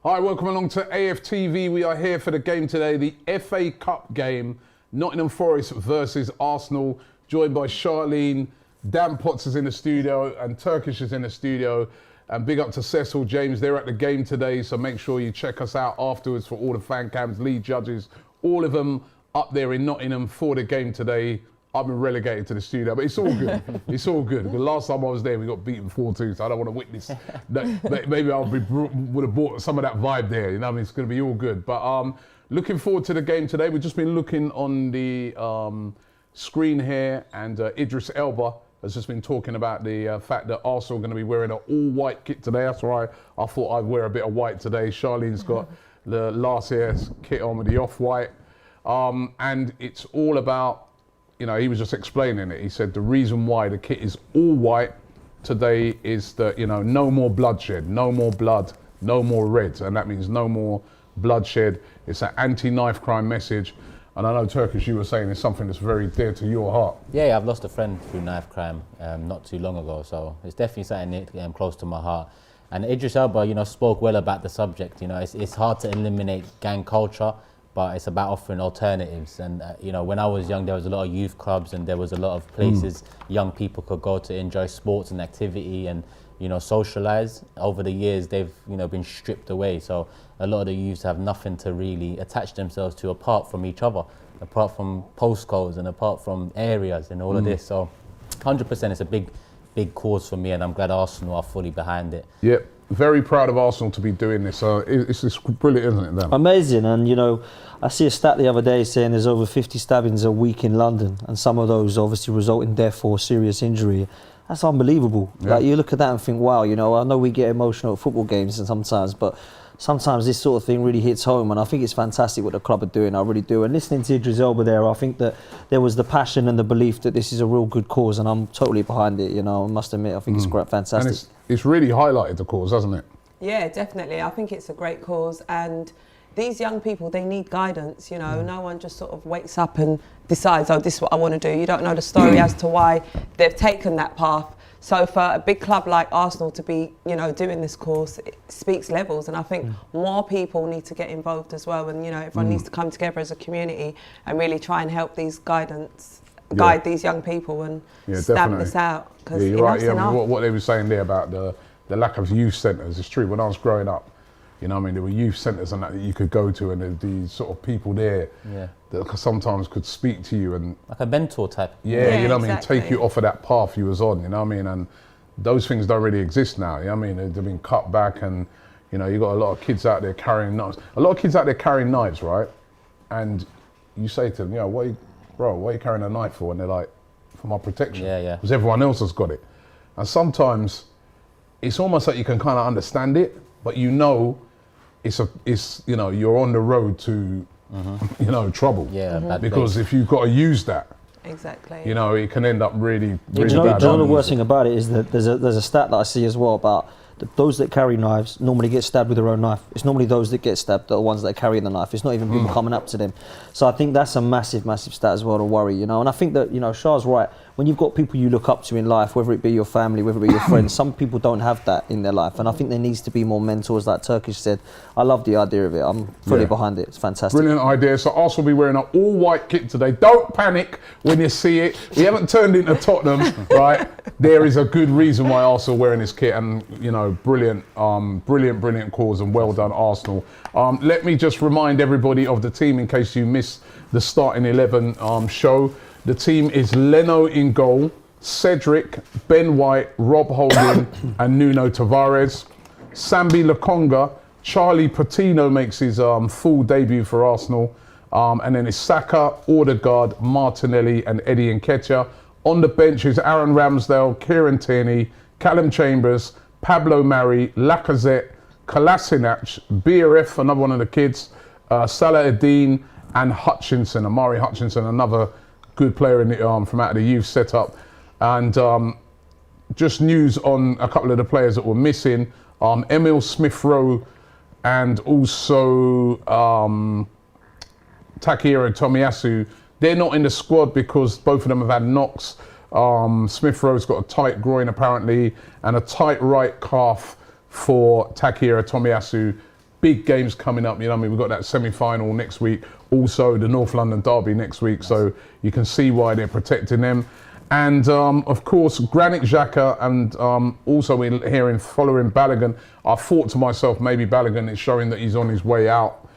Hi, welcome along to AFTV. We are here for the game today, the FA Cup game, Nottingham Forest versus Arsenal, joined by Charlene. Dan Potts is in the studio and Turkish is in the studio. And big up to Cecil, James, they're at the game today, so make sure you check us out afterwards for all the fan cams, lead judges, all of them up there in Nottingham for the game today. I've been relegated to the studio, but it's all good. It's all good. The last time I was there, we got beaten 4-2, so I don't want to witness that. Maybe would have brought some of that vibe there. You know what I mean? It's going to be all good. But looking forward to the game today. We've just been looking on the screen here, and Idris Elba has just been talking about the fact that Arsenal are going to be wearing an all-white kit today. That's why I thought I'd wear a bit of white today. Charlene's got the last year's kit on with the off-white. And it's all about, you know, he was just explaining it. He said the reason why the kit is all white today is that, you know, no more bloodshed, no more blood, no more red. And that means no more bloodshed. It's an anti-knife crime message. And I know, Turkish, you were saying it's something that's very dear to your heart. Yeah, I've lost a friend through knife crime not too long ago. So it's definitely something close to my heart. And Idris Elba, you know, spoke well about the subject. You know, it's hard to eliminate gang culture, but it's about offering alternatives. And you know, when I was young, there was a lot of youth clubs and there was a lot of places young people could go to enjoy sports and activity and, you know, socialize. Over the years, they've, you know, been stripped away. So a lot of the youths have nothing to really attach themselves to apart from each other, apart from postcodes and apart from areas and all of this. So 100% it's a big cause for me, and I'm glad Arsenal are fully behind it. Yep. Very proud of Arsenal to be doing this. It's brilliant, isn't it, Dan? Amazing. And, you know, I see a stat the other day saying there's over 50 stabbings a week in London, and some of those obviously result in death or serious injury. That's unbelievable. Yeah. Like, you look at that and think, wow, you know, I know we get emotional at football games and sometimes this sort of thing really hits home, and I think it's fantastic what the club are doing. I really do. And listening to Idris Elba there, I think that there was the passion and the belief that this is a real good cause, and I'm totally behind it. You know, I must admit, I think it's quite fantastic. And it's really highlighted the cause, hasn't it? Yeah, definitely. I think it's a great cause, and these young people, they need guidance. You know, no one just sort of wakes up and decides, oh, this is what I want to do. You don't know the story as to why they've taken that path. So for a big club like Arsenal to be, you know, doing this course, it speaks levels, and I think more people need to get involved as well, and, you know, everyone needs to come together as a community and really try and help guide these young people and stamp this out. Yeah, you're right. Yeah, what they were saying there about the lack of youth centres is true. When I was growing up, you know what I mean, there were youth centres and that you could go to, and there's these sort of people there that sometimes could speak to you and like a mentor type. Yeah, you know what I mean, take you off of that path you was on, you know what I mean, and those things don't really exist now, you know what I mean, they've been cut back, and you know, you got a lot of kids out there carrying knives. A lot of kids out there carrying knives, right? And you say to them, you know, what are you carrying a knife for? And they're like, for my protection. Yeah. Because everyone else has got it. And sometimes it's almost like you can kind of understand it, but you know, it's you know, you're on the road to you know, trouble. Yeah, because if you've got to use that, exactly, you know, it can end up really bad. Do you know the worst thing about it is that there's a stat that I see as well about those that carry knives normally get stabbed with their own knife. It's normally those that get stabbed that are the ones that carry the knife. It's not even people coming up to them. So I think that's a massive stat as well to worry, you know. And I think that, you know, Shah's right. When you've got people you look up to in life, whether it be your family, whether it be your friends, some people don't have that in their life. And I think there needs to be more mentors, like Turkish said. I love the idea of it. I'm fully behind it. It's fantastic. Brilliant idea. So Arsenal will be wearing an all-white kit today. Don't panic when you see it. We haven't turned into Tottenham, right? There is a good reason why Arsenal are wearing this kit, and, you know, brilliant cause, and well done, Arsenal. Let me just remind everybody of the team in case you missed the starting 11 show. The team is Leno in goal, Cedric, Ben White, Rob Holding and Nuno Tavares. Sambi Lokonga, Charlie Patino makes his full debut for Arsenal. And then it's Saka, Odegaard, Martinelli and Eddie Nketiah. On the bench is Aaron Ramsdale, Kieran Tierney, Callum Chambers, Pablo Mari, Lacazette, Kolasinac, BRF, another one of the kids, Salah Eddin and Hutchinson, Amari Hutchinson, another good player in the from out of the youth setup. And just news on a couple of the players that were missing, Emil Smith-Rowe and also Takehiro Tomiyasu. They're not in the squad because both of them have had knocks. Smith-Rowe's got a tight groin apparently, and a tight right calf for Takehiro Tomiyasu. big games coming up. You know what I mean? We've got that semi-final next week. Also, the North London derby next week. So you can see why they're protecting them. And of course, Granit Xhaka, and also we're hearing following Balogun. I thought to myself, maybe Balogun is showing that he's on his way out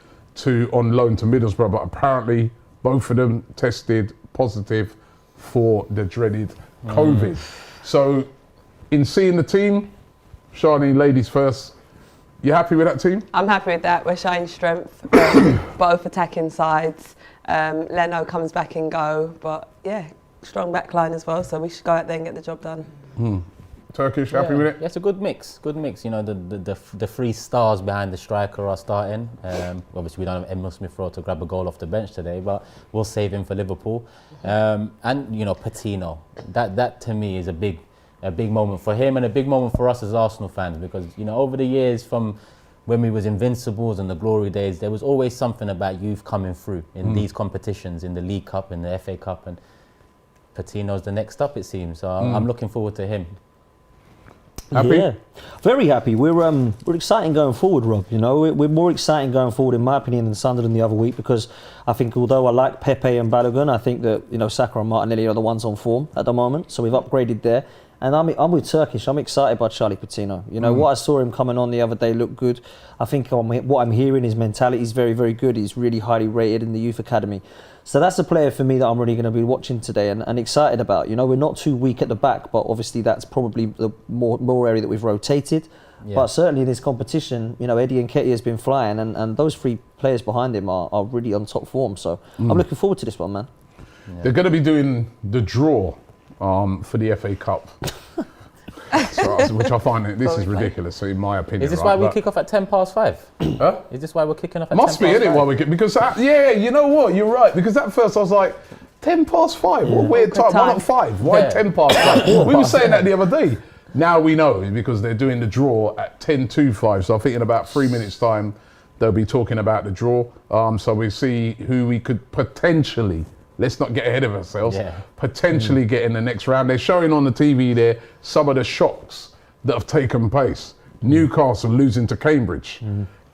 on loan to Middlesbrough, but apparently both of them tested positive for the dreaded COVID. So in seeing the team, Charlene, ladies first, you happy with that team? I'm happy with that. We're showing strength, both attacking sides. Leno comes back and go, but yeah, strong backline as well. So we should go out there and get the job done. Turkish, happy with it? Yeah, it's a good mix. Good mix. You know, the three stars behind the striker are starting. Obviously, we don't have Emil Smith-Rowe to grab a goal off the bench today, but we'll save him for Liverpool. And you know, Patino. That to me is a big moment for him and a big moment for us as Arsenal fans, because you know, over the years from when we was invincibles and the glory days, there was always something about youth coming through in these competitions, in the League Cup and the FA Cup, and Patino's the next up, it seems. So I'm looking forward to him. Happy? Yeah, very happy. We're exciting going forward, Rob. You know, we're more exciting going forward, in my opinion, than Sunderland the other week, because I think although I like Pepe and Balogun, I think that, you know, Saka and Martinelli are the ones on form at the moment. So we've upgraded there. And I'm with Turkish. I'm excited by Charlie Patino. You know, what I saw him coming on the other day looked good. I think what I'm hearing, his mentality is very, very good. He's really highly rated in the youth academy. So that's a player for me that I'm really going to be watching today and excited about. You know, we're not too weak at the back, but obviously that's probably the more area that we've rotated. Yeah. But certainly in this competition, you know, Eddie Nketiah has been flying, and those three players behind him are really on top form. So I'm looking forward to this one, man. Yeah. They're going to be doing the draw for the FA Cup. So, which I find this is ridiculous, in my opinion. Is this why we kick off at 5:10? Huh? Is this why we're kicking off at Must 5:10? Must be, innit, why we kick? Because, yeah, you know what, you're right. Because at first I was like, 5:10? What weird time? Why not 5? Why 5:10? We were saying that the other day. Now we know, because they're doing the draw at 5:10. So I think in about 3 minutes' time, they'll be talking about the draw. So we see who we could potentially, let's not get ahead of ourselves, potentially get in the next round. They're showing on the TV there some of the shocks that have taken place. Newcastle losing to Cambridge.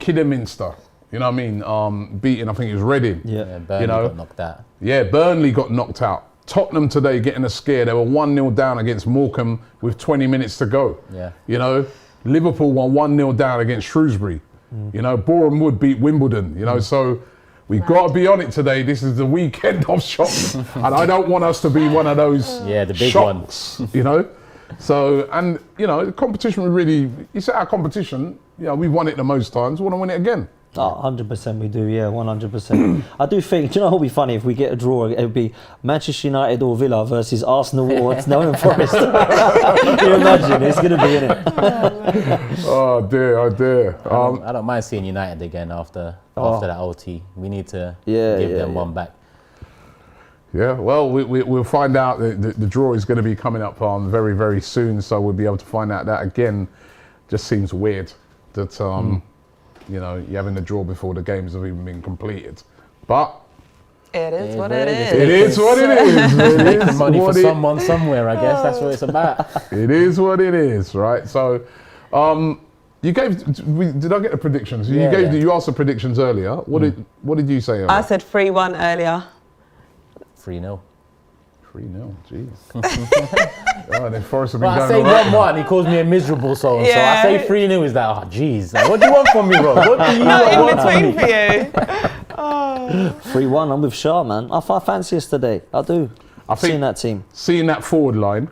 Kidderminster, you know what I mean, beating, I think it was Reading. Yeah, Burnley got knocked out. Yeah, Burnley got knocked out. Tottenham today getting a scare. They were 1-0 down against Morecambe with 20 minutes to go. Yeah. You know, Liverpool won 1-0 down against Shrewsbury. You know, Boreham Wood beat Wimbledon, you know, so we've got to be on it today. This is the weekend of shocks. And I don't want us to be one of those the big shocks, you know. So, and, you know, the competition was really, it's our competition. You know, we've won it the most times. We want to win it again. Oh, 100% we do, yeah, 100%. I do think, do you know what would be funny if we get a draw? It would be Manchester United or Villa versus Arsenal or Nottingham Forest. Can you imagine? It's going to be, innit? Oh dear. I don't mind seeing United again after that OT. We need to give them one back. Yeah, well, we'll find out. The draw is going to be coming up very, very soon, so we'll be able to find out that again. Just seems weird that, you know, you're having the draw before the games have even been completed. But it is what it is. It is what it is. Making money for someone somewhere, I guess. That's what it's about. It is what it is, right? So, you gave. Did I get the predictions? You asked the predictions earlier. What did you say earlier? I said 3-1 earlier. 3-0. 3-0, jeez. Then Forest have been I going say 1-1, he calls me a miserable soul. So I say 3-0 is that, oh jeez. Like, what do you want from me, bro? What do you want In between for you. 3-1, I'm with Shah, man. I fancy us today. I do. I've seen that team. Seeing that forward line,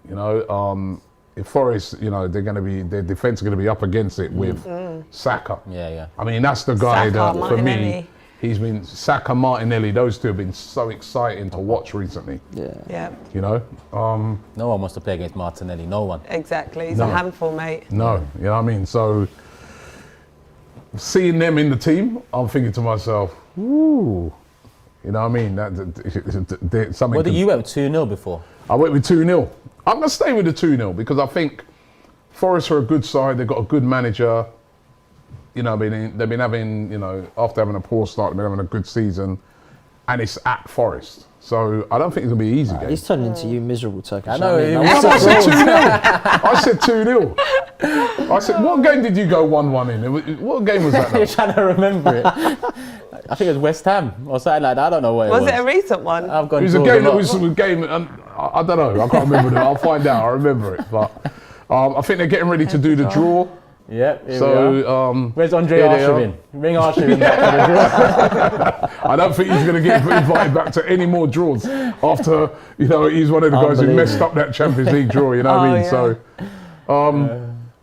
you know, if Forest, you know, their defence are going to be up against it with Saka. Yeah. I mean, that's the guy Saka, that, for me, Martinelli. he's been, Saka, Martinelli, those two have been so exciting to watch recently. Yeah. You know? No one wants to play against Martinelli, no one. Exactly, he's a handful, mate. No, you know what I mean? So, seeing them in the team, I'm thinking to myself, ooh, you know what I mean? Something. What did you went with 2-0 before? I went with 2-0. I'm going to stay with the 2-0 because I think Forest are a good side. They've got a good manager. You know, they've been having, you know, after having a poor start, they've been having a good season. And it's at Forest. So I don't think it's going to be an easy game. He's turning into you miserable Turkish. I know. I said 2-0. I said 2-0. I said, what game did you go 1-1 in? What game was that? You're Now? trying to remember it. I think it was West Ham or something like that. I don't know what it was. Was it a recent one? I've gone It was a draws game that lot. was a game, and I don't know. I can't remember it. I'll find out. I remember it, but I think they're getting ready to do the draw. Yep. Here we are. So Where's Andre here they are. Arshavin? Ring Arshavin back for the draw. I don't think he's going to get invited back to any more draws after, he's one of the guys who messed up that Champions League draw, you know what I mean? Yeah. So,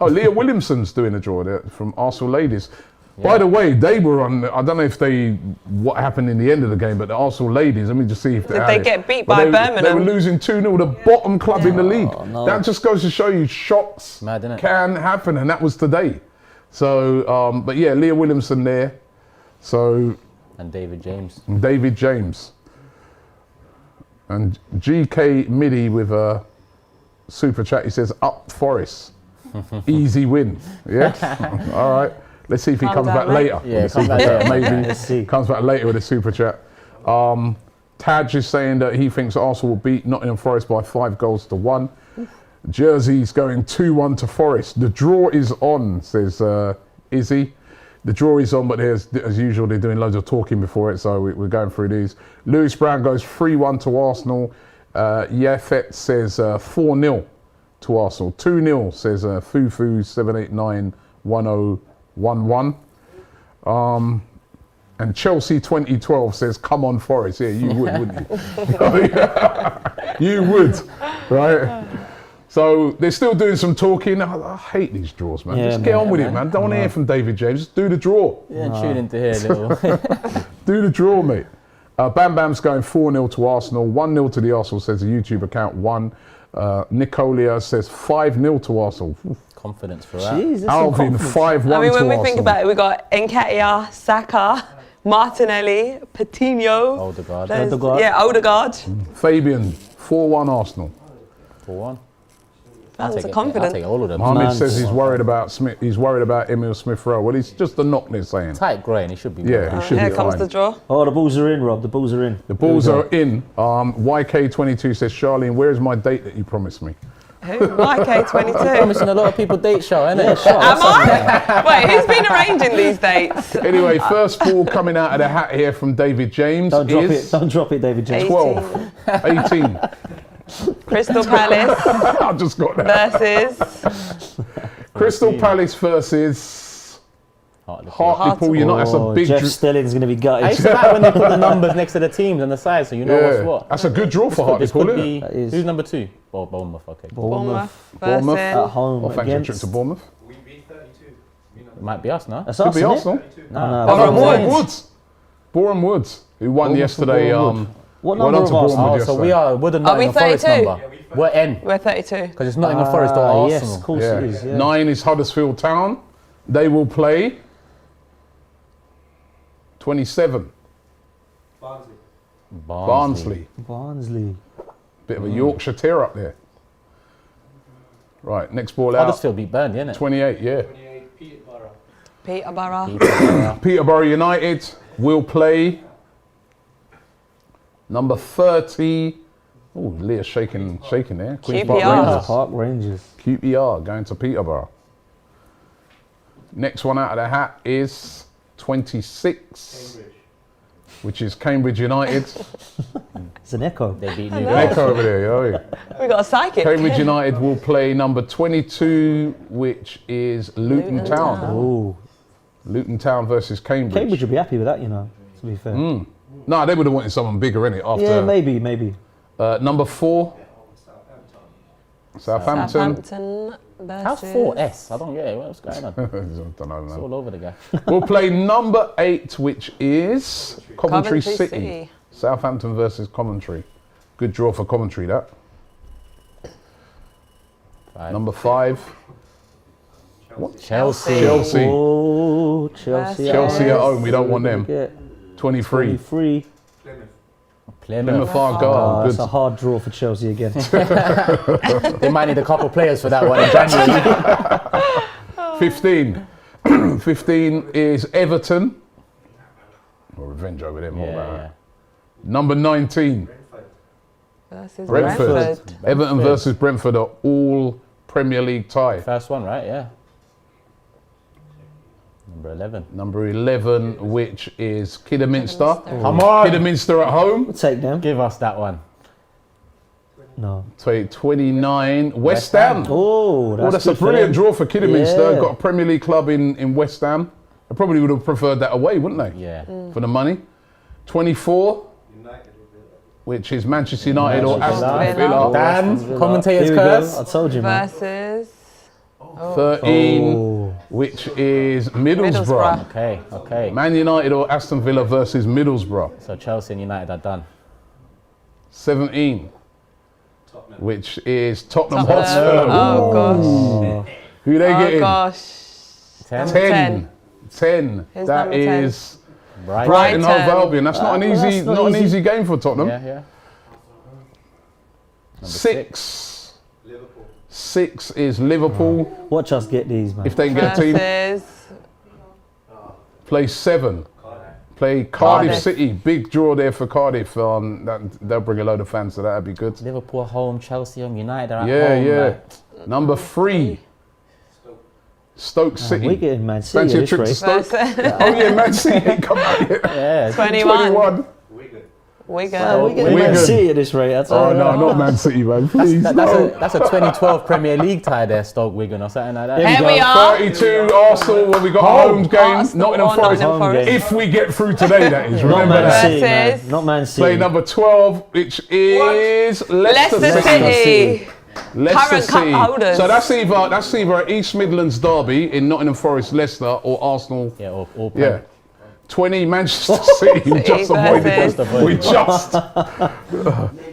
Leah Williamson's doing a draw there from Arsenal ladies. By the way, they were on, I don't know what happened in the end of the game, but the Arsenal ladies, let me just see if Did they get beat by Birmingham? They were losing 2-0, the bottom club in the league. no. That just goes to show you shocks Mad, innit? can happen, and that was today. So, but yeah, Leah Williamson there. So, And David James. David James. And GK Midi with a super chat. He says, up Forest. Easy win. Yeah? All right. Let's see if he Calm comes down, back mate. later. Yeah, Let's come see back if he- later. Maybe Let's see. comes back later with a super chat. Taj is saying that he thinks Arsenal will beat Nottingham Forest by 5-1. Jersey's going 2-1 to Forest. The draw is on, says Izzy. The draw is on, but as usual, they're doing loads of talking before it, so we're going through these. Lewis Brown goes 3-1 to Arsenal. Yafet says 4-0 to Arsenal. 2-0 says Fufu 7891011. And Chelsea 2012 says, come on Forest. Yeah, you would, wouldn't you? You would, right? So they're still doing some talking. I hate these draws, man. Yeah, Just get man. on with it, man. Don't want to hear from David James. Just do the draw. Yeah, tune in to hear a little. Do the draw, mate. Bam Bam's going 4-0 to Arsenal. 1-0 to the Arsenal, says the YouTube account. Nicolia says 5-0 to Arsenal. Confidence for that. Jeez, that's some Alvin, confidence. 5-1 I mean, to when we Arsenal. think about it, we got Nketiah, Saka, Martinelli, Coutinho. Odegaard. There's- Odegaard. Yeah, Odegaard. Fabian, 4-1 Arsenal. 4-1. Fans are I'll confident. take all of them. Mohamed Man. says he's worried about Smith. He's worried about Emil Smith-Rowe. Well, he's just a knock, they're saying. Tight grey and he should be. Yeah, he should Here be comes fine. the draw. Oh, the balls are in, Rob. The balls are in. The balls are in. YK22 says, Charlene, where is my date that you promised me? Who? YK22. Promising a lot of people date show, innit? Am I? Wait, who's been arranging these dates? Anyway, first ball coming out of the hat here from David James Don't drop it. is Don't drop it, David James. 12, 18. Crystal Palace I just got that. versus Crystal Palace versus Hartlepool United. That's a Oh, big Jeff draw. Stelling's going to be I gutted. used to like when they put the numbers next to the teams and the sides, so you know what's Yeah, what. that's a good draw for This Hartlepool, could isn't be. it? That is. Who's number 2? Oh, Bournemouth. Okay. Bournemouth Bournemouth. At versus. home Oh, fancy a trip against. to Bournemouth. It might be us, no? That's Could us, be isn't it? Arsenal. No, Boreham Boreham Woods. Woods. Boreham Woods, who won Bournemouth yesterday. and Boreham Wood. What went number on of to Bournemouth Arsenal? Oh, so yesterday. we are. We're the Are we Nottingham Forest 32? number. We're N. We're 32. Because it's Nottingham Forest or Arsenal. Yes, of course it is. Yeah. 9 is Huddersfield Town. They will play 27. Barnsley. Barnsley. Bit of a Yorkshire tear up there. Right, next ball out. Huddersfield beat Burnley, innit? 28, yeah. Peterborough. Peterborough United will play number 30. Oh, Leah's shaking there. Queen's Park QPR. Rangers. Park Rangers. QPR going to Peterborough. Next one out of the hat is 26, which is Cambridge United. It's an echo. They beat know. Newcastle. Echo over there, yo. We got a psychic. Cambridge United will play number 22, which is Luton Luton Town. Town. Oh, Luton Town versus Cambridge. Cambridge would be happy with that, you know, to be fair. No, they would have wanted someone bigger, innit? After Yeah, maybe. number 4, Southampton. Southampton versus. How's 4S? I don't get it. What's going on? I don't know, It's man. all over the guy. We'll play number 8, which is Coventry Coventry City. City. Southampton versus Coventry. Good draw for Coventry, that. 5. Number 5, Chelsea. Chelsea. Oh, Chelsea. Chelsea at home, we don't want them. Get 23. 23. Plymouth Plymouth. are goal. That's Good. a hard draw for Chelsea again. They might need a couple players for that one in January. 15. 15 is Everton. Or revenge over them. All Yeah, about yeah. that. Number 19, Versus Brentford. Brentford. Everton versus Brentford are all Premier League tie. First one, right? Yeah. Number 11. Number 11, which is Kidderminster. Come on. Kidderminster at home. We'll take them. Give us that one. No. 29, West Ham. Oh, That's a good for brilliant them. draw for Kidderminster. Yeah. Got a Premier League club in West Ham. They probably would have preferred that away, wouldn't they? Yeah. For the money. 24, which is Manchester United or Manchester Aston Villa. Villa. Dan, commentator's Here we go. curse. I told you, man. Versus 13, Oh. which is Middlesbrough. Okay, okay. Man United or Aston Villa versus Middlesbrough. So Chelsea and United are done. 17, which is Tottenham Tottenham. Hotspur. Oh gosh. Who they Oh getting? gosh. 10. 10. 10. Who's That number 10? is Right. Brighton Hove Brighton. Albion. That's not an Well, easy, that's not not an easy. easy game for Tottenham. Yeah, yeah. Number 6. 6 is Liverpool. Watch us get these, man. If they can get a team, Versus play 7. Play Cardiff Cardiff. City. Big draw there for Cardiff. They'll bring a load of fans, so that'd be good. Liverpool home, Chelsea home, United are at Yeah, home. yeah. like, Number 3, Stoke City. We're getting Man City Fancy a at this trip to rate. Stoke? versus Oh yeah, Man City ain't come out yet. yeah. 21. 21. Wigan. We're getting Wigan. Man City at this rate. That's Oh all. no, not Man City, man. Please. That's a 2012 Premier League tie there, Stoke Wigan or something like that. Here we are. 32 Arsenal. Well, we got a home game. Arsenal Nottingham or Forest. Nottingham Home Forest. game. If we get through today, that is. Not Remember Man that. City, man. Versus- Not Man City. Play number 12, which is Leicester Leicester City. City. Leicester Current cup City. holders. So that's either an East Midlands derby in Nottingham Forest, Leicester, or Arsenal. Yeah, all Yeah. 20 Manchester City. We just City avoided versus- it. We just.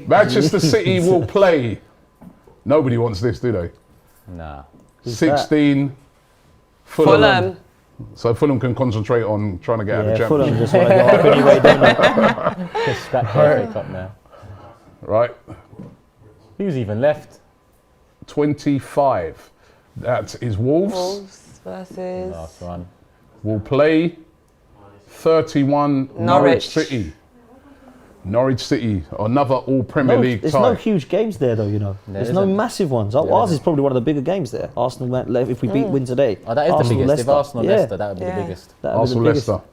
Manchester City will play. Nobody wants this, do they? Nah. 16. Fulham. Fulham. So Fulham can concentrate on trying to get out of the Yeah, Fulham championship. just want to go up anyway, don't they? Just scratch the FA Cup now. Right. Who's even left? 25. That is Wolves. Wolves versus Last one. Will play 31 Norwich Norwich. City. Norwich City, another all Premier League There's tie. no huge games there, though, you know. There's no isn't. massive ones. Ours is probably one of the bigger games there. Arsenal, if we win today. Oh, that is the biggest. If Leicester. Arsenal Yeah, Leicester, that would be Yeah. the biggest. that would be Arsenal the biggest. Leicester.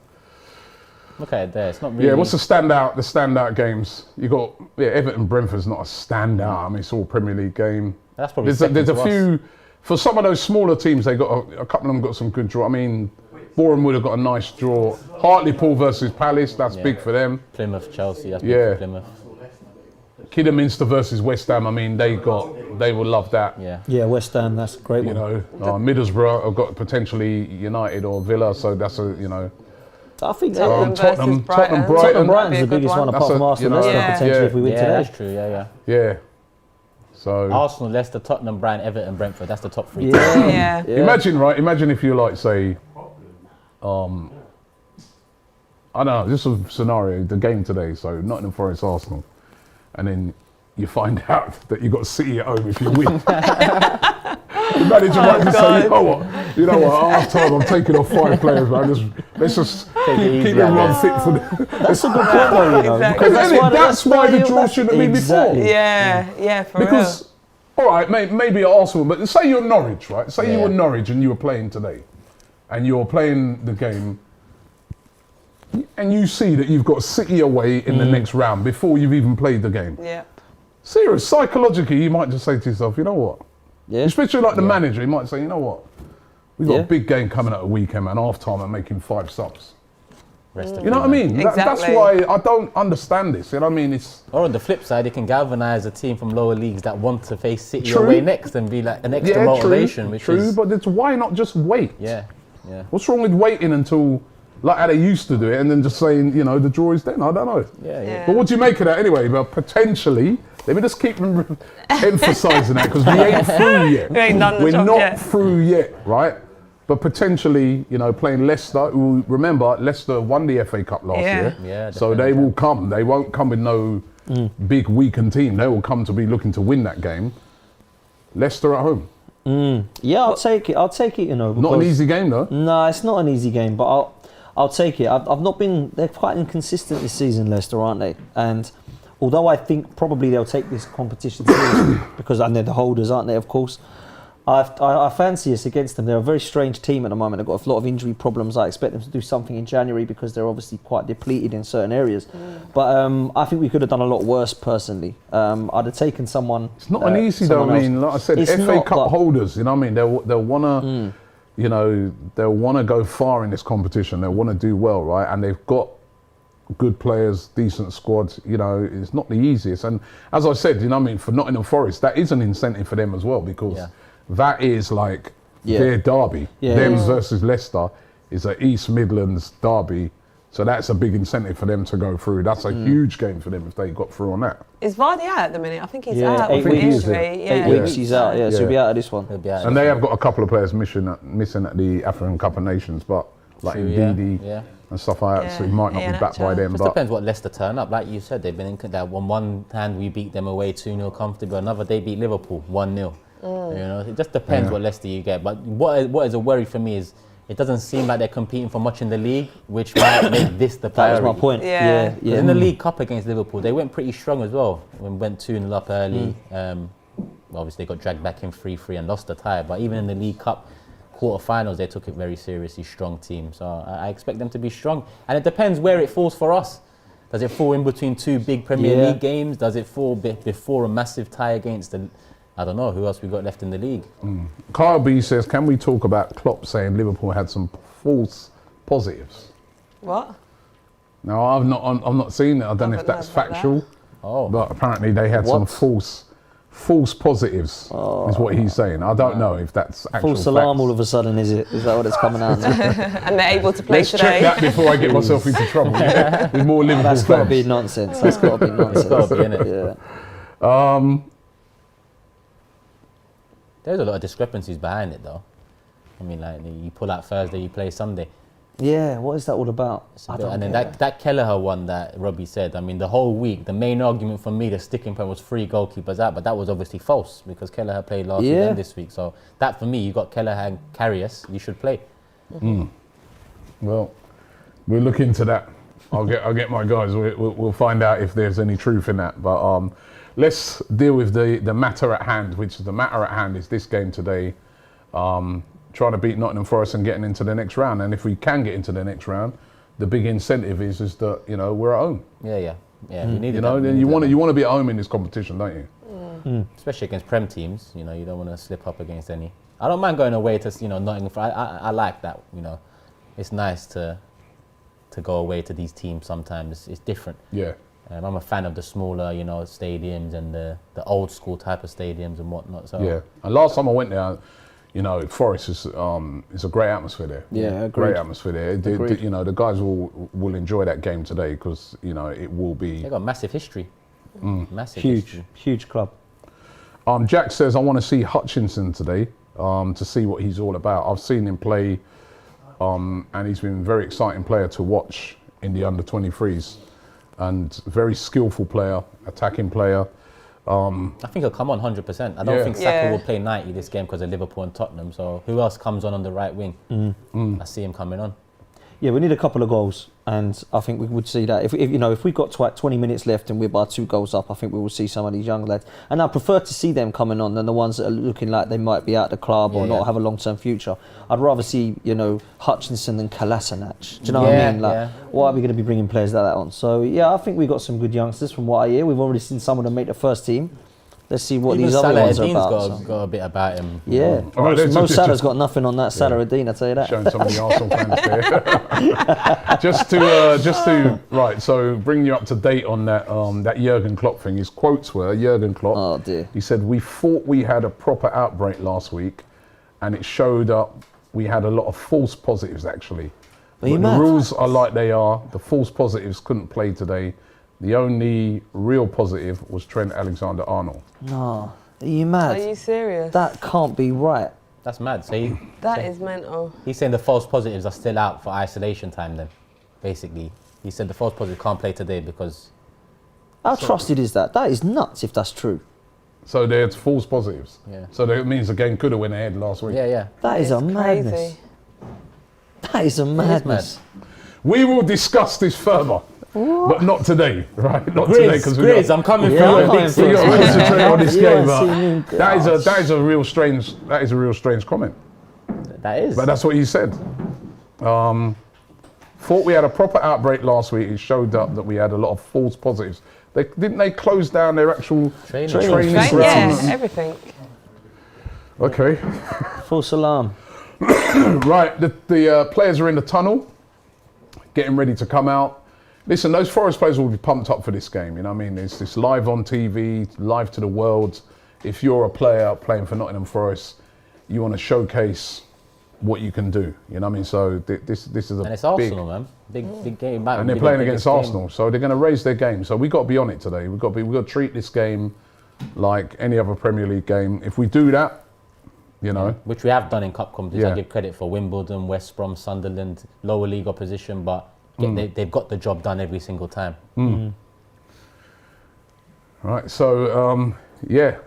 Look at it there. It's not really. Yeah, what's the standout games? You got Everton Brentford's not a standout. I mean, it's all Premier League game. That's probably There's a second to us. few for some of those smaller teams. They got a couple of them got some good draw. I mean, Boreham would have got a nice draw. Hartlepool versus Palace. That's big for them. Plymouth, Chelsea. That's Yeah. big for Plymouth. Kidderminster versus West Ham. I mean, they will love that. Yeah. Yeah, West Ham, that's a great You one. know, Middlesbrough have got potentially United or Villa, so that's a I think Tottenham versus Tottenham, Brighton. Brighton. Tottenham Brighton's That'd be the a good biggest one, one. apart That's from a- Arsenal, you know, Leicester, Yeah. potentially, if we win Yeah, today. that's true. Yeah, yeah. Yeah. So Arsenal, Leicester, Tottenham, Brighton, Everton, Brentford. That's the top three. Yeah. imagine, right? Imagine if you like say, I don't know. This is a scenario. The game today. So Nottingham Forest, Arsenal, and then you find out that you got City at home if you win. The manager might just say, you know what, at half time I'm taking off 5 players, man. Let's just Take it easy, keep everyone man. fit for the. That's a good point, though, you know. Exactly. Because That's why the draw shouldn't have been Exactly. before. Yeah, for Because, all right, maybe at Arsenal, but say you're Norwich, right? Say you Yeah. were Norwich and you were playing today, and you're playing the game, and you see that you've got City away in the next round before you've even played the game. real. Yeah. Serious, psychologically, you might just say to yourself, you know what? Yeah. Especially like the manager, he might say, you know what? We've got Yeah. a big game coming at the weekend, man. Half time, I'm making 5 subs. Rest of You know what I mean? That's Exactly. why I don't understand this. You know what I mean? It's Or on the flip side, it can galvanise a team from lower leagues that want to face City True. away next and be like an extra motivation, which true, is but it's why not just wait? yeah, yeah. What's wrong with waiting until, like how they used to do it, and then just saying, you know, the draw is then? I don't know. Yeah, yeah. But what do you make of that anyway? But potentially, let me just keep emphasising that because we ain't through yet. We ain't done the We're job not yet. through yet, right? But potentially, you know, playing Leicester, who, remember, Leicester won the FA Cup last Yeah. year. Yeah, So they defending will come. They won't come with no big weakened team. They will come to be looking to win that game. Leicester at home. Yeah, I'll take it. I'll take it, you know. Not an because- easy game though. No, it's not an easy game, but I'll take it. I've not been. They're quite inconsistent this season, Leicester, aren't they? And although I think probably they'll take this competition seriously because and they're the holders, aren't they? Of course. I fancy us against them. They're a very strange team at the moment. They've got a lot of injury problems. I expect them to do something in January because they're obviously quite depleted in certain areas. But I think we could have done a lot worse personally. I'd have taken someone. It's not an easy though. I mean, like I said, It's FA not, Cup but- holders. You know what I mean? They'll wanna, you know, they'll wanna go far in this competition. They'll wanna do well, right? And they've got good players, decent squads. You know, it's not the easiest. And as I said, you know what I mean, for Nottingham Forest, that is an incentive for them as well because. Yeah. That is like Yeah. their derby. Yeah. Them versus Leicester is an East Midlands derby. So that's a big incentive for them to go through. That's a huge game for them if they got through on that. Is Vardy out at the minute? I think he's Yeah, out 8 with an weeks. injury. 8 weeks he's out. Yeah, so he'll be out of this one. He'll be out And they have got a couple of players missing at the African Cup of Nations, but like True, Ndidi yeah. and stuff like that. So he Yeah, might not Ian be back by Acha. then. Just But depends what Leicester turn up. Like you said, they've been in that. On one hand, we beat them away 2-0 comfortably. Another, they beat Liverpool 1-0. You know, it just depends what Leicester you get. But what is a worry for me is it doesn't seem like they're competing for much in the league, which might make this the That priority. was my point. Yeah. Yeah, yeah. In the League Cup against Liverpool, they went pretty strong as well. When went 2-0 up early, obviously they got dragged back in 3-3 and lost the tie. But even in the League Cup quarterfinals, they took it very seriously. Strong team, so I expect them to be strong. And it depends where it falls for us. Does it fall in between two big Premier Yeah. League games? Does it fall before a massive tie against the? I don't know who else we got left in the league. Kyle B says, can we talk about Klopp saying Liverpool had some false positives? What? Now I've not seen it. I don't know if Haven't that's heard about factual. Oh, But apparently they had some What? false positives, is what he's saying. I don't know if that's actual False alarm facts. all of a sudden, is it? Is that what it's coming out now? And they're able to play Let's today. check that before I get myself into trouble with more Liverpool That's got to be fans. nonsense. That's got to be nonsense. got to be, innit? Yeah. There's a lot of discrepancies behind it, though. I mean, like you pull out Thursday, you play Sunday. Yeah, what is that all about? It's a bit- and then that Kelleher one that Robbie said, I mean, the whole week, the main argument for me, the sticking point was 3 goalkeepers out, but that was obviously false because Kelleher played last week Yeah. and this week. So that for me, you got Kelleher and Karius, you should play. Well, we'll look into that. I'll get my guys. We'll find out if there's any truth in that. But let's deal with the matter at hand, which is the matter at hand is this game today. Trying to beat Nottingham Forest and getting into the next round. And if we can get into the next round, the big incentive is that we're at home. Yeah. We needed You know, that. We then you needed want to be at home in this competition, don't you? that. Especially against Prem teams, you don't want to slip up against any. I don't mind going away to Nottingham Forest. I like that. It's nice to go away to these teams sometimes. It's different. Yeah. I'm a fan of the smaller, stadiums and the old school type of stadiums and whatnot. So Yeah. And last time I went there, Forest is a great atmosphere there. Yeah, agreed. Great atmosphere there. Agreed. The guys will enjoy that game today because it will be. they got massive history. Massive Huge, history. huge club. Jack says I want to see Hutchinson today to see what he's all about. I've seen him play, and he's been a very exciting player to watch in the under 23s, and very skillful player, attacking player. I think he'll come on 100%. I don't Yeah. think Saka will play 90 this game because of Liverpool and Tottenham. So who else comes on the right wing? I see him coming on. Yeah, we need a couple of goals, and I think we would see that. If we've got 20 minutes left and we're by 2 goals up, I think we will see some of these young lads. And I prefer to see them coming on than the ones that are looking like they might be out of the club or Yeah, not yeah. have a long-term future. I'd rather see, Hutchinson than Kolasinac. Do you know what I mean? Yeah. Why are we going to be bringing players like that on? So, yeah, I think we've got some good youngsters from what I hear. We've already seen some of them make the first team. Let's see what Even these other Salah ones are Ad-Din's about. got a bit about him. Yeah, All right, let's Mo just- Salah's got nothing on that Salah Ad-Din, I tell you that. Showing some of the Arsenal fans there. just to right. So bring you up to date on that Jurgen Klopp thing. His quotes were Jurgen Klopp. Oh dear. He said, "We thought we had a proper outbreak last week, and it showed up. We had a lot of false positives actually. Are you But the mad? rules are like they are. The false positives couldn't play today. The only real positive was Trent Alexander-Arnold." No, are you Are mad? you serious? That can't be right. That's mad. So That is mental. he's saying the false positives are still out for isolation time then, basically. He said the false positive can't play today because... How trusted is that? That is nuts if that's true. So there's false positives. Yeah. So that means the game could have went ahead last week. Yeah. That is a It's madness. crazy. That is a madness. We will discuss this further but not today, right? Not Grizz, I'm coming Yeah, through. I'm coming we got to concentrate on this You game. ain't seen But him. that is a real strange comment. That is. But that's what he said. Thought we had a proper outbreak last week. It showed up that we had a lot of false positives. They close down their actual training Training. Right? grounds? Yeah, everything. Okay. False alarm. Right, the players are in the tunnel, getting ready to come out. Listen, those Forest players will be pumped up for this game. You know what I mean? It's live on TV, live to the world. If you're a player playing for Nottingham Forest, you want to showcase what you can do. You know what I mean? So this is a and it's big, Arsenal, man. Big game. Might and be they're the playing biggest against game. Arsenal, so they're going to raise their game. So we got to be on it today. We got to treat this game like any other Premier League game. If we do that, you know, Which we have done in cup competitions. Yeah. I give credit for Wimbledon, West Brom, Sunderland, lower league opposition, but they've got the job done every single time. Right, so yeah,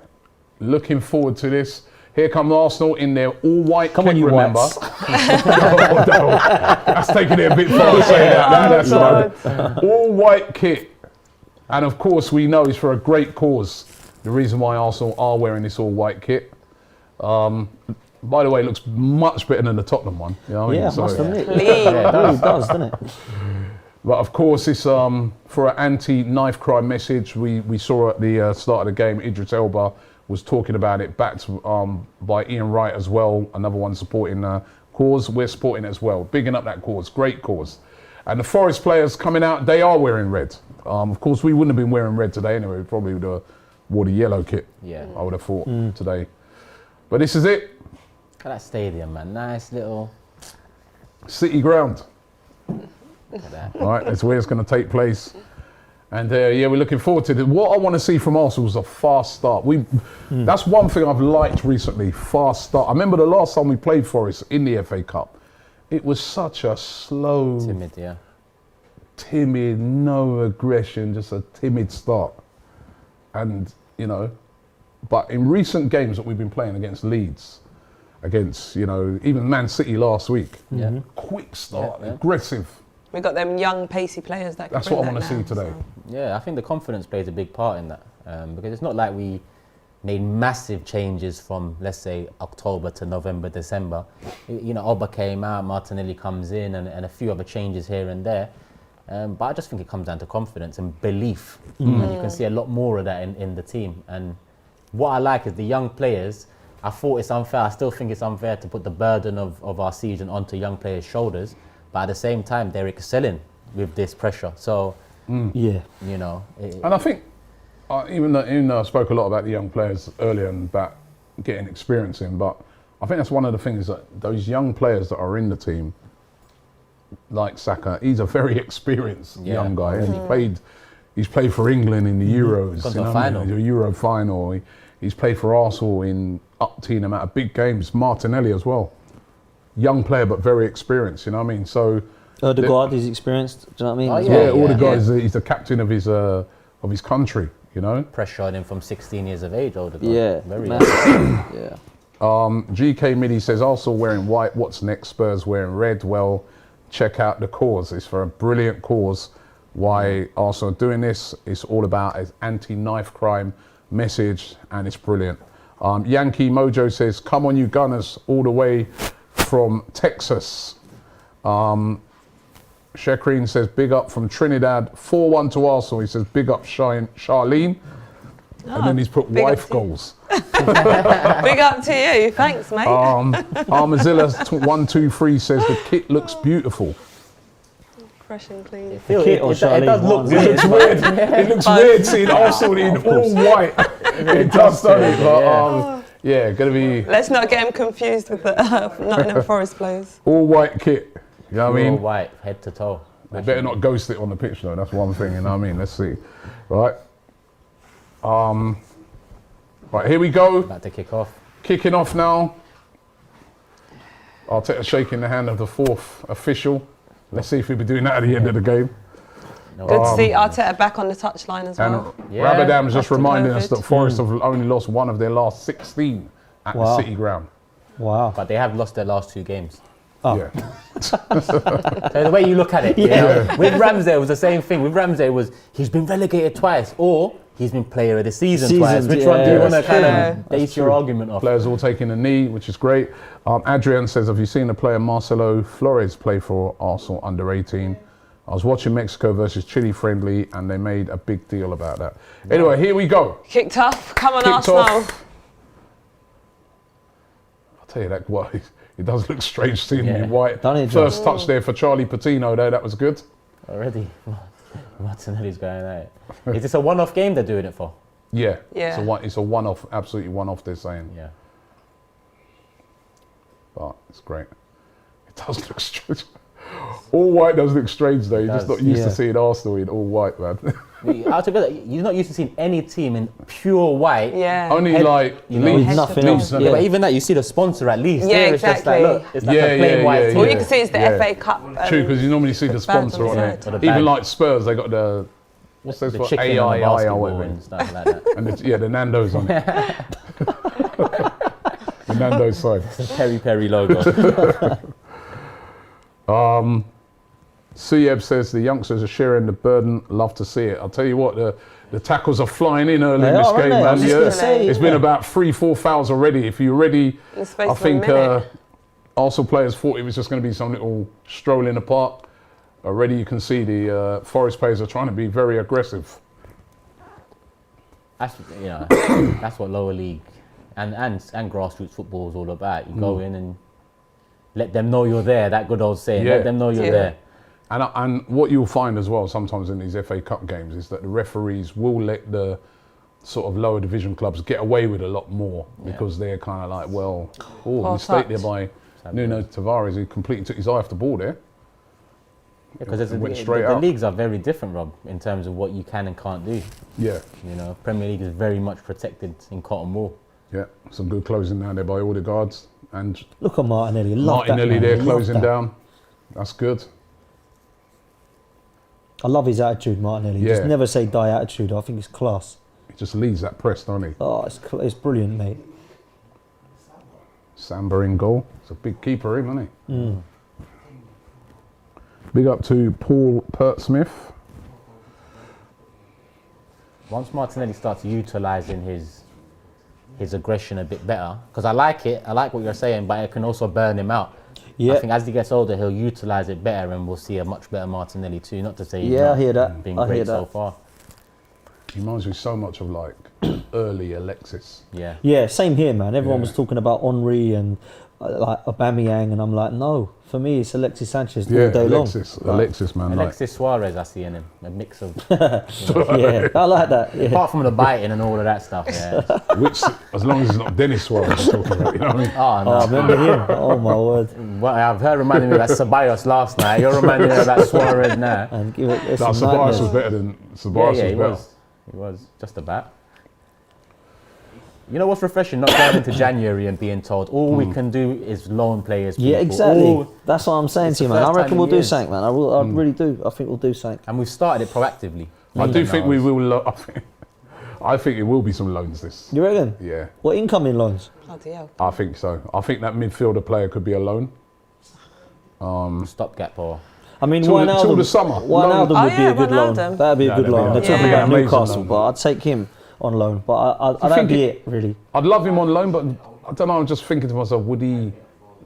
looking forward to this. Here come Arsenal in their all-white Come kit, on, you remember? whites. No, that's taking it a bit far to say that. That's right. All-white kit. And of course, we know it's for a great cause. The reason why Arsenal are wearing this all-white kit. By the way, it looks much better than the Tottenham one. You know what I mean? Yeah, So- must admit. Clean. It really does, doesn't it? But of course, it's for an anti-knife crime message. We saw at the start of the game, Idris Elba was talking about it, backed by Ian Wright as well, another one supporting the cause. We're supporting it as well, bigging up that cause, great cause. And the Forest players coming out, they are wearing red. Of course, we wouldn't have been wearing red today anyway. We probably would have wore the yellow kit, Yeah. I would have thought today. But this is it, Look at that stadium, man. Nice little. City Ground. Look at that. All right, that's where it's going to take place. And yeah, we're looking forward to it. What I want to see from Arsenal is a fast start. That's one thing I've liked recently, fast start. I remember the last time we played Forest in the FA Cup. It was such a slow, Timid, yeah. timid, no aggression, just a timid start. And, you know, but in recent games that we've been playing against Leeds, against, you know, even Man City last week, quick start, Yeah. aggressive. We've got them young, pacey players that can That's bring what I that want to see now, today. so. Yeah, I think the confidence plays a big part in that because it's not like we made massive changes from, let's say, October to November, December. You know, Oba came out, Martinelli comes in, and a few other changes here and there. But I just think it comes down to confidence and belief. And you can see a lot more of that in the team. And what I like is the young players. I thought it's unfair. I still think it's unfair to put the burden of our season onto young players' shoulders. But at the same time, they're excelling with this pressure. So, Yeah. you know. And I think, even though I spoke a lot about the young players earlier and about getting experience in, but I think that's one of the things that those young players that are in the team, like Saka, he's a very experienced young guy, and he's played for England in the Euros, Gone to you a know, final. the Euro final. He's played for Arsenal in up to an amount of big games. Martinelli as well, young player but very experienced. You know what I mean? So. Odegaard is experienced. Do you know what I mean? Oh, As yeah. well? Yeah, all the guys. He's the captain of his country. You know. Pressured him from 16 years of age, Odegaard. Yeah. Very massive. Yeah. GK Midi says Arsenal wearing white. What's next? Spurs wearing red. Well, check out the cause. It's for a brilliant cause. Why Arsenal are doing this? It's all about an anti-knife crime message, and it's brilliant. Yankee Mojo says, "Come on, you Gunners, all the way from Texas." Shekreen says, big up from Trinidad, 4-1 to Arsenal. He says, big up Charlene. And then he's put big up wife to you. goals. Big up to you. Thanks, mate. Armazilla 123 says, the kit looks beautiful. Fresh and clean. It kit or does look Charlene It weird. looks weird. It looks weird seeing Arsenal in all white. It does, doesn't it? But, yeah, going to be Let's not get him confused with the Nottingham Forest players. all white kit. You know what I All mean? white, head to toe. They better not ghost it on the pitch though. That's one thing, you know what I mean? Let's see. Right. Right, here we go. About to kick off. Kicking off now. Arteta shaking the hand of the fourth official. Let's see if we'll be doing that at the end of the game. Good to see Arteta back on the touchline as And well. Yeah. Rabadam's just After reminding us COVID. that Forest have only lost one of their last 16 at Wow. the City Ground. Wow. But they have lost their last two games. Oh. Yeah. So the way you look at it, yeah. With Ramsey, it was the same thing. With Ramsey, it was he's been relegated twice, or he's been player of the season twice. Which one do you want to kind of base your argument off? Players all taking a knee, which is great. Adrian says, have you seen the player Marcelo Flores play for Arsenal under 18? I was watching Mexico versus Chile friendly, and they made a big deal about that. Anyway, here we go. Kicked off. Come on, Kicked Arsenal. off. I'll tell you that, what, it does look strange seeing him in white. First touch there for Charlie Patino, though, that was good. Already, Martinelli's going out. Is this a one-off game they're doing it for? Yeah. Yeah. It's a one-off, absolutely one-off, they're saying. Yeah. But it's great. It does look strange. All white does look strange, though. You're just not used to seeing Arsenal in all white, man. Altogether, you're not used to seeing any team in pure white. Yeah. Only like Leeds. Nothing else. Yeah, but even that, you see the sponsor at least. Yeah, There exactly. It's just like, look, it's like a plain white team. All you can see is the FA Cup. True, because you normally see the sponsor on it. Even like Spurs, they got the, what's this The for? chicken on the AII or basketball whatever. and stuff like that. And the Nando's on it. The Nando's side. The Peri Peri logo. Suyeb says the youngsters are sharing the burden. Love to see it. I'll tell you what, the tackles are flying in early in this game, man. It's been about 3-4 fouls already. If you're ready, I think Arsenal players thought it was just going to be some little stroll in the park. Already you can see the Forest players are trying to be very aggressive. That's, that's what lower league and grassroots football is all about. You go in and let them know you're there. That good old saying, let them know you're there. And what you'll find as well sometimes in these FA Cup games is that the referees will let the sort of lower division clubs get away with a lot more because they're kind of like, well, mistake there by Nuno Tavares, who completely took his eye off the ball there. Because the leagues are very different, Rob, in terms of what you can and can't do. Yeah. Premier League is very much protected in cotton wool. Yeah, some good closing down there by all the guards. And look at Martinelli. Martinelli there closing down. That's good. I love his attitude, Martinelli. Just never say die attitude. I think it's class. He just leads that press, doesn't he? Oh, it's brilliant, mate. Samba in goal. It's a big keeper, isn't he? Big up to Paul Pert-Smith. Once Martinelli starts utilising his aggression a bit better, because I like what you're saying, but it can also burn him out. Yeah. I think as he gets older, he'll utilise it better, and we'll see a much better Martinelli too. Not to say he's I hear that. been great so far. He reminds me so much of like early Alexis. Yeah. Yeah, same here, man. Everyone was talking about Henry and like Aubameyang, and I'm like, no. For me, it's Alexis Sanchez all day long. Alexis, man. Alexis Suarez, I see in him. A mix of... Yeah, I like that. Yeah. Apart from the biting and all of that stuff, yeah. Which, as long as it's not Dennis Suarez talking about, you know what I mean? Oh, no. Oh, remember him? Oh, my word. Well, I've heard reminding me about Ceballos last night. You're reminding me about Suarez now. And give it, Ceballos was better than Ceballos he was. Just about. You know what's refreshing? Not going into January and being told all we can do is loan players. People. Yeah, exactly. That's what I'm saying to you, man. I reckon we'll do something, man. I really do. I think we'll do something. And we've started it proactively. I do think we will. I think it will be some loans this. You reckon? Yeah. What, incoming loans? Bloody hell. I think so. I think that midfielder player could be a loan. Stopgap or... I mean, till the summer. Wijnaldum would be a good loan. Wijnaldum. That'd be a good loan. They're talking about amazing Newcastle, loan. but I'd take him on loan. But that'd be it, really. I'd love him on loan, but I don't know. I'm just thinking to myself, would he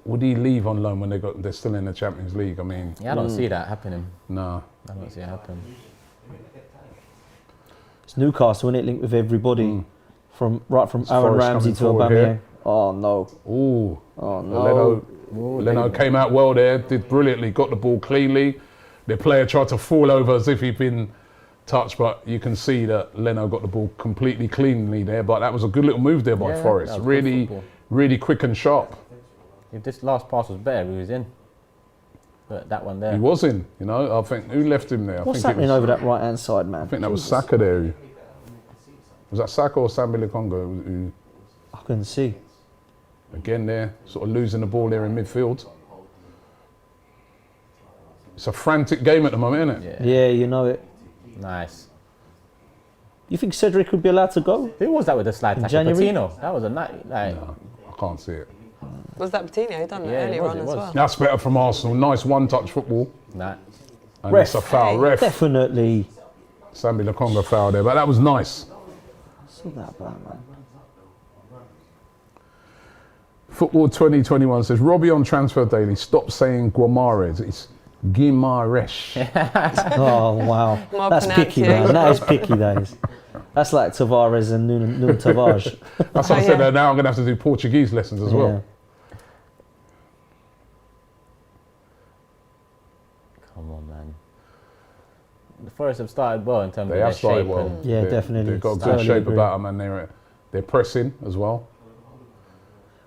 leave on loan when they're still in the Champions League? I mean, I don't see that happening. No, I don't see it happen. It's Newcastle, isn't it? Linked with everybody, from Aaron Ramsey to Aubameyang. Oh no. Oh no. Leno came out well there, did brilliantly, got the ball cleanly. The player tried to fall over as if he'd been touched, but you can see that Leno got the ball completely cleanly there. But that was a good little move there by Forest. Really, really quick and sharp. If this last pass was better, he was in. But that one there. He was in, I think. Who left him there? What's happening over that right-hand side, man? I think that was Saka there. Was that Saka or Sambi Lukonga? Who, I couldn't see. again there, sort of losing the ball there in midfield. It's a frantic game at the moment, isn't it? Yeah, you know it. Nice. You think Cedric would be allowed to go? Who was that with the slide tackle? January? Patino. That was a night. No, I can't see it. Was that Patino? He done that Yeah, it earlier was, on it as was. well. That's better from Arsenal. Nice one-touch football. Nah. And it's a foul. Ref. Definitely. Sambi Lokonga foul there, but that was nice. It's not that bad, man. Football 2021 says, Robbie on Transfer Daily, stop saying Guimarães. It's Guimarães. Oh, wow. More That's picky, man. pronunciation. That is picky, that is. That's like Tavares and Nuno Tavares. That's what I said. Now I'm going to have to do Portuguese lessons as well. Come on, man. The Forest have started well in terms They of their have started shape. well. And Yeah, definitely. They've got a good Totally shape agree. about them, and they're pressing as well.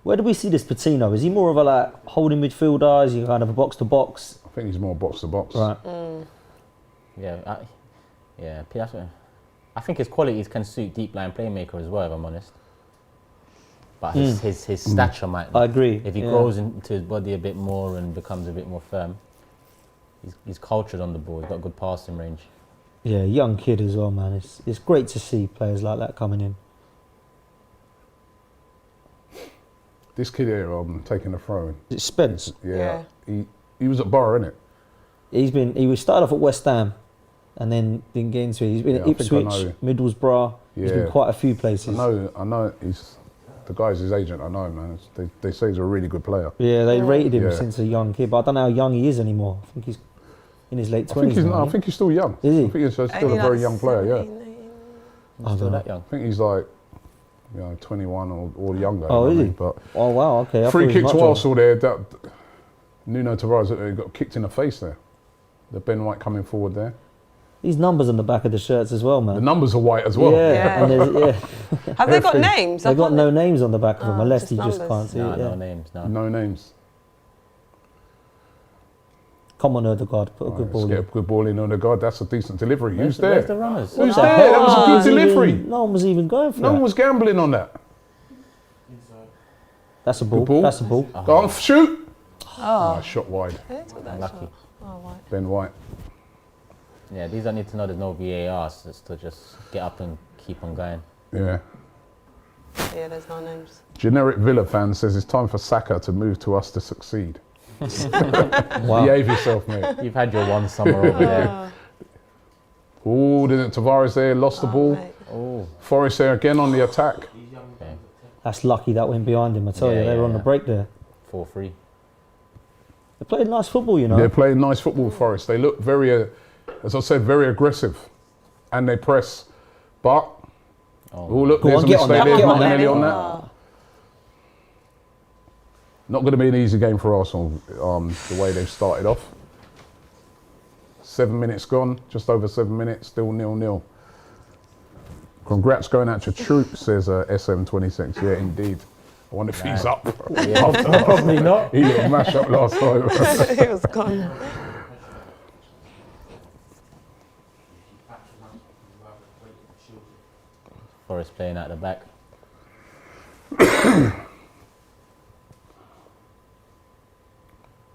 Where do we see this Patino? Is he more of a like holding midfielder? Is he kind of a box to box? I think he's more box to box. Right. yeah, that's what, I think his qualities can suit deep line playmaker as well, if I'm honest. But his stature might. I agree. If he yeah. grows into his body a bit more and becomes a bit more firm, he's cultured on the ball. He's got good passing range. Yeah, young kid as well, man. It's great to see players like that coming in. This kid here, taking the throw in. It's Spence. Yeah. He was at Borough, innit? He was started off at West Ham, and then didn't get into it. He's been Yeah, at I think I Ipswich, know. Middlesbrough. He's been Yeah. quite a few places. I know. The guy's his agent. I know, man. They say he's a really good player. Yeah, they rated him Yeah. since a young kid, but I don't know how young he is anymore. I think he's in his late I think 20s. he's. now, I think he's still young. Is he? I think he's still Only a very like young player. Yeah. 17, 18. I Still don't know. that young. I think he's like, 21 or younger. Oh, you know is what I he? mean? But Oh wow, okay. I thought free he was kick much to older. Arsenal there. That Nuno Tavares got kicked in the face there. The Ben White coming forward there. These numbers on the back of the shirts as well, The man. numbers are white as well. Yeah, Yeah. and yeah. Have they got names? They've got no names on the back of them, Oh, unless just he just numbers. can't see No, it. no Yeah. names, no. No names. Come on, Odegaard, put a good Let's ball get a in. good ball in. Oh, the God, that's a decent delivery. Who's there? Where's the runners? Who's The there? hell? That was a No good one was delivery. no one was even going for No that. one was gambling on that. That's a ball. Good ball. That's a ball. Go on, shoot. Oh, Shot wide. I took that Unlucky. shot. Oh, right. Ben White. Yeah, these don't need to know there's no VAR, so it's to just get up and keep on going. Yeah. Yeah, there's no names. Generic Villa fan says it's time for Saka to move to us to succeed. Wow. Behave yourself, mate. You've had your one summer over there. Oh, didn't Tavares there, lost the ball. Mate. Oh, Forrest there again on the attack. okay. That's lucky that went behind him. I tell Yeah, you, they yeah, were on the yeah. break there. 4-3. They played nice football, you know. They're playing nice football, Forest. They look very, as I said, very aggressive. And they press. But, oh look, Go there's on, a get on mistake that, there, get on that. Martinelli on that. Oh. Not going to be an easy game for Arsenal, the way they've started off. 7 minutes gone, just over 7 minutes, still 0-0. Congrats going out to Troop, says SM26. Yeah, indeed. I wonder if he's Nah. up. Yeah, probably not. He looked mashed up last time. He was gone. Forest playing at the back.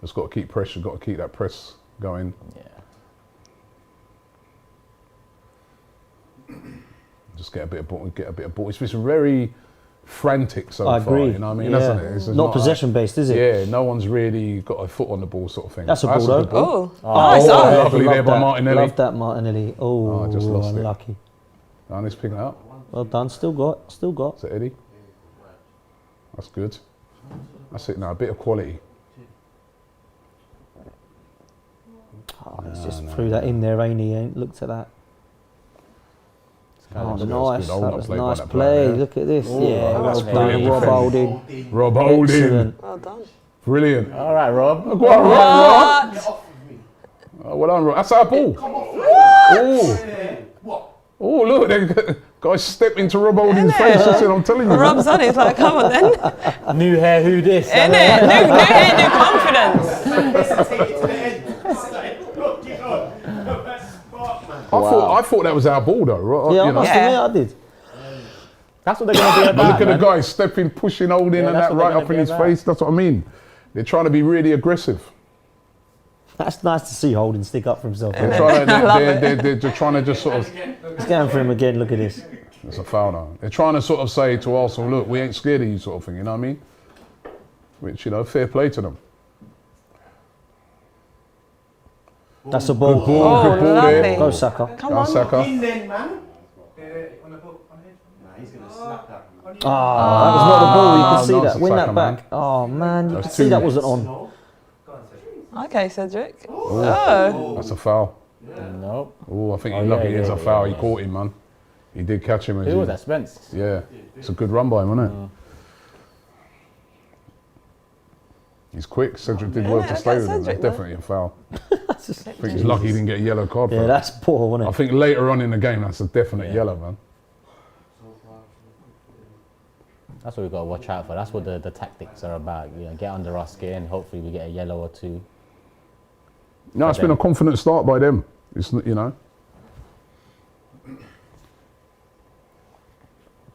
Just got to keep pressure, got to keep that press going. Yeah. Just get a bit of ball, get a bit of ball. It's been very frantic so I far, agree. you know what I mean? Yeah. Hasn't it? It's Not like- possession based, is it? Yeah, no one's really got a foot on the ball sort of thing. That's a ball, though. good ball. Oh, nice. Oh, Oh. lovely there by that. Martinelli. Love that Martinelli. Oh, I just lost it. unlucky. And he's picking it up. Well done. Still got. Is it Eddie? That's good. That's it now, a bit of quality. Oh, he's just threw that in there, ain't he? Ain't looked at that. Oh, That was nice. good. I That wouldn't was play by nice that play. player, yeah. Look at this. Yeah, that's well done, brilliant Rob defending. Holding. Rob Holding. Excellent. Well done. Brilliant. All right, Rob. Go on, Rob. Oh, well done, Rob. That's our ball. Oh. Oh, look, the guys step into Rob Holding's face. That's it, I'm telling you. Rob's on it. It's like, come on then. New hair, who this? Isn't it? New hair, new confidence. I thought that was our ball though, right? Yeah, I You know. must Yeah. admit I did. That's what they're going to be But about. look at the man. guys stepping, pushing, holding, Yeah, and that's that what they're right gonna up in be his about. face. That's what I mean. They're trying to be really aggressive. That's nice to see Holding stick up for himself. They're Yeah. trying to, love they're just trying to just sort of. He's going for him again. Look at this. It's a foul now. They're trying to sort of say to Arsenal, look, we ain't scared of you, sort of thing. You know what I mean? which, you know, fair play to them. That's a ball. Good ball, Oh, good ball lovely. there. Go Saka. Come on. Saka. In then, man. He's going to slap that. Ah, that was not the ball. You no, could see no, that. it's Win a that Saka, back. man. Oh man, you That's could see two. that wasn't on. Okay, Cedric. Oh. That's a foul. Nope. Oh, I think Oh, he's lucky yeah, it's a yeah, foul. yeah. He caught him, man. He did catch him. Who was that, Spence? Yeah, it's a good run by him, wasn't it? He's quick. Cedric did well Yeah, to look stay at with him. That's Cedric, man. definitely a foul. I think he's lucky he didn't get a yellow card for Yeah, it. that's poor, wasn't I it? think later on in the game, that's a definite yellow, man. That's what we've got to watch out for. That's what the tactics are about. You know, get under our skin. Hopefully, we get a yellow or two. No, it's been a confident start by them. It's, you know.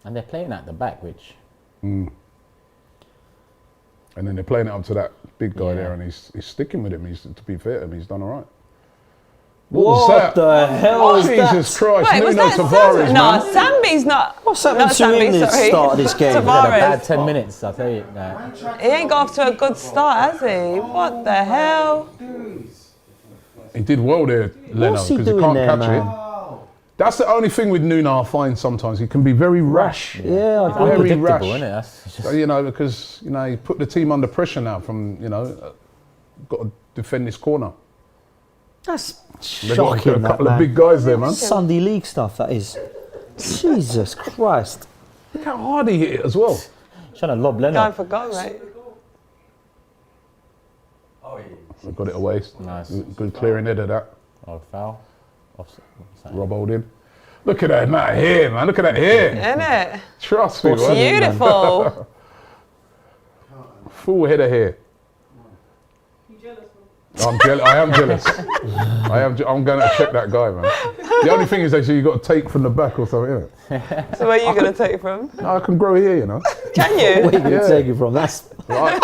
And they're playing at the back, which And then they're playing it up to that big guy Yeah. there, and he's sticking with him. To be fair to him, he's done all right. was What that? the hell is that? Jesus Christ, Wait, was Nuno that Tavares, Sambi? man. No, Sambi's not. What's happened not to him Sambi, in the sorry. start of this game? had a Tavares. bad 10 minutes, I'll tell you. He ain't got off to a good start, has he? What the hell? He did well there, Leno, What's he because he doing can't there, catch man? it. That's the only thing with Nuno I find sometimes. He can be very rash. Yeah, I agree. Very Unpredictable, rash. isn't it? That's So, just, you know, because, you know, he put the team under pressure now from, you know, got to defend this corner. That's They've got shocking, a that, couple of man. big guys there, man. Sunday League stuff, that is. Jesus Christ. Look how hard he hit it as well. trying to lob Leno. Going for goal, mate. They got it away. Nice. Good clearing head of that. Oh, foul. Offside. Rob Holding. Look at that man here, man. Look at that here. Isn't it? Trust me, man. Beautiful. Full head of hair. I am jealous. I'm going to check that guy, man. The only thing is actually you got to take from the back or something, isn't it? So where are you going to take it from? I can grow here, you know. Can Where you? are you going to Yeah. take it from? That's harsh,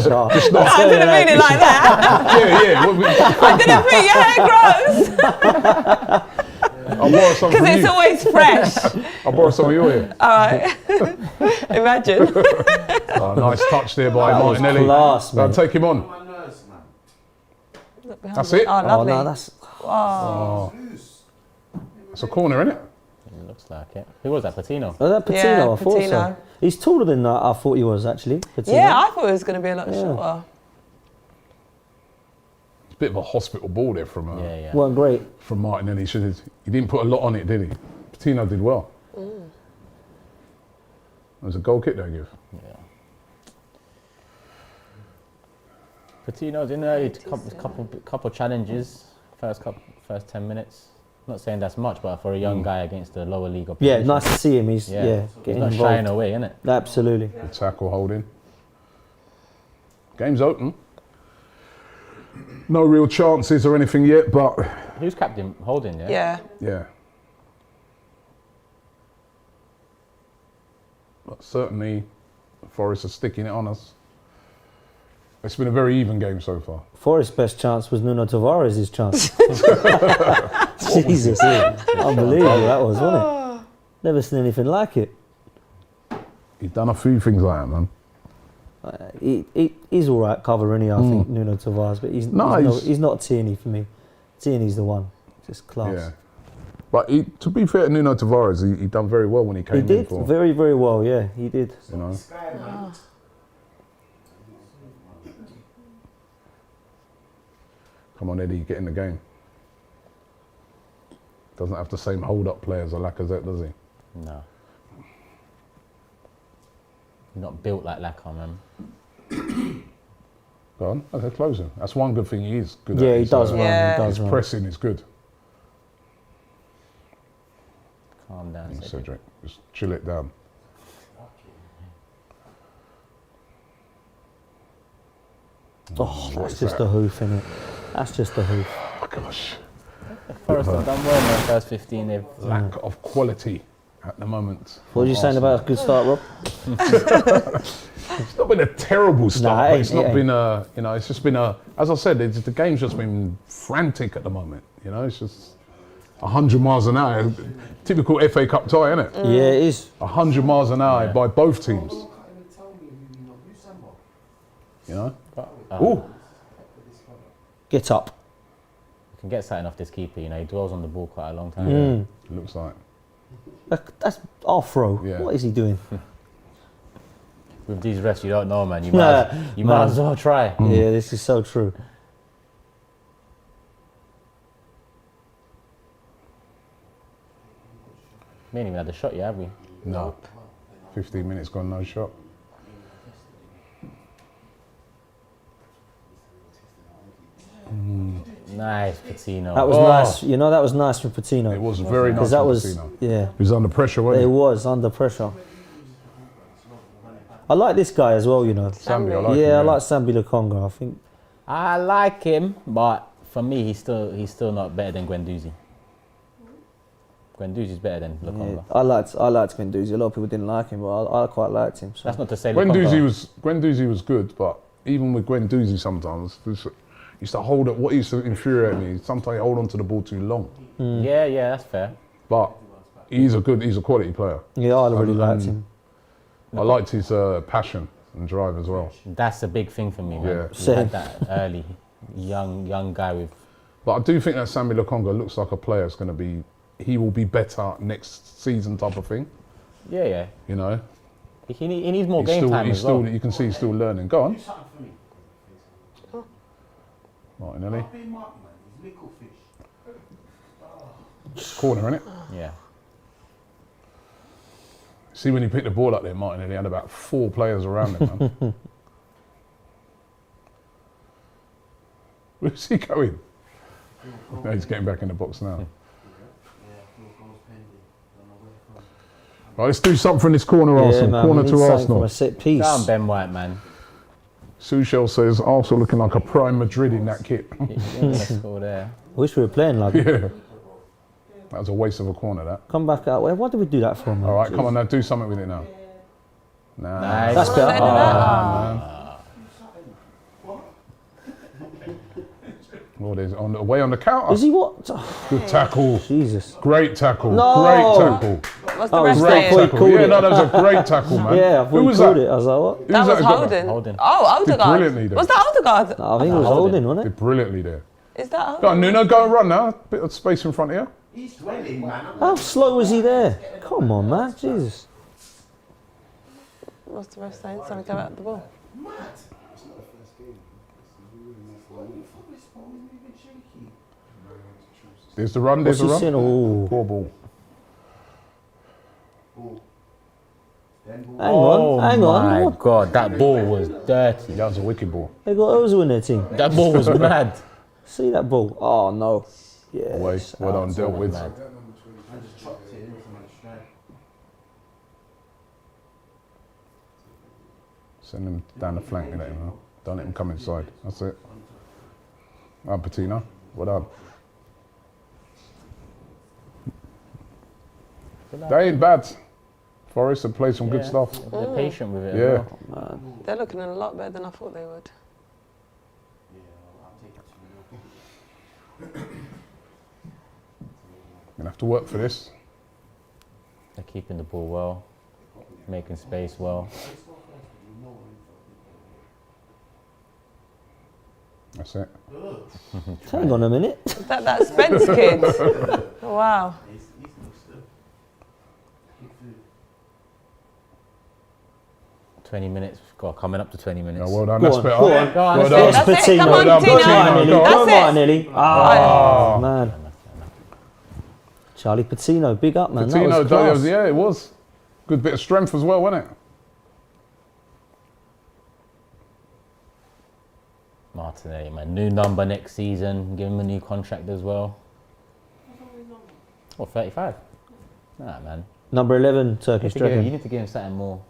harsh. No, I didn't mean it like that. Yeah. I didn't think your hair grows. I'll borrow some Because from it's you. always fresh. I'll borrow some of your hair. All right. Imagine. Oh, nice touch there by That was Martinelli. class, I'll man. take him on. Look behind That's me. it? Oh, Oh, lovely. no, that's... It's a corner, isn't it? It looks like it. Who was that? Patino? Oh, that Patino, Yeah, I thought so. Patino. He's taller than I thought he was, actually. Patino. Yeah, I thought it was going to be a lot shorter. It's a bit of a hospital ball there from Yeah. Weren't great. from Martinelli. He didn't put a lot on it, did he? Patino did well. It was a goal kick they give. Patino's in there. Couple challenges. First 10 minutes. Not saying that's much, but for a young guy against the lower league Yeah, opposition. nice to see him. He's, Yeah, he's getting not shying involved. away, isn't it? Absolutely. Good tackle holding. Game's open. No real chances or anything yet, but Who's captain? Holding, yeah? Yeah. yeah. But certainly, Forest are sticking it on us. It's been a very even game so far. Forest's best chance was Nuno Tavares' chance. Jesus. Unbelievable that was, wasn't it? Never seen anything like it. He's done a few things like that, man. He's all right cover, isn't he? I think Nuno Tavares, but he's not Tierney for me. Tierney's the one, just class. Yeah. But to be fair to Nuno Tavares, he done very well when he came He in did for, very, very well. Yeah, he did. you know. Come on, Eddie, get in the game. Doesn't have the same hold-up play as a Lacazette, does he? No. He's not built like Lacazette, man. Go on, okay, closing. That's one good thing he is good at. Yeah, he His, does run. Yeah. He does His run. pressing is good. Calm down, Cedric. Cedric, just chill it down. Oh, that's is just that? a hoof, innit? That's just a hoof. Oh, gosh. Forest have done well in their first 15. They've Lack of quality at the moment. What are you saying about a good start, Rob? It's not been a terrible start, Nah, but it it's not ain't. been a, you know, it's just been a, as I said, the game's just been frantic at the moment. You know, it's just 100 miles an hour. Typical FA Cup tie, isn't it? Yeah, it is. 100 miles an hour by both teams. You know? Oh. Ooh. Get up. Can get something off this keeper, you know, he dwells on the ball quite a long time. Mm. It looks like. That's our throw. Yeah. What is he doing? With these refs, you don't know, man. You Nah, might as well try. Yeah, this is so true. We ain't even had a shot yet, have we? No. 15 minutes gone, no shot. Nice, Patino. That was nice. You know, that was nice from Patino. It was very nice. Because that from was, Casino. yeah, He was under pressure, wasn't it he? was under pressure. I like this guy as well, you know. Sambi, I like him, Yeah, I like Sambi Lukonga. I think I like him, but for me, he's still not better than Guendouzi. Guendouzi's better than Lukonga. I liked Guendouzi. A lot of people didn't like him, but I quite liked him. So. That's not to say Guendouzi was good, but even with Guendouzi sometimes, he used to hold it. What used to infuriate me, sometimes he hold on to the ball too long. Yeah, that's fair. But he's a quality player. Yeah, I really liked him. I liked his passion and drive as well. That's a big thing for me, man. Yeah. You Same. had that early, young guy with. But I do think that Sambi Lukonga looks like a player that's going to be. He will be better next season, type of thing. Yeah. You know. He needs more game time as well. You can see he's still learning. Go on. Martinelli. Corner, innit? Yeah. See when he picked the ball up there, Martinelli had about 4 players around him, man. Where's he going? No, he's getting back in the box now. Right, let's do something from this corner, Arsenal. man, Corner we to need something Arsenal. From a set piece. Go on, Ben White, man. Sushel says Arsenal looking like a prime Madrid in that kit. You're gonna score there. Wish we were playing like that. Yeah. That was a waste of a corner, that. Come back out. Why did we do that for, man? All right, come on now, do something with it now. Nah. Nice. That's better. Oh, there's on the way on the counter. Is he what? Good tackle. Jesus. Great tackle. No. Great tackle. What's the Oh, ref he's Great He saying? tackle. called Yeah, it. no, that was a great tackle, man. Yeah, I Who thought he was called that? it. I was like, what? Who That was got that? Holden. Holden. Oh, Did brilliantly Odegaard. there. Was that Odegaard? I think it was holding, wasn't Did it? brilliantly there. Is that Holden? Go on, Nuno, go and run now. Bit of space in front of you. He's dwelling, man. How slow was he there? Come on, man. Jesus. What's the ref saying? Something about the ball. Mad. There's the run, there's What's the he run. saying? Oh. Poor ball. Hang on. Hang on. My What? God, that ball was dirty. That was a wicked ball. They got Ozil in their team. That ball was mad. See that ball? Oh, no. Yeah. Away. Well done, dealt with. Mad. Send him down the flank, you know. Don't let him come inside. That's it. Patino. Well done. They ain't bad. Forest have played some good stuff. They're patient with it. Yeah. As well. They're looking a lot better than I thought they would. Gonna have to work for this. They're keeping the ball well, making space well. That's it. Hang on a minute. Is that Spence kid? Oh, wow. 20 minutes. God, coming up to 20 minutes. No, well done. Go That's on, better. go on. Go on, Well that's done. it. That's it. Come Patino. on, Well done, Tino. Patino. Go That's on, it. Martinelli. Ah, Oh. man. Charlie Patino, big up, man. Patino, that was class. yeah, it was. Good bit of strength as well, wasn't it? Martinelli, man. New number next season. Give him a new contract as well. What, 35? Nah, man. Number 11, Turkish You Dragon. need to give him something more.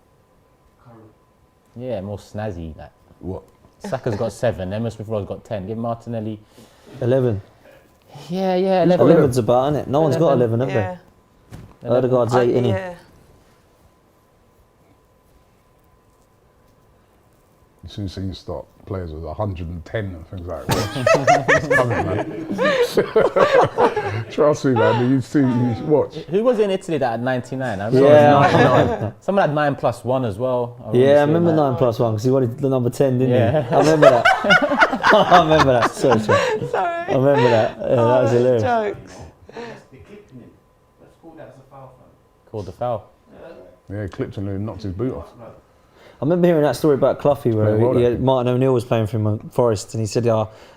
Yeah, more snazzy. Like What? Saka's got 7. Emma Smith-Rowe's got 10. Give Martinelli. 11. Yeah, 11. 11's about, innit? No one's got 11, have Yeah. they? Odegaard's 8, innit? Yeah. As soon as you start players with 110 and things like that. It's coming, man. Trust me, man. You watch. Who was in Italy that had 99? I remember Yeah. someone had 9+1 as well. Yeah, I remember 9+1 because he wanted the number 10, didn't he? I remember that. I remember that. Sorry. Sorry. I remember that. Yeah, that was hilarious. Jokes. Called the foul. Yeah, clipped him and knocked his boot off. I remember hearing that story about Cloughie where Yeah, well Martin O'Neill was playing for him at Forest, and he said,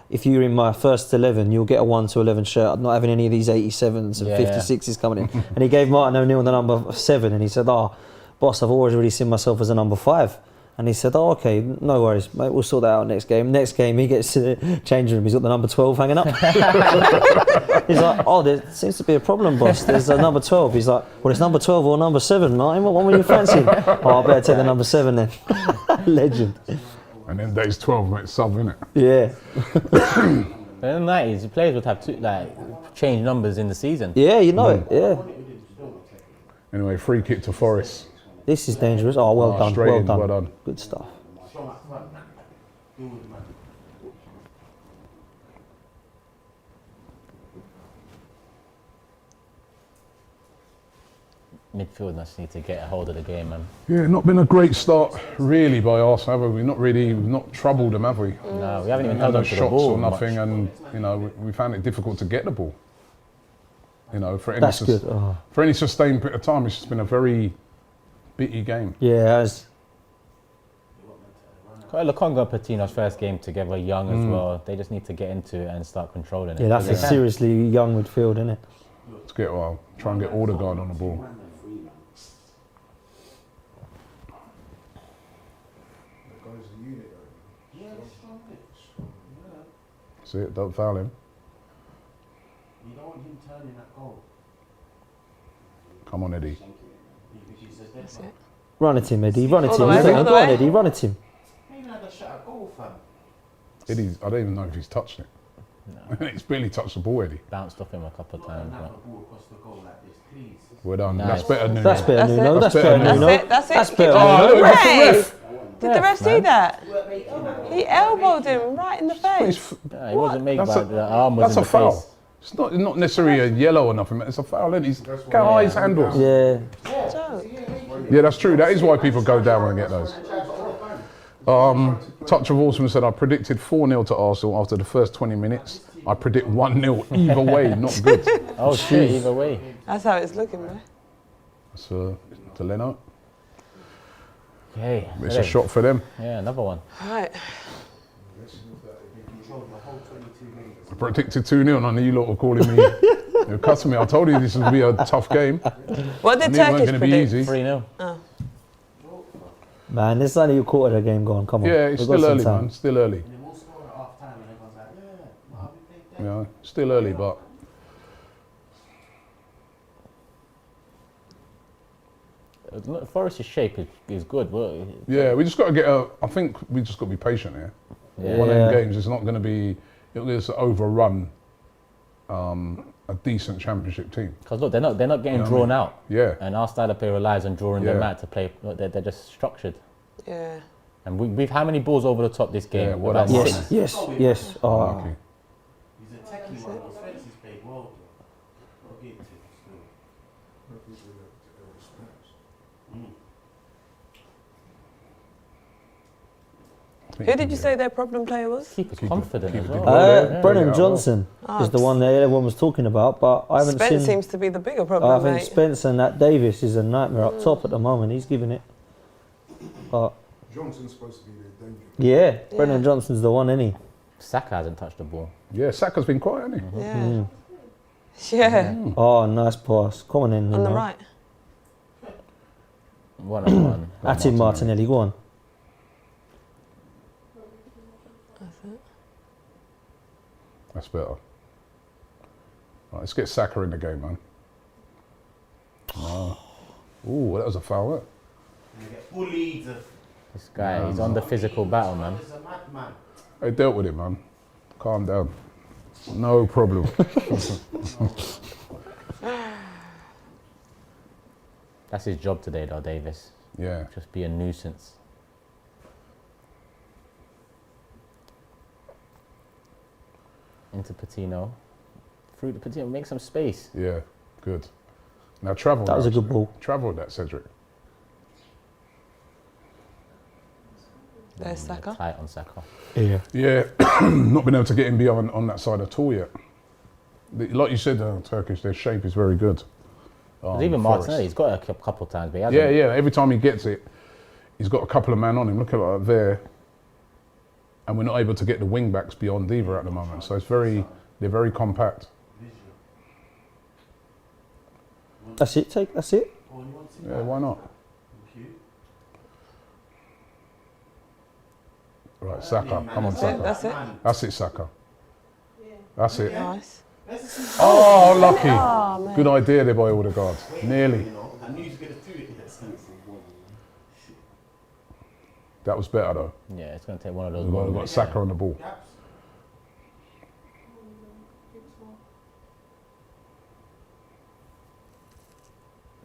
if you're in my first 11, you'll get a 1 to 11 shirt. I'm not having any of these 87s and 56s coming in. And he gave Martin O'Neill the number 7, and he said, boss, I've always really seen myself as a number 5. And he said, okay, no worries, mate, we'll sort that out next game. Next game, he gets to the changing room, he's got the number 12 hanging up. He's like, there seems to be a problem, boss. There's a number 12. He's like, well, it's number 12 or number 7, Martin. What one were you fancying? I better take the number 7 then. Legend. And then days 12, mate, sub, innit? Yeah. But in the 90s, the players would have to change numbers in the season. Yeah, you know it. Yeah. Anyway, free kick to Forest. This is dangerous. Oh, well done. straight Well in, done. well done. Good stuff. Midfield just need to get a hold of the game, man. Yeah, not been a great start really by Arsenal, have we? We've not troubled them, have we? No, we haven't even held No on to the shots ball or nothing, much. and we found it difficult to get the ball. For any That's good. for any sustained bit of time, it's just been a very bitty game. Yeah, as Lokonga and Patino's first game together, young as well. They just need to get into it and start controlling it. yeah, that's a seriously young midfield, isn't it? Let's try and get Odegaard on the ball. See it, don't foul him. You don't want him turning that goal. Come on, Eddie. That's it. Run at him, Eddie. Run at All him. the way, all the Go on, way. Eddie. Run at him. He ain't had a shot at goal, fam. Eddie's, I don't even know if he's touched it. No. He's barely touched the ball, Eddie. Bounced off him a couple of times. Have But the ball across the goal like this, please. Well done. Nice. That's better than That's better, That's Nuno. it. That's That's better, better, Nuno. That's it. That's it. That's better. Oh, Nuno. look, ref. Did the ref see man. that? He elbowed him right in the face. he wasn't made That's by a- the arm was That's in a the foul. face. It's not necessarily a yellow or nothing, it's a foul, isn't it? He's got high his handles. Yeah. Joke. Yeah, that's true. That is why people go down when they get those. Touch of Awesome said, I predicted 4-0 to Arsenal after the first 20 minutes. I predict 1-0 either way, not good. Oh shit! Either way. That's how it's looking, man. It's to Leno. Okay. It's a shot for them. Yeah, another one. Right. I predicted 2-0 and you lot were calling me. You're cutting me. I told you this would be a tough game. What I did knew it weren't Turkish going to be predict? easy. 3-0. Man, there's only a quarter of the game gone. Come on. Yeah, it's We've got still some early, time. man. Still early. And then we'll score at half time and everyone's like, we played that. Still early, but Forest's shape is good. Well, yeah, we just got to get I think we just got to be patient here. yeah. One of them games is not going to be. It'll just overrun a decent championship team. Because look, they're not getting what I drawn mean? out. Yeah. And our style of play relies on drawing them Yeah. out to play. Look, they're just structured. Yeah. And we've how many balls over the top this game? Yeah, what About else? six. Yes. Oh. Lucky. He's a techie one. Spencer's played well. Got to give it to him still. Who did you say their problem player was? Keeper's Keeper- confident keeper as did well. well. Yeah, Brennan yeah. Johnson is the one that everyone was talking about, but I haven't Spence seen. seems to be the bigger I problem, think mate. Spence and that Davis is a nightmare up top at the moment. He's giving it. But Johnson's supposed to be the danger. yeah, Brennan Johnson's the one, isn't he? Saka hasn't touched the ball. Yeah, Saka's been quiet, hasn't he? Yeah. Yeah. Oh, nice pass. Come on in. On the Nuno. right. 1-on-1. At him, Martinelli. Go on. That's better. Right, let's get Saka in the game, man. Oh. Ooh, that was a foul. That. You get bullied. This guy, he's on the physical battle, man. He's a madman. I dealt with it, man. Calm down. No problem. That's his job today, though, Davis. Yeah. Just be a nuisance. into Patino. Through the Patino, make some space. Yeah, good. Now travel. That was a now, good ball. Travel that, Cedric. There's Saka. Tight on Saka. Yeah. Yeah, not been able to get him beyond on that side at all yet. Like you said, Turkish, their shape is very good. Even Forest. Martinelli, he's got it a couple of times, but he hasn't. Yeah. Every time he gets it, he's got a couple of men on him. Look at that there. And we're not able to get the wing backs beyond Diva at the moment. So they're very compact. That's it, that's it. Yeah, why not? Right, Saka, come on, Saka. That's it. That's it, Saka. That's it. Nice. Oh, lucky. Oh, man. Good idea there by Odegaard. Nearly. I knew he was going to do it. That was better though. Yeah, it's going to take one of those We've got moments. Saka on the ball.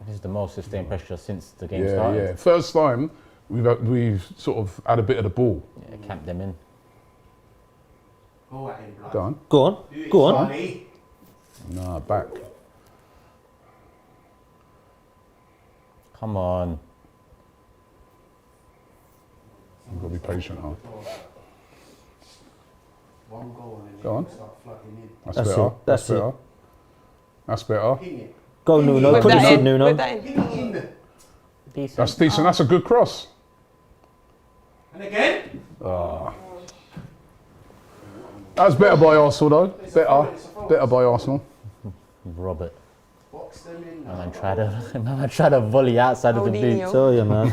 This is the most sustained pressure since the game Yeah, started. yeah. First time we've sort of had a bit of the ball. Yeah, camp them in. Go at him, blood. Go on. Go on, go on. Charlie. Nah, back. Come on. You've got to be patient, huh? One goal and then Go on. start flooding in. That's That's better. it, that's better. it. That's better. Ping it. Go Nuno, Whip put that this in in. Nuno. Whip that in. Ping it in. Decent. That's decent. That's a good cross. And again. That was better by Arsenal, though. Better by Arsenal. Robert. Box them in. And then try to volley outside of the Mourinho. boot. Tell you, man.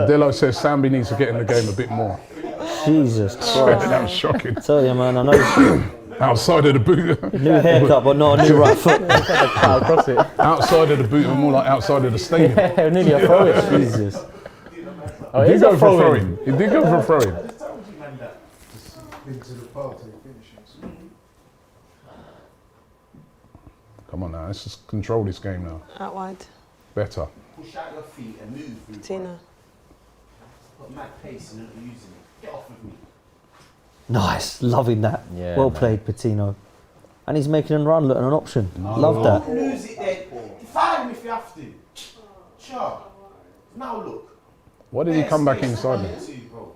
Dello says Sambi needs to get in the game a bit more. Jesus Christ. That was shocking. Tell you, man, I know it's Outside of the boot. new haircut, but not a new right foot. Cut across it. Outside of the boot, and more like outside of the stadium. Yeah, nearly a throw it. Jesus. Oh, He it did is go a for a throw throw in. in. He did go for a throw in. Into the party finishes. Come on now, let's just control this game now. Out wide. Better. Push out your feet and move through. Tina. Got mad pace and not using it. Get off of me. Nice, loving that. Yeah, well man. played, Patino. And he's making him run, look, an option. Love that. Don't lose it there. Fire him if you have to. Sure. Now look. Why did he come back Space inside to me? run into, bro.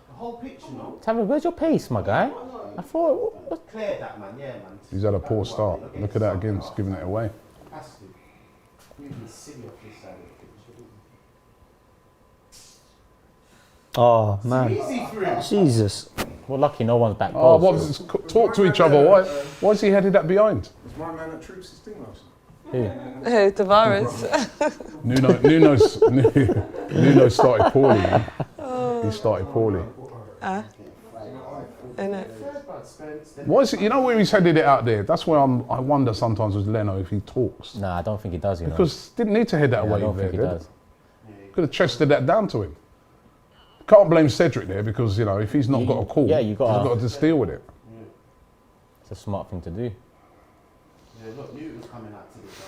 The whole pitch, you know. Tammy, where's your pace, my guy? I thought. Clear that, man. Yeah, man. He's had a poor start. Look at that again, he's giving it away. Has to. Moving silly off this side of the pitch. Oh, man. Easy for him. Jesus. We're lucky no one's back Oh, post. what was this? Talk to each other. Why is he headed that behind? Was my man at Troops' thing last night? Who? Who? Tavares. Nuno started poorly, man. He started poorly. Innit? Why is it, you know where he's headed it out there? That's where I wonder sometimes with Leno if he talks. Nah, I don't think he does, you know. Because didn't need to head that Yeah, I away don't there, think he did does. Could have chested that down to him. Can't blame Cedric there because, you know, if he's not got a call, yeah, he's got to just deal with it. It's a smart thing to do. Yeah, look, Newton's coming out to this.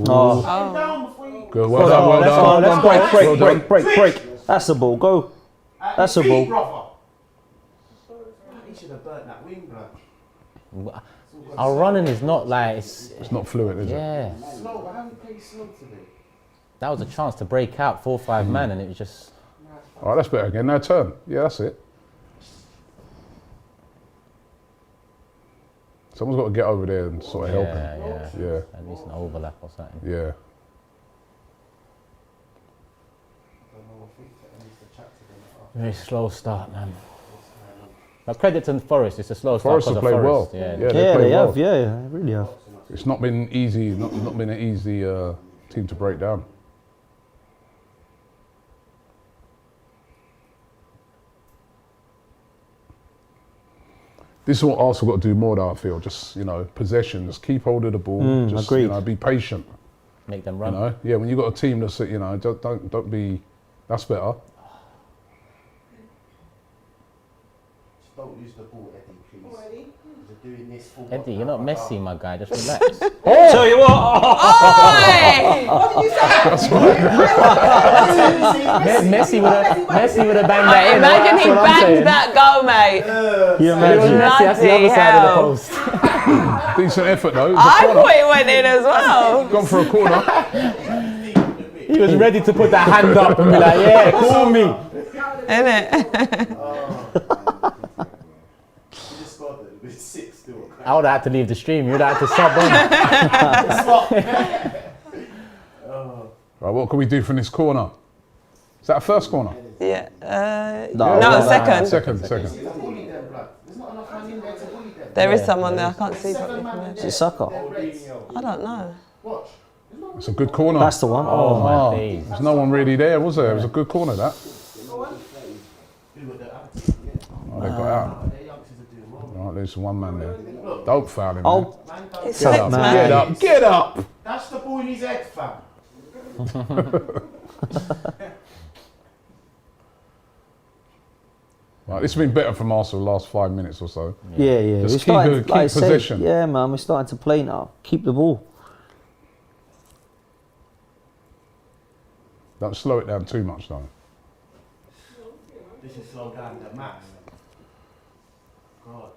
Oh. Get down before you. Good, well done, well Let's done. go, let's break, break, Well break, done. break, break. That's the ball, go. At That's your a ball. feet, brother. He should have burnt that wing, blood. Our running is not like it's It's not fluid, is it? yeah. Slow, but how do you play slow today? That was a chance to break out 4-5 man, and it was just All right, that's better again. Now turn. Yeah, that's it. Someone's got to get over there and sort of help him. yeah. Yeah, At least an overlap or something. yeah. I don't know, I think that needs to chat to them. Very slow start, man. But credit to Forest, it's a slow Forest start have because played of well. Forest. Yeah. Yeah. Yeah, played they well. have, yeah, they really have. It's not been easy. Not been an easy team to break down. This is what Arsenal got to do more, though, I feel. Just, you know, possession. Just keep hold of the ball. Just, agreed. you know, be patient. Make them You run. know, yeah. When you got a team that's, you know, don't be. That's better. Just don't lose the ball, Eddie, please. The doing this for Eddie, you're not messy, my guy. Just relax. Tell you what. Oi! Messi would have banged that in. Imagine he That's what I'm banged saying. that goal, mate. You It was imagine. Messi. That's the other Bloody side of the hell. post. Decent effort though. It was a I corner. thought it went in as well. Gone for a corner. He was ready to put that hand up and be like, "Yeah, call me." Innit? He just scored it with 6 still. I would have had to leave the stream. You'd have had to sub on. Right, what can we do from this corner? Is that a first corner? Yeah. No, No, second. Second. Bully them, blood. There's not enough money in there to bully them. There is someone there. I can't see properly from Is there. it Saka? I don't know. Watch. It's a good corner. That's the one. Oh Oh, my days. There's no one really there, was there? It was a good corner, that. Oh, they got out. Their youngsters are doing well. Right, there's one man there. Don't foul him, man. oh, It slipped, man. Get man. up, get up! That's the ball in his head, fam. Right, this has been better from Arsenal the last 5 minutes or so. yeah. Just We're starting, keep like I say, possession. yeah, man, we're starting to play now. Keep the ball. Don't slow it down too much, though. This is slow down the max. God.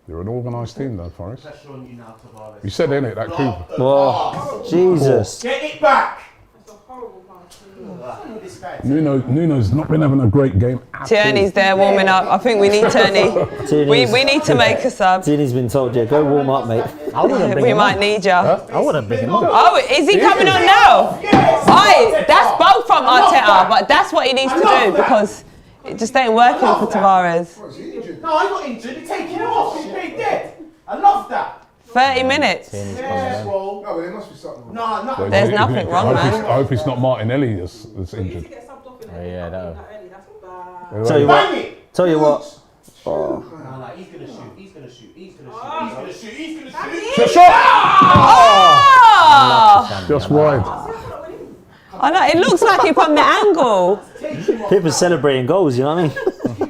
You're an organised team, though, Forrest. Pressure on you now, Tavares. You said, innit, that Cooper. Oh, Jesus. Get it back! This guy. Nuno's not been having a great game at all. Tierney's there warming up. I think we need Tierney. We need to make a sub. Tierney's been told, yeah, go warm up, mate. I wouldn't bring We him might on. need ya. I wouldn't bring him on. Oh, is he coming on now? Oi, that's both from Arteta, but that's what he needs to do because it just ain't working for Tavares. No, I got injured. You're taking him off. He's played dead. I love that. 30 minutes. Tierney's Yeah, coming on. well. No, but there must be something wrong. No, no. Well, There's it- nothing wrong, I hope man. I hope it's not Martinelli that's injured. Oh, yeah, that would. Tell you Bang what. it! Tell you what. No, no, he's gonna shoot. He's gonna shoot. He's gonna shoot. He's gonna shoot. He's gonna shoot. Oh! Just wide. I know, it looks like it from the angle. People celebrating goals, you know what I mean?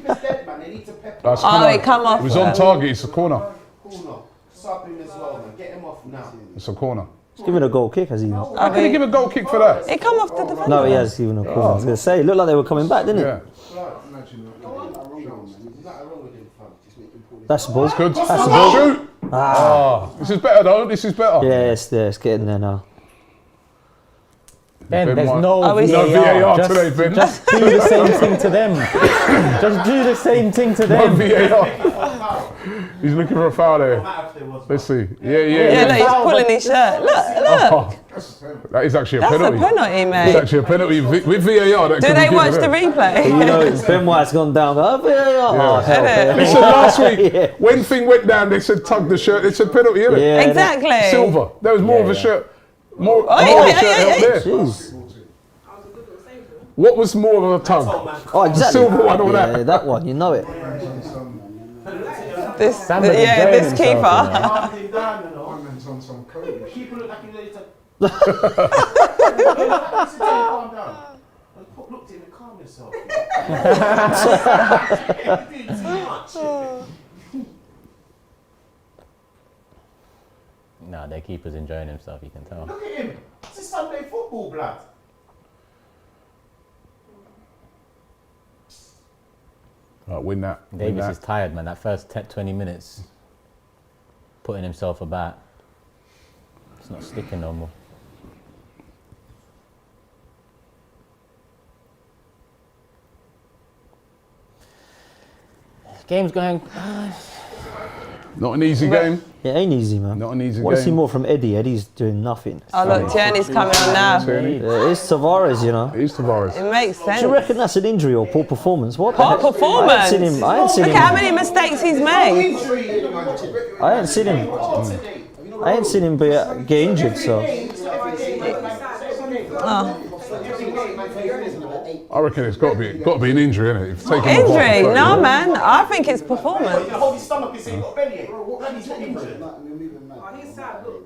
Keep us dead, man. They need to pep That's Oh, corner. it come off. It was on target, it's a corner. corner. Sub him as well, man. Get him off now. It's a corner. He's given a goal kick, has he not? How can you give a goal kick for that? It come off the defender. No, he has given a goal. I was going to say, it looked like they were coming back, didn't it? Yeah. Imagine that. There's nothing wrong with him, fam. Just make him pull his That's the ball. Good. That's the ball. Shoot! Ah. This is better though, this is better. Yeah, it's getting there now. Ben, Ben there's might- no Oh, he's- No VAR Just- today, Ben. Just do the same thing to them. Just do the same thing to No them. VAR. He's looking for a foul there. matter if there was. Let's see. Yeah, Yeah. look, he's pulling his shirt. Look. Oh, that is actually a That's a penalty. penalty, It's mate. actually a penalty with VAR. That Do could be they given watch the there. You replay? know, Ben White's gone down. Oh, hell. Innit? Listen, last week, Yeah. when thing went down, they said tug the shirt. They said penalty, innit? Yeah, Exactly. Silver. There was more Yeah, of a yeah. shirt. More Oi, of oi, a shirt oi, out oi, there. Jeez. What was more of a tug? Oh, exactly. silver one or yeah, that? that one, you know it. This, Somebody yeah, enjoying this himself, keeper. Calm him down, you know. One man's on some code. Keeper look like he's ready to. Calm down. Look at him and calm yourself. You're doing too much. No, their keeper's enjoying himself, you can tell. Look at him. This is Sunday football, blood. Right, win that. Win Davis that. is tired, man. That first 20 minutes, putting himself about. It's not sticking no more. Game's going. Not an easy game. It ain't easy, man. Not an easy Want to see game. more from Eddie. Eddie's doing nothing. Oh, look, Tierney's coming on now. Tierney. Yeah, it's Tavares, you know. It is Tavares. It makes Do sense. you reckon that's an injury or poor performance? What? the Poor heck? performance. I ain't seen him. I ain't seen Look him. at how many mistakes he's made. I ain't seen him. I ain't seen him get injured. So I reckon it's got to be an injury, innit? If taking him off Injury? after 30 No, minutes. man. I think it's performance. Hold his stomach and say he's got a bellyache. Blood, he's not injured.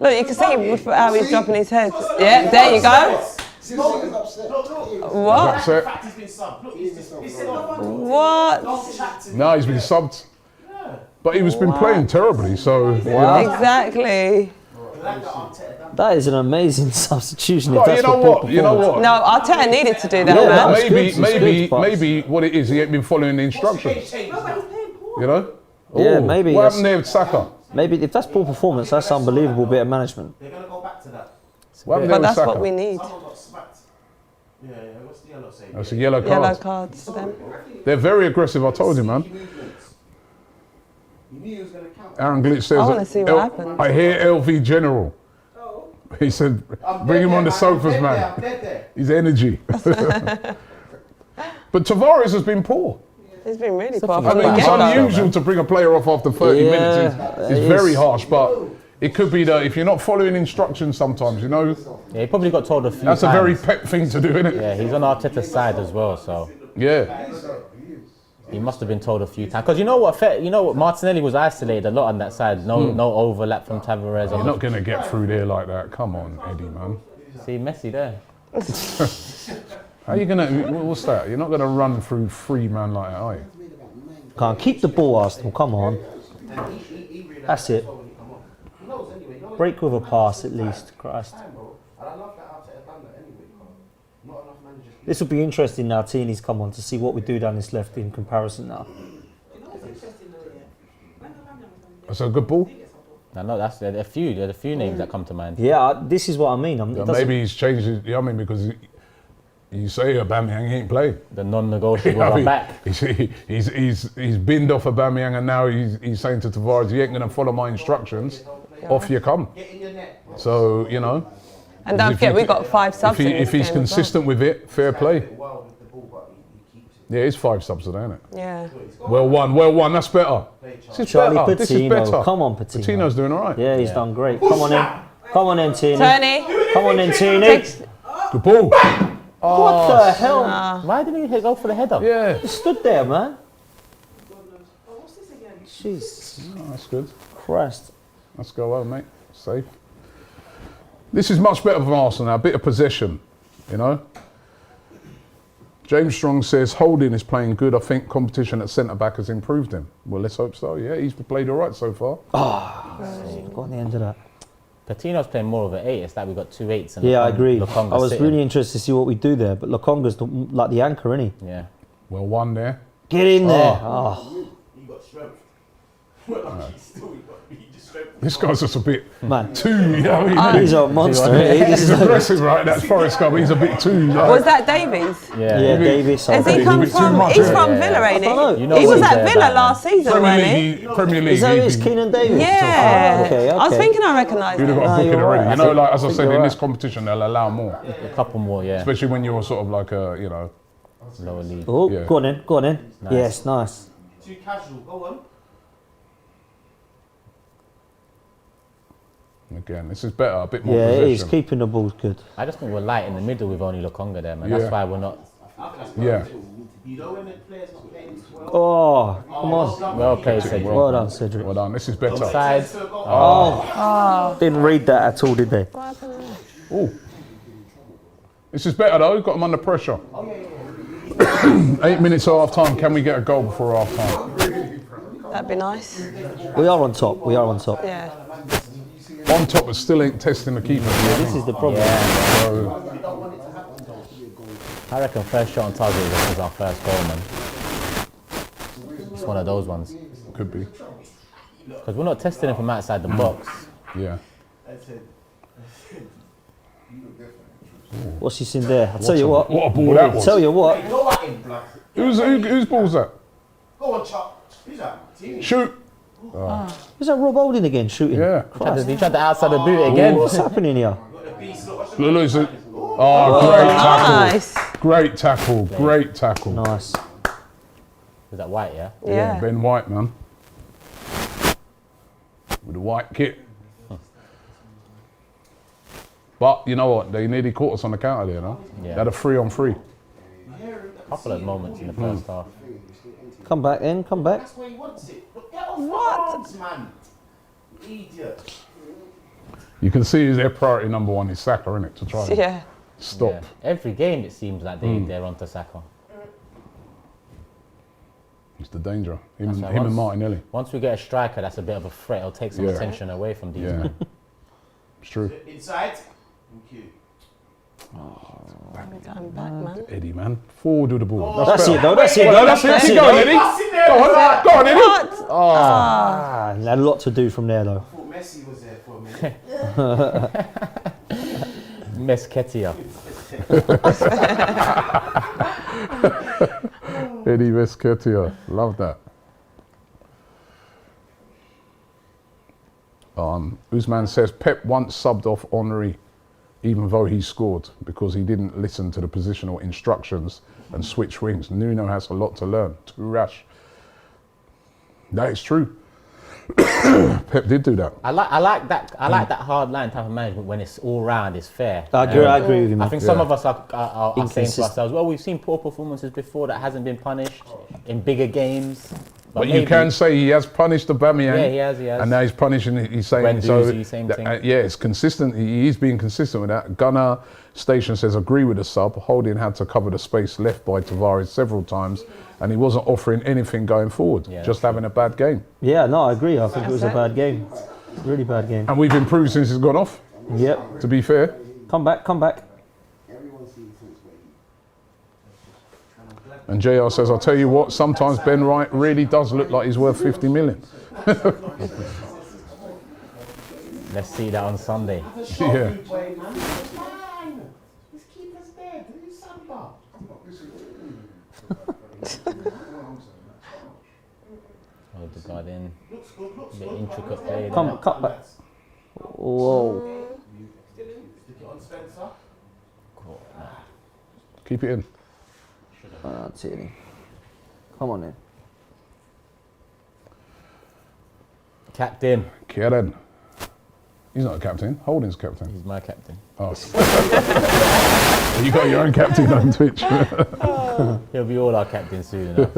Look, you can see with how he's dropping his head. Yeah, there you go. Look. What? Upset. In fact, he's been subbed. Look, he's just. He's not. What? Don't chat to me. No, he's been subbed. But he was been playing terribly, so. Exactly. That is an amazing substitution. If Well, that's you know what? what? You know what? No, Arteta needed to do that, Yeah, man. that was good. It's good, Maybe what it is, he ain't been following the instructions. You know? Yeah, Ooh, maybe What that's- happened there with Saka? Maybe if that's poor performance, that's unbelievable bit of management. They're going to go back to that. What happened But there with that's Saka? what we need. Someone got smacked. Yeah, what's the yellow say? That's a yellow card. Yellow cards for them. They're very aggressive, I told you, man. You knew he was going to count. Aaron Glitch says, I wanna see what happens. I hear LV General. He said, bring him on the sofas, man. I'm dead there. His energy. But Tavares has been poor. It's been really poor I I from mean, the it's get-go. unusual to bring a player off after 30 Yeah, minutes. It's it very is. harsh, but it could be that if you're not following instructions sometimes, you know, Yeah, he probably got told a few that's a times. very pet thing to do, isn't it? Yeah, he's on Arteta's side as well, so Yeah. he must have been told a few times. Because you know what, Martinelli was isolated a lot on that side. No overlap from Tavares. You're not going to get through there like that. Come on, Eddie, man. See Messi there. How are you going to, what's that? You're not going to run through 3 man like that, are you? Can't keep the ball, Arsenal. Come on. That's it. Break with a pass at least. Christ. This will be interesting now. Tini's come on to see what we do down this left in comparison now. That's a good ball. No, there are a few names that come to mind. Yeah, this is what I mean. Yeah, maybe he's changed his, you know what I mean, because you say Aubameyang ain't playing. The non-negotiable I are mean, back. he's binned off Aubameyang, and now he's saying to Tavares, you ain't going to follow my instructions, off you come. So, you know. And don't If forget, he- we got 5 subs in If this he's game as consistent with it, fair play. Well with the ball, but he keeps it. Yeah, it's 5 subs today, isn't it? well. Yeah. Well won, that's better. This is Charlie better. This is Patino. better. Come on, Patino. Patino's doing all right. Yeah, he's done great. Come on in. Come on in, Tini. Tony, Come on in, Tini. takes, Good ball. What the hell? Why didn't he go for the header? Yeah. He stood there, man. Jeez. Oh, that's good. Christ. Let's go well, mate. Safe. This is much better for Arsenal now. A bit of possession, you know. James Strong says Holding is playing good. I think competition at centre back has improved him. Well, let's hope so. Yeah, he's played all right so far. Got on the end of that. Patino's playing more of an 8. It's like we got 2 8s. And Yeah, I agree. Lokonga I was sitting. really interested to see what we do there, but Lokonga's like the anchor, isn't he? Yeah. Well, one there. Get in there. Oh, He got strength. Well, he just strength. This guy's just a bit man. too, you know what I mean? He's a monster. Isn't he? This He's is aggressive, right? That's Forrest Gump. He's a bit too. Like, was that Davies? Yeah. Yeah, Davis. Has he he's a come bit too from? much, He's yeah. from Yeah. Villa, ain't I don't know. he? You know He what was he's at there Villa about, last season, Premier wasn't he? League. Premier League. Is that he'd his be- Keenan Davis? Yeah. Okay, I was okay. thinking I recognised You'd have him. got a booking you're already. right. You know, like as I think said, you're in right. this competition, they'll allow more, A couple more, yeah. especially when you're sort of like a, you know. Lower league. Oh, Yeah. go on in. Go on in. Nice. Yes, nice. Too casual. Go on. Again, this is better, a bit more Yeah, it is. possession. Keeping the ball's good. I just think we're light in the middle with only Lokonga there, man. Yeah. That's why we're not Yeah. You know when the players not playing this well. Oh, come on. well played, Cedric. Well done, Cedric. Well done. This is better. Side. Didn't read that at all, did they? Ooh. This is better though. Got them under pressure. 8 minutes of half time. Can we get a goal before half time? That'd be nice. We are on top. We are on top. Yeah. On top, but still ain't testing the keeper. This is the problem. Yeah. So, I reckon first shot on target is our first goal, man. It's one of those ones. could be. Because we're not testing it from outside the box. Yeah. What's this in there? I'll tell you what. What a ball that was. Tell you what. Go at him, blood. Whose ball's that? Go on, Chuck. Who's that? Team. Shoot. Was that Rob Holding again shooting? Yeah. He tried to outside the boot again. What's happening here? Look, it's a- oh, great tackle. Nice. Great tackle. Great tackle. Nice. Is that white, yeah? Yeah. Ben White, man. With the white kit. But you know what? They nearly caught us on the counter there, no? Yeah. They had a 3-on-3. A couple of moments in the first half. Come back in. Come back. That's where he wants it. Look, get off what? Arms, man. Idiot. You can see their priority number one is Saka, innit? To try and Yeah. stop. Yeah. Every game it seems like they're onto Saka. He's the danger. Him That's and, right. him and Martinelli. Once we get a striker that's a bit of a threat, it'll take some Yeah. attention away from these Yeah. men. It's true. Inside. Thank you. I'm back, man. Eddie, man. Forward with the ball. That's better. it, though. That's it. Well, though. that's it. That's Keep it. going, though. Eddie. Pass in there. Go on, go on, Eddie. What? Ah, he had a lot to do from there, though. I thought Messi was there for a minute. Mesketia. Eddie Vesketia. Love that. Usman says Pep once subbed off Henry even though he scored because he didn't listen to the positional instructions and switch wings. Nuno has a lot to learn. Too rash. That is true. Pep did do that. I like that hard line type of management when it's all round, it's fair. I agree with you, man. I think some Yeah. of us are saying to Inconsistent. ourselves, well, we've seen poor performances before that hasn't been punished in bigger games. But you maybe- can say he has punished Aubameyang. Yeah, he has. And now he's punishing. He's saying Guendouzi, same thing. Yeah, it's consistent. He's being consistent with that. Gunnar Station says agree with the sub. Holding had to cover the space left by Tavares several times, and he wasn't offering anything going forward. Yeah, just having a bad game. Yeah, no, I agree. I think it was a bad game. Really bad game. And we've improved since he's gone off. Yep. To be fair, Come back, come back. and JR says, I'll tell you what. Sometimes Ben Wright really does look like he's worth 50 million. Let's see that on Sunday. Yeah. This keeper's dead. Who's Samba? Hold the guard in. Looks good, looks Bit good. intricate play. Come, there. cut back. Whoa. Stick it on Spencer. Keep it in. That's it. Come on in. Captain. Kieran. He's not a captain. Holding's captain. He's my captain. Oh. You got your own captain on Twitch. He'll be all our captain soon enough.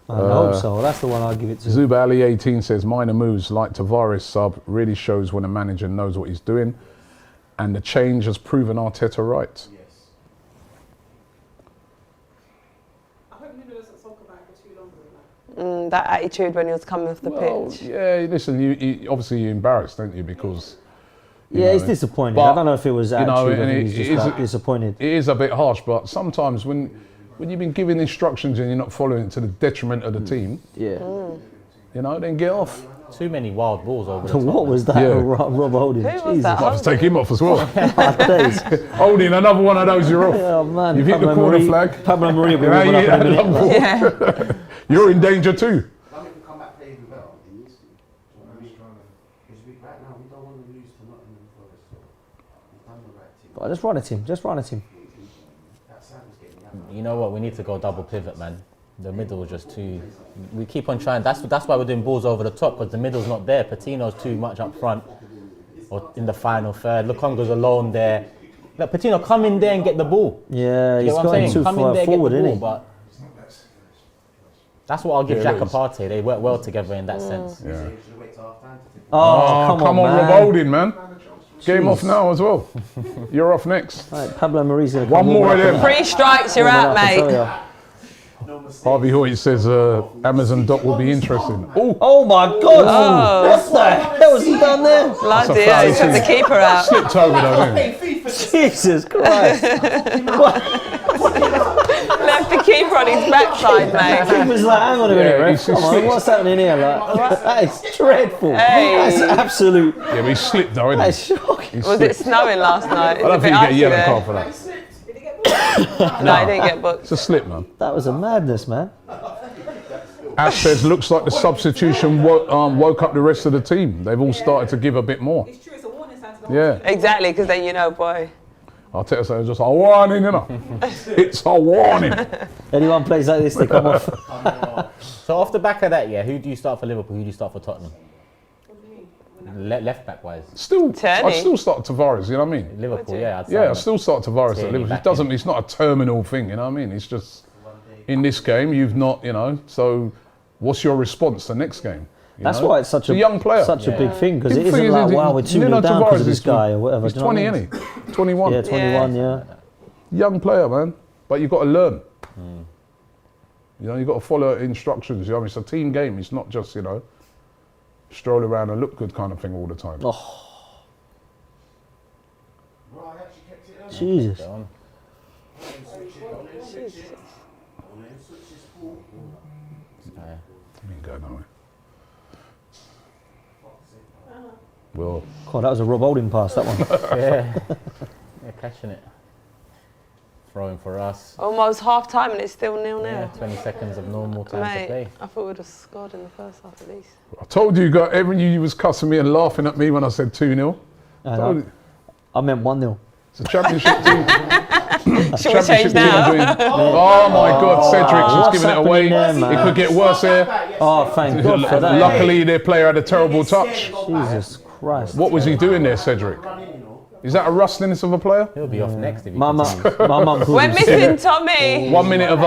I hope so. That's the one I'll give it to. Zuba Ali 18 says minor moves like Tavares sub really shows when a manager knows what he's doing, and the change has proven Arteta right. Yes. I hope Nuno doesn't talk about it for too long with that. That attitude when he was coming off the Well, pitch. yeah, listen, you obviously you're embarrassed, don't you? Because you Yeah, know, it's disappointing. but, I don't know if it was you know, attitude. I and think he's it just is- like disappointed. it is a bit harsh, but sometimes when you've been given instructions and you're not following it to the detriment of the team, Yeah. you know, then get off. Too many wild balls over the top. What was that? Yeah. Rob Holding. Who was Jesus. that? Might have to take him off as well. Hard days. Holding another one of those, you're off. Oh man. You've hit the Pablo corner Marie- flag. Pablo Maria will be You know, warming you up hit in a that minute. long ball. Yeah. You're in danger too. Let me come back play even better. He needs to. Do you know what I mean? Because right now we don't want to lose to Nottingham Forest. So we've done the right thing. But just run at him. Just run at him. That Santa's getting out. You know what? We need to go double pivot, man. The middle is just too. We keep on trying. That's why we're doing balls over the top because the middle's not there. Patino's too much up front, or in the final third. Lukonga's alone there. Look, Patino, come in there and get the ball. Yeah, You he's get what I'm going saying? too Come in far there, forward, get the isn't ball. he? But that's what I'll give Yeah, Jack it is. Partey. They work well together in that sense. Yeah. You should wait till half time to take Oh, Come on, man. Rob Holding, man. Game off Jeez. now as well. You're off next. Right, Pablo Marie's going to One more of them. 3 strikes, you're out, mate. Harvey Hoyt says Amazon Doc will be interesting. Oh, Oh my God! What the hell has he done there? Bloody That's a hell, he foul. took the keeper out. slipped over though, didn't he? Jesus Christ! Left the keeper on his backside, mate. He was like, hang on a minute, Yeah, ref. he's Come on, slipped. what's happening here? Like, that is dreadful. Hey. That's absolute. Yeah, but he slipped though, didn't That's he? shocking. Was it snowing last night? I don't think you get a yellow card for that. No, he didn't get booked. It's a slip, man. That was a madness, man. Ash says looks like the substitution woke up the rest of the team. They've all started to give a bit more. It's true, it's a warning sign to the whole Yeah. team. Exactly, because then you know, boy. Arteta says just a warning, you know. It's a warning. Anyone plays like this, they come off. So off the back of that, yeah, who do you start for Liverpool? Who do you start for Tottenham? Left back wise, Still, Turney. I still start Tavares. You know what I mean? Liverpool, yeah. I'd Yeah, I say still start Tavares at Turney Liverpool. It back doesn't. in. It's not a terminal thing. You know what I mean? It's just in this game you've not. You know. So what's your response the next game? You That's know? why it's such a young player. such a big thing because The it thing isn't is, like is wow, we're 2 Nuno 0 down because Tavares of this is guy or whatever. He's do you know 20, what I mean? isn't he? 21. Yeah, 21. Yeah. Young player, man. But you've got to learn. You know, you've got to follow instructions. You know, it's a team game. It's not just, you know, stroll around and look good kind of thing all the time. Oh, Bro, I actually kept it on. Jesus. Go on. Aye. You ain't going nowhere. Well, God, that was a Rob Holding pass, that one. Yeah. Yeah, catching it. Throwing for us. Almost half time and it's still 0-0. Yeah, 20 seconds of normal time to Mate, play. I thought we'd have scored in the first half at least. I told you, everyone you was cussing me and laughing at me when I said 2-0. I meant 1-0. It's a championship team. Should we change now? Oh my God, Cedric's just What's giving it away. happening there, It man? could get worse here. Oh, thank God for that. Luckily, their player had a terrible touch. Jesus Christ. What was he doing there, Cedric? Is that a rustliness of a player? He'll be off next if he My mum continues. calls We're him missing Tommy. 1 minute of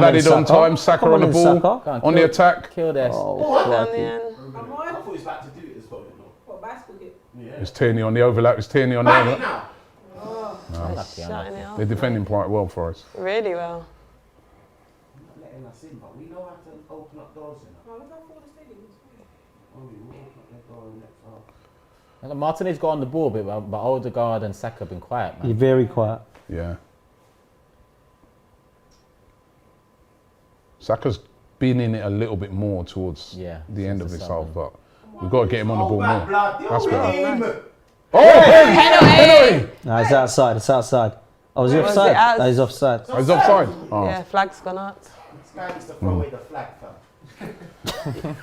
added on time. Saka Come on the on, ball Saka. on the attack. Kill this. Oh, Down the crikey. end. Am I? I thought he was about to do it as well. What, bicycle hit? It's Tierney on the overlap. It's Tierney on the Bang it overlap. now. Lucky, Shutting it They're off. defending quite well for us. Really well. Not letting us in, but we know how to open up doors. You know. Oh, was that for the stadium? Oh, we will open up that door in the next half. And Martinez got on the ball a bit, but Odegaard and Saka have been quiet, You're man. very quiet. Yeah. Saka's been in it a little bit more towards Yeah, the end of since this the half, summer. but we've got to get him on the ball back, more. blood. Deal That's with better. him. Oh, penalty! No, it's outside. It's outside. Oh, is he Was it offside? out? No, he's offside. He's offside. Oh. Yeah, flag's gone up. This guy needs to throw away the flag, fam. Needs to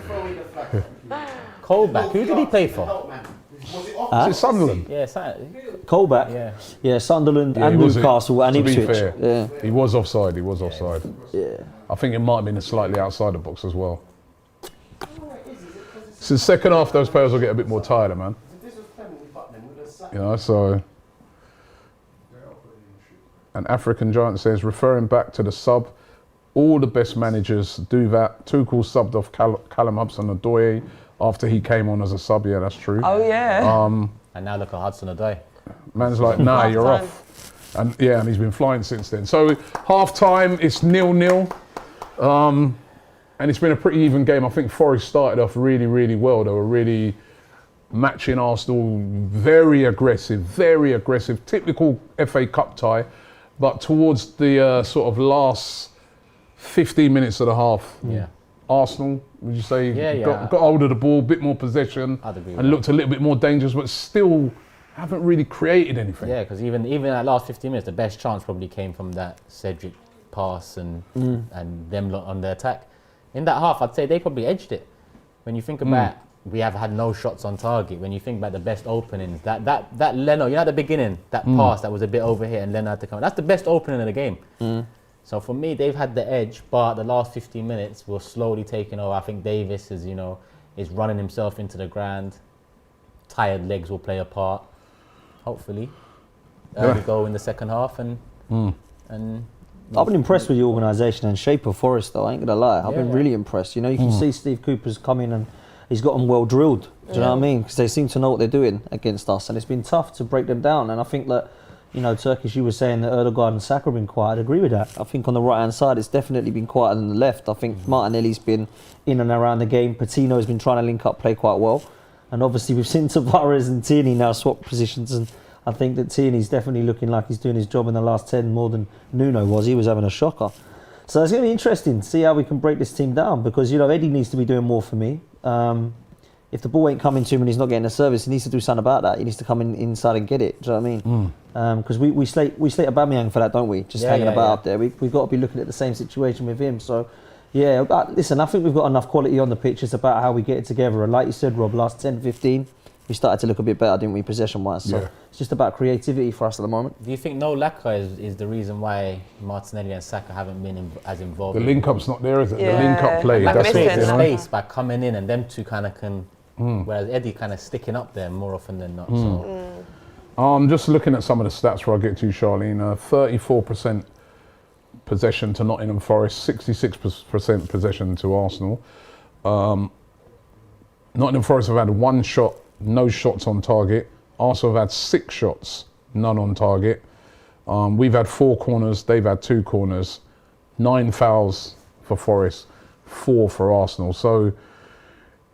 throw away the flag. Colback, who did he play for? Help, man. Was it off? Huh? Is it Sunderland? Yeah, Colback. yeah. Yeah, Sunderland Yeah, and he was- Newcastle and to be Ipswich. fair. Yeah, He was offside. He was offside. yeah. I think it might have been slightly outside the box as well. So the second half, those players will get a bit more tired, man. If this was Premier, we fucked them. We'd have sacked You know, so. An African Giant says, referring back to the sub, all the best managers do that. Tuchel subbed off Callum Hudson-Odoi after he came on as a sub. Yeah, that's true. Oh, yeah. And now look at Hudson-Odoi. Man's like, nah, you're Half-time. off. And yeah, and he's been flying since then. So half time, it's 0-0. And it's been a pretty even game. I think Forest started off really, really well. They were really matching Arsenal, very aggressive, typical FA Cup tie. But towards the sort of last 15 minutes of the half, Yeah. Arsenal, would you say, Yeah. got hold of the ball, a bit more possession, I'd agree with and that. looked a little bit more dangerous, but still haven't really created anything. Yeah, because even that last 15 minutes, the best chance probably came from that Cedric pass and them lot on the attack. In that half, I'd say they probably edged it. When you think about, we have had no shots on target. When you think about the best openings, that Leno, you know, at the beginning, that pass that was a bit over here and Leno had to come. That's the best opening of the game. So for me, they've had the edge, but the last 15 minutes were slowly taking over. I think Davis is, is running himself into the ground. Tired legs will play a part. Hopefully, early goal in the second half, and I've been impressed with the organisation and shape of Forest, though. I ain't gonna lie. I've been really impressed. You know, you can see Steve Cooper's come in and he's got them well drilled. Do you know what I mean? Because they seem to know what they're doing against us, and it's been tough to break them down. And I think that, Turkish, you were saying that Odegaard and Saka have been quiet. I'd agree with that. I think on the right hand side, it's definitely been quieter than the left. I think Martinelli's been in and around the game. Patino's been trying to link up play quite well, and obviously we've seen Tavares and Tierney now swap positions, and I think that Tierney's definitely looking like he's doing his job in the last 10 more than Nuno was. He was having a shocker. So it's going to be interesting to see how we can break this team down, because, Eddie needs to be doing more for me. If the ball ain't coming to him and he's not getting a service, he needs to do something about that. He needs to come inside and get it. Do you know what I mean? Because we slate Aubameyang for that, don't we? Just hanging about up there. We've got to be looking at the same situation with him. So, yeah, but listen, I think we've got enough quality on the pitch. It's about how we get it together. And like you said, Rob, last 10, 15, we started to look a bit better, didn't we, possession-wise? So it's just about creativity for us at the moment. do you think no lacquer is the reason why Martinelli and Saka haven't been as involved? The link-up's not there, is it? Yeah. The link-up play, Like that's Create it. the You know? space by coming in, and them two kind of can. Whereas Eddie kind of sticking up there more often than not. So. Just looking at some of the stats before I get to you, Charlene. 34% possession to Nottingham Forest, 66% possession to Arsenal. Nottingham Forest have had 1 shot, no shots on target. Arsenal have had 6 shots, none on target. We've had 4 corners, they've had 2 corners, 9 fouls for Forest, 4 for Arsenal. So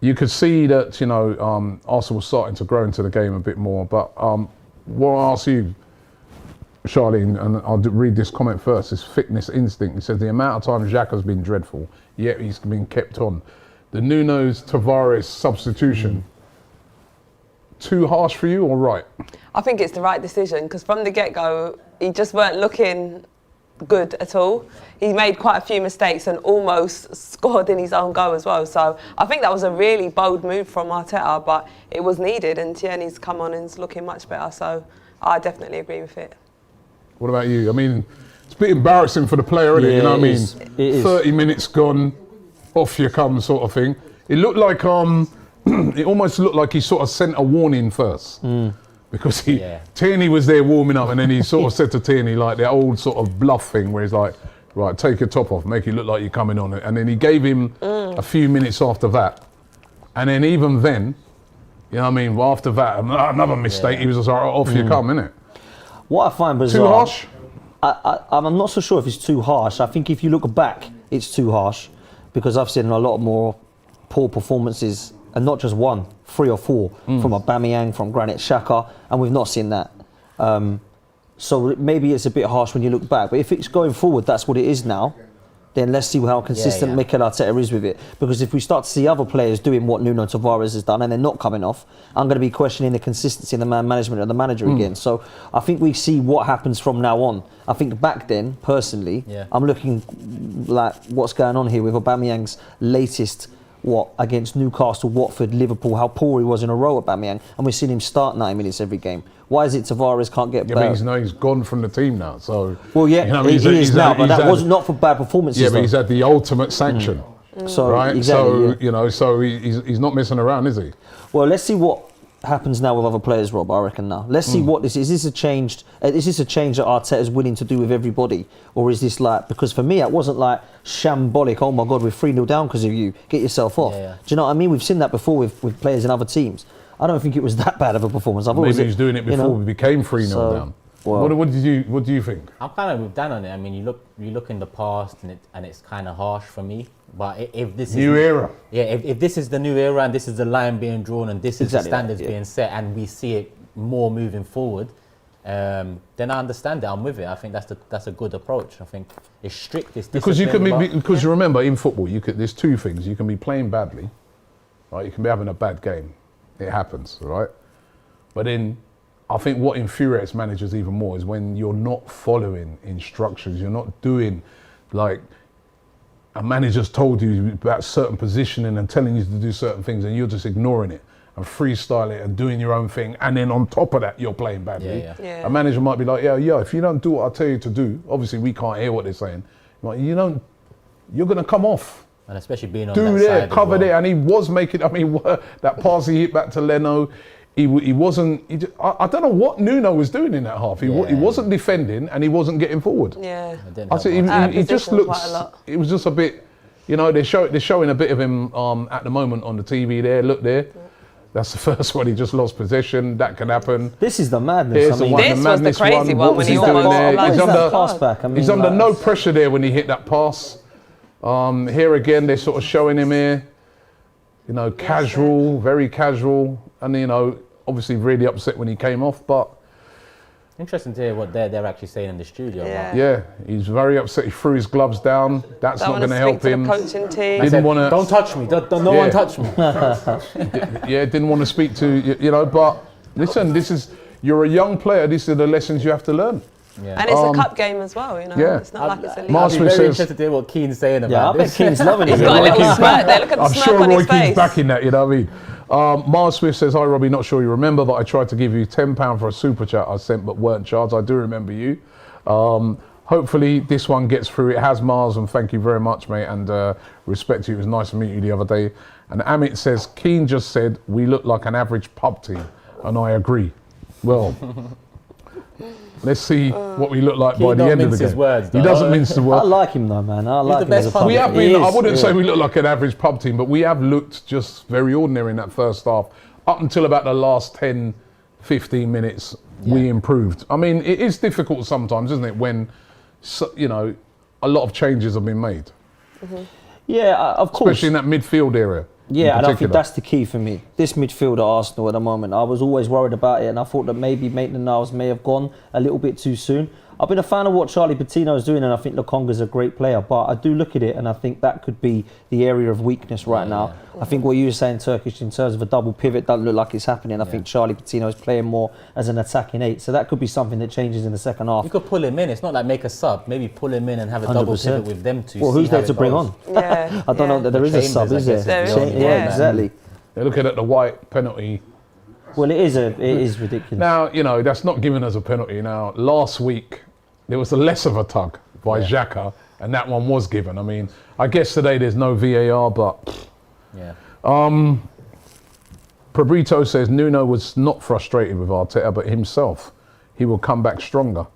you could see that, you know, Arsenal was starting to grow into the game a bit more. But what I ask you, Charlene, and I'll read this comment first, is fitness instinct. He says the amount of times Xhaka has been dreadful, yet he's been kept on. The Nuno's Tavares substitution, too harsh for you or right? I think it's the right decision because from the get-go, he just weren't looking good at all. He made quite a few mistakes and almost scored in his own goal as well. So I think that was a really bold move from Arteta, but it was needed, and Tierney's come on and is looking much better. So I definitely agree with it. What about you? I mean, it's a bit embarrassing for the player, isn't it? You know what I mean? 30 minutes gone, off you come sort of thing. It looked like, it almost looked like he sort of sent a warning first. Because Tierney was there warming up, and then he sort of said to Tierney, like the old sort of bluff thing where he's like, right, take your top off, make it look like you're coming on it. And then he gave him a few minutes after that. And then even then, you know what I mean, well, after that, another mistake, he was just like, off you come, innit? What I find bizarre... Too harsh? I'm not so sure if it's too harsh. I think if you look back, it's too harsh because I've seen a lot more poor performances, and not just 1, 3 or 4 from Aubameyang, from Granit Xhaka, and we've not seen that. So maybe it's a bit harsh when you look back, but if it's going forward, that's what it is now. Then let's see how consistent Mikel Arteta is with it. Because if we start to see other players doing what Nuno Tavares has done and they're not coming off, I'm going to be questioning the consistency in the man management of the manager again. So I think we see what happens from now on. I think back then, personally, I'm looking like what's going on here with Aubameyang's latest, against Newcastle, Watford, Liverpool, how poor he was in a row at Aubameyang, and we've seen him start 9 minutes every game. Why is it Tavares can't get better? But he's gone from the team now, so... Well, yeah, you know, he is now, but that was not for bad performances. Yeah, but he's had the ultimate sanction, so, right? Exactly, so, you know, so he's not messing around, is he? Well, let's see what happens now with other players, Rob, I reckon now. Let's see what this is. Is this a change that Arteta's willing to do with everybody? Or is this like, because for me, it wasn't like shambolic, oh my God, we're 3-0 down because of you, get yourself off. Do you know what I mean? We've seen that before with players in other teams. I don't think it was that bad of a performance. Maybe he was doing it before we became 3-0 down. Well, what do you think? I'm kind of with Dan on it. I mean, you look in the past, and it's kind of harsh for me. But if this is new era, if this is the new era, and this is the line being drawn, and this is the standards being set, and we see it more moving forward, then I understand it. I'm with it. I think that's a good approach. I think it's strict. It's because you can because you remember in football, there's 2 things. You can be playing badly, right? You can be having a bad game. It happens, right? But then I think what infuriates managers even more is when you're not following instructions. You're not doing, like, a manager's told you about certain positioning and telling you to do certain things, and you're just ignoring it and freestyle it and doing your own thing. And then on top of that, you're playing badly. A manager might be like, if you don't do what I tell you to do, obviously we can't hear what they're saying. Like, you're going to come off. And especially being on that side cover there, and he was making. I mean, that pass he hit back to Leno, he wasn't. I don't know what Nuno was doing in that half. He wasn't defending, and he wasn't getting forward. Yeah, I think he just looks. It was just a bit. You know, they're showing a bit of him at the moment on the TV there. Look there. That's the first one. He just lost possession. That can happen. This is the madness. This was the crazy one when he almost. He's under no pressure there when he hit that pass. Here again, they're sort of showing him here, you know, casual, very casual, and, you know, obviously really upset when he came off, but... Interesting to hear what they're actually saying in the studio. Yeah, he's very upset. He threw his gloves down. That's not going to help him. Coaching team. Didn't want to... Don't touch me. Don't no one touch me. Didn't want to speak to, you know, but listen, you're a young player. These are the lessons you have to learn. Yeah. And it's a cup game as well, you know. It's not like it's a league. I'd be very interested to hear what Keane's saying about this. I bet Keane's loving it. He's got a little smirk there. Look at the smirk on his face. I'm sure Roy Keane's backing that, you know what I mean? Miles Swift says, hi Robbie, not sure you remember, but I tried to give you £10 for a super chat I sent but weren't charged. I do remember you. Hopefully this one gets through. It has, Miles, and thank you very much, mate, and respect to you. It was nice to meet you the other day. And Amit says, Keane just said, we look like an average pub team, and I agree. Well... Let's see what we look like by the end of the game. Words, he doesn't mince the words. I like him though, man. I like him as a pub. We have been, I wouldn't say we look like an average pub team, but we have looked just very ordinary in that first half, up until about the last 10, 15 minutes, we improved. I mean, it is difficult sometimes, isn't it, when, you know, a lot of changes have been made. Yeah, of course. Especially in that midfield area. Yeah, and I think that's the key for me. This midfield at Arsenal at the moment, I was always worried about it, and I thought that maybe Maitland-Niles may have gone a little bit too soon. I've been a fan of what Charlie Patino is doing, and I think Lokonga's a great player, but I do look at it, and I think that could be the area of weakness right now. I think what you were saying, Turkish, in terms of a double pivot, doesn't look like it's happening. I think Charlie Patino is playing more as an attacking 8, so that could be something that changes in the second half. You could pull him in. It's not like make a sub. Maybe pull him in and have a double 100%. pivot with them two. Well, who's there to bring on? Yeah. I don't know that there is a sub, is there? There is, Yeah, exactly. They're looking at the white penalty. Well, it is ridiculous. Now, you know, that's not giving us a penalty. Now, last week, there was a less of a tug by Xhaka, and that one was given. I mean, I guess today there's no VAR, but... Yeah. Pabrito says Nuno was not frustrated with Arteta, but himself. He will come back stronger.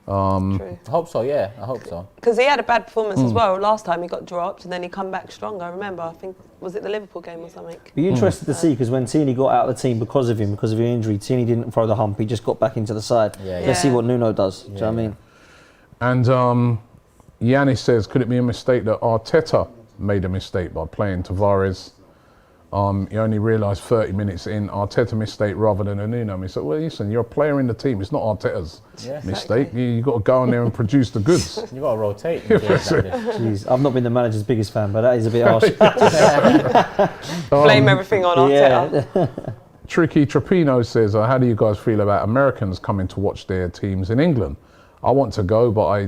True. I hope so, yeah. I hope so. Because he had a bad performance as well. Last time he got dropped and then he come back stronger. I remember, I think, was it the Liverpool game or something? Be interested to see, because when Tierney got out of the team because of him, because of your injury, Tierney didn't throw the hump, he just got back into the side. Let's see what Nuno does. Do you know what I mean? And Yannis says, could it be a mistake that Arteta made a mistake by playing Tavares? He only realised 30 minutes in, Arteta mistake rather than a Nuno mistake. Well, listen, you're a player in the team. It's not Arteta's mistake. Exactly. You've got to go in there and produce the goods. You got to rotate. And do it like this. Jeez, I've not been the manager's biggest fan, but that is a bit harsh. Blame everything on Arteta. Yeah. Tricky Trapino says, how do you guys feel about Americans coming to watch their teams in England? I want to go, but I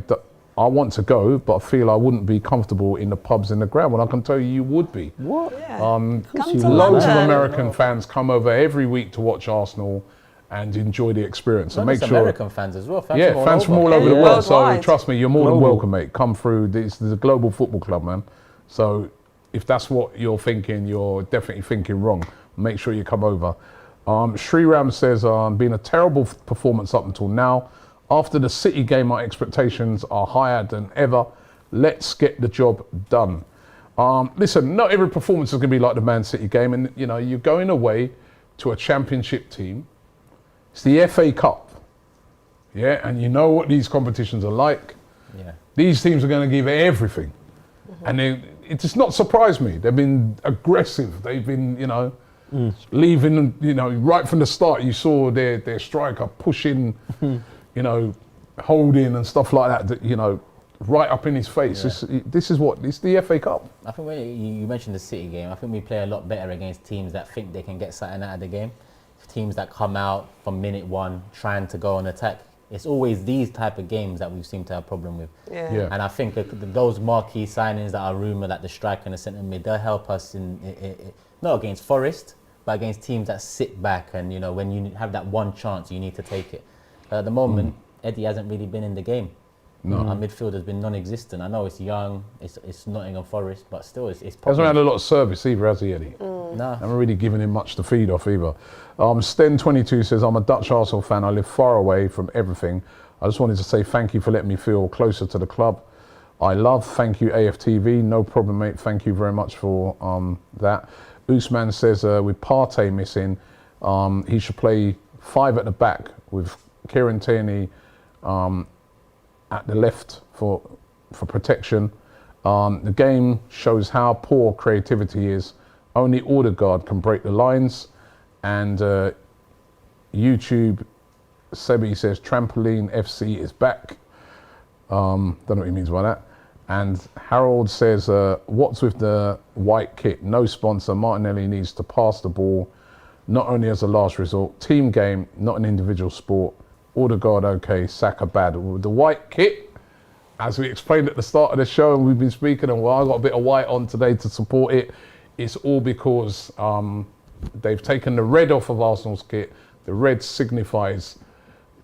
feel I wouldn't be comfortable in the pubs in the ground. Well, I can tell you would be. What? Yeah. Come to Loads of London. American fans come over every week to watch Arsenal and enjoy the experience. Not And make just sure, American fans as well. Fans fans from all over the Yeah. world. So Worldwide. trust me, you're more than Global. welcome, mate. Come through. This is a global football club, man. So if that's what you're thinking, you're definitely thinking wrong. Make sure you come over. Sriram says, been a terrible performance up until now. After the City game, our expectations are higher than ever. Let's get the job done. Listen, not every performance is going to be like the Man City game. And, you know, you're going away to a championship team. It's the FA Cup. Yeah, and you know what these competitions are like. Yeah. These teams are going to give everything. And it does not surprise me. They've been aggressive. They've been, you know, leaving, you know, right from the start, you saw their striker pushing, you know, holding and stuff like that, you know, right up in his face. Yeah. This is what, it's the FA Cup. I think when you mentioned the City game, I think we play a lot better against teams that think they can get something out of the game. Teams that come out from minute one trying to go on attack. It's always these type of games that we seem to have a problem with. Yeah. And I think those marquee signings that are rumoured, like the striker and the centre mid, they'll help us not against Forest, but against teams that sit back and, you know, when you have that one chance, you need to take it. At the moment, Eddie hasn't really been in the game. No. Our midfield has been non-existent. I know it's young, it's Nottingham Forest, but still it's Hasn't probably... had a lot of service either, has he, Eddie? No. Haven't really given him much to feed off either. Sten22 says, I'm a Dutch Arsenal fan. I live far away from everything. I just wanted to say thank you for letting me feel closer to the club. I love, thank you, AFTV. No problem, mate. Thank you very much for that. Usman says, with Partey missing, he should play 5 at the back with Kieran Tierney at the left for protection. The game shows how poor creativity is. Only Odegaard can break the lines. And YouTube, Sebi says, Trampoline FC is back. Don't know what he means by that. And Harold says, what's with the white kit? No sponsor. Martinelli needs to pass the ball, not only as a last resort. Team game, not an individual sport. Odegaard okay, Saka bad. The white kit, as we explained at the start of the show, and we've been speaking, and I got a bit of white on today to support it. It's all because they've taken the red off of Arsenal's kit. The red signifies,